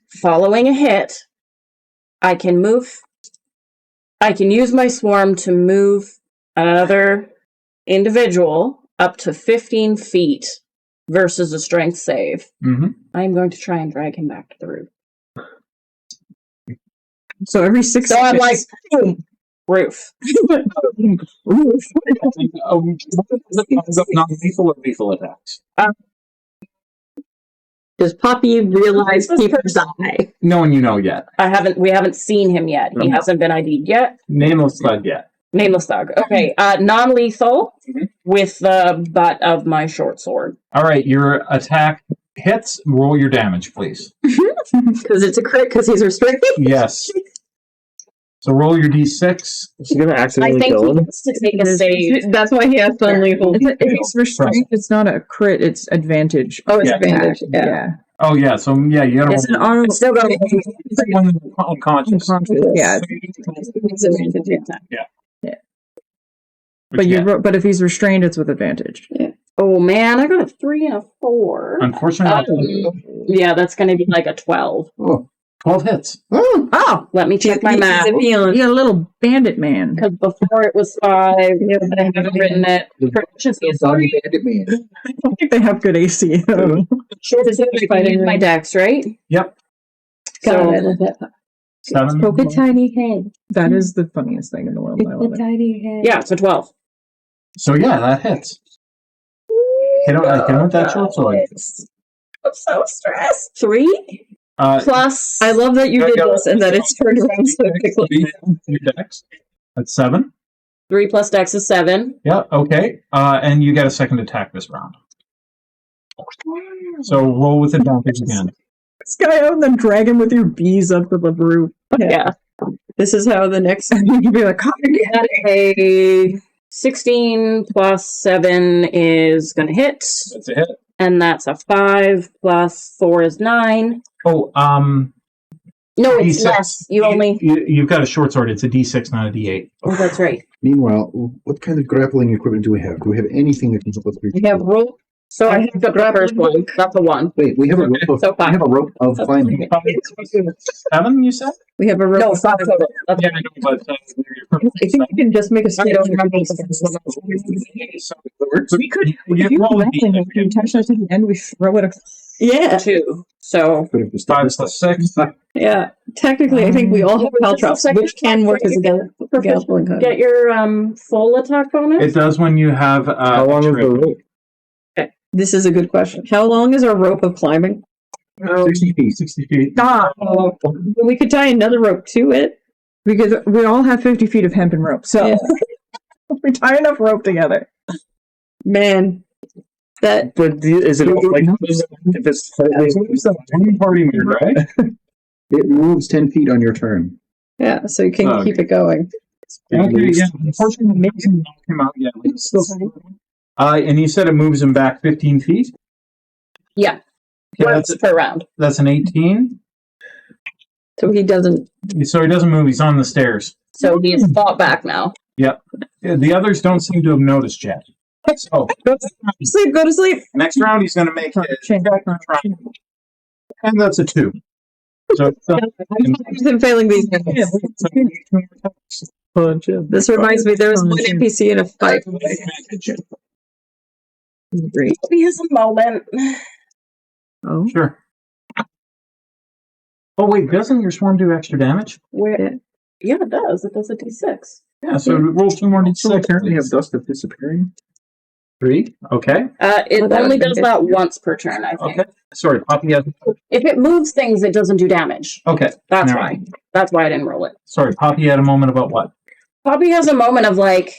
following a hit, I can use my swarm to move another individual up to 15 feet versus a strength save. I'm going to try and drag him back to the roof. So every 6 So I'm like, boom, roof. Non-lethal or lethal attacks? Does Poppy realize people die? No one you know yet. We haven't seen him yet. He hasn't been ID'd yet. Nameless thug yet. Nameless thug. Okay, non-lethal with the butt of my short sword. All right, your attack hits. Roll your damage, please. Because it's a crit because he's restricted? Yes. So roll your d6. Is she gonna I accidentally think kill he him? needs to take a save. That's why he has non-lethal. If he's restrained, it's not a crit, it's advantage. Oh, it's Yeah. advantage. Yeah. Oh yeah, so yeah, you gotta It's an roll. auto. Still got One unconscious. Yeah. It's advantage, yeah. But but if he's restrained, it's with advantage. Oh man, I got a 3 and a 4. Unfortunately, Yeah, that's going to be like a 12. 12 hits. Oh! Let me check my math. You're a little bandit man. Because before it was 5, but I haven't written it. Proficiency is 3. I think they have good AC. My dex, right? Yep. So, 7. Poke a tiny head. That is the funniest thing in the world. I love it. Tiny head. yeah, so 12. So yeah, that hits. Hit him with that short sword. I'm so stressed. 3 plus. I love that you did this and that it's turned around so quickly. Your dex. That's 7. 3 plus dex is 7. Yeah. Okay. And you get a second attack this round. So roll with advantage again. This guy out and then drag him with your bees up to the roof. Yeah. This is how the next... You'd be like, Got a 16 plus 7 is going to hit. That's a hit. And that's a 5 plus 4 is 9. Oh, No, it's D6. less. You've got a short sword. It's a D6, not a D8. Oh, that's right. Meanwhile, what kind of grappling equipment do we have? Do we have anything that can help us reach? We have rope. So I have the first one. That's a 1. Wait, we have a rope of, So we have a rope of climbing. 7, you said? We have a rope. No, 5 total. That's Yeah, I know, but I think you can just make a straight over. we could, if you roll a grappling hook, the intention is at the end we throw it across. Yeah. 2. So 5 plus 6. Yeah. Technically, I think we all have caltrops, which can work as a grappling hook. get your full attack bonus. It does when you have. How long is the rope? This is a good question. How long is our rope of climbing? 60 feet. 60 feet. We could tie another rope to it. Because we all have 50 feet of hempen rope. So Yeah. we tie enough rope together. Man, that But is it like if it's One party move, right? It moves 10 feet on your turn. yeah. So you can Oh, keep it going. Okay, yeah. Unfortunately, it doesn't knock him out yet. And you said it moves him back 15 feet? Yeah. Okay, Once per round. that's an 18. So he doesn't. So he doesn't move. He's on the stairs. So he is fought back now. Yep. Yeah, the others don't seem to have noticed yet. So, Sleep, go to sleep. next round he's going to make his Change. and that's a 2. So, I'm failing these guys. Punch him. This reminds me, there was one NPC in a fight. Great. Here's a moment. Oh, sure. Oh wait, doesn't your swarm do extra damage? Where? Yeah, it does. It does a d6. Yeah, so roll 2 more d6. Apparently have dust of disappearing. 3. Okay. It that only would've been does good. that once per turn, I think. Okay. Sorry, Poppy has. If it moves things, it doesn't do damage. Okay. That's Now- why. That's why I didn't roll it. Sorry, Poppy had a moment about what? Poppy has a moment of like,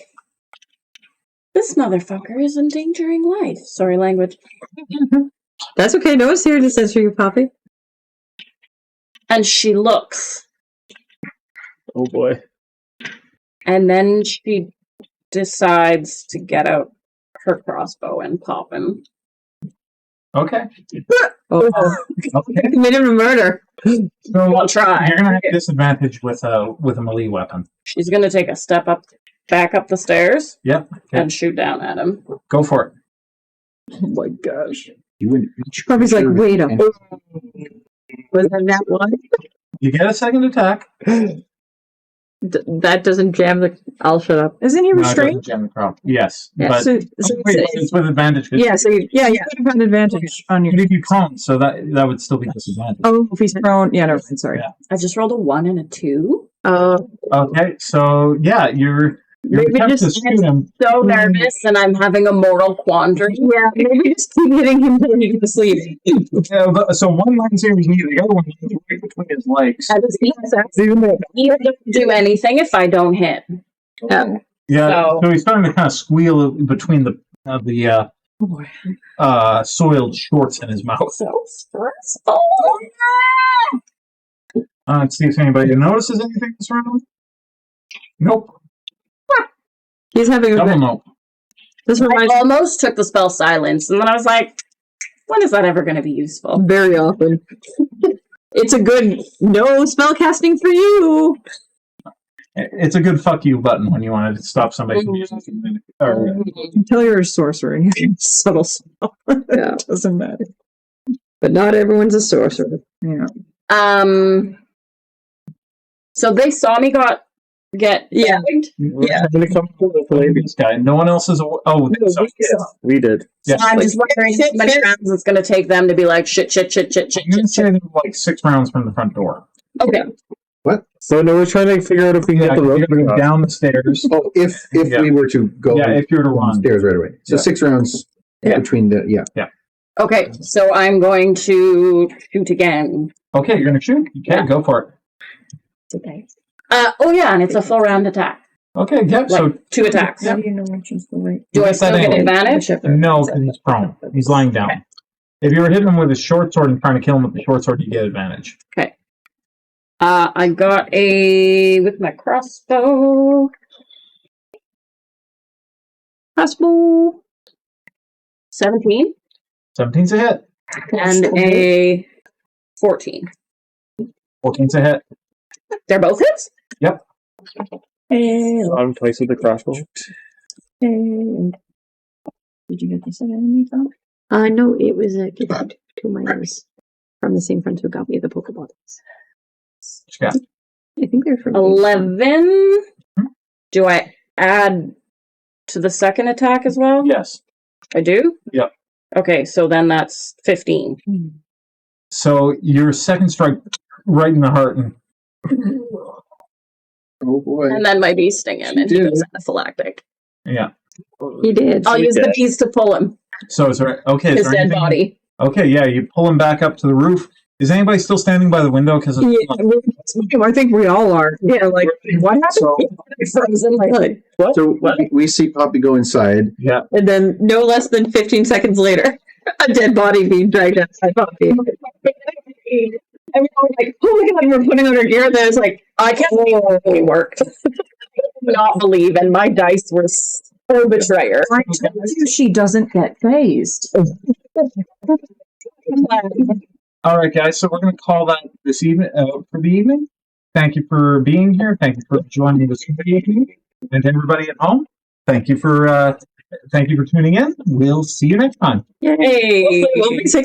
this motherfucker is endangering life. Sorry, language. that's okay. No one's here to censor you, Poppy. And she looks, Oh boy. and then she decides to get out her crossbow and pop him. Okay. Oh, Okay. committed a murder. So I'll try. you're gonna have disadvantage with a melee weapon. She's gonna take a step back up the stairs, Yep. Okay. and shoot down at him. Go for it. Oh my gosh. You wouldn't reach. Poppy's like, wait a And- Was that one? You get a second attack. That doesn't jam the. I'll shut up. Isn't he No, it doesn't restrained? jam the crowd. Yes, Yeah, but so wait, it's with advantage. yeah, so you would have an advantage on your. But if you prone, so that would still be disadvantage. Oh, if he's prone. Yeah, no, sorry. Yeah. I just rolled a 1 and a 2. Okay, so yeah, you're Maybe attempt to just- shoot him. So nervous, and I'm having a moral quandary. Yeah, maybe just keep hitting him until he goes to sleep. So one lands here his knee, the other one lands right between his legs. He doesn't do anything if I don't hit. Yeah, So- so he's starting to kind of squeal between the soiled shorts in his mouth. So stressful. Let's see if anybody notices anything that's wrong. Nope. He's having a Double bit. nope. This I reminds me almost took the spell silence, and then I was like, when is that ever going to be useful? very often. It's a good no spell casting for you. It's a good fuck you button when you want to stop somebody from using something. Or, Until you're a sorcerer and you can subtle spell. Yeah. It doesn't matter. But not everyone's a sorcerer. Yeah. So they saw me get Yeah. gagged. Yeah. I'm gonna come with the lady. this guy. No one else is. We did. Yes. I'm just wondering how many rounds it's going to take them to be like, shit. I'm going to say they're like 6 rounds from the front door. Okay. So no, we're trying to figure out if we hit Yeah, the rope. you're going to go down the stairs. Oh, if Yeah. we were to go Yeah, if you were to run. stairs right away. So Yeah. 6 rounds Yeah. between the Okay, so I'm going to shoot again. Okay, you're going to shoot? Okay, go for it. It's okay. Oh yeah, and it's a full round attack. Okay, yep, so Like 2 attacks. How do you know which is the right? Do I Get still that get angle. advantage? no, because he's prone. He's lying down. If you were hitting him with a short sword and trying to kill him with the short sword, you get advantage. I got with my crossbow. Crossbow. 17 17's a hit. and a 14. 14's a hit. They're both hits? On place with the crossbow. Did you get this at enemy, Tom? No, it was a gift to my niece from the same friend who got me the Pokeballs. Yeah. I think they're from 11. Do I add to the second attack as well? Yes. I do? Yep. Okay, so then that's 15. So your second strike right in the heart. And Oh boy. And then my bee sting him, and he did. goes anaphylactic. yeah. He did. I'll use the bees to pull him, So is there okay? Is his there dead anything? body. Okay, yeah. You pull him back up to the roof. Is anybody still standing by the window? Because I think we all are. Yeah, like, what happened? So, Frozen, like, what? So we see Poppy go inside. yeah. And then no less than 15 seconds later, a dead body being dragged outside Poppy. Everyone was like, oh my god, we're putting on our gear. And then it's like, I can't believe it really worked. I do not believe, and my dice were so betrayer. I told you she doesn't get phased. All right, guys. So we're going to call that this evening for the evening. Thank you for being here. Thank you for joining this evening. And to everybody at home, thank you for Thank you for tuning in. We'll see you next time. Yay! Hopefully we'll be 6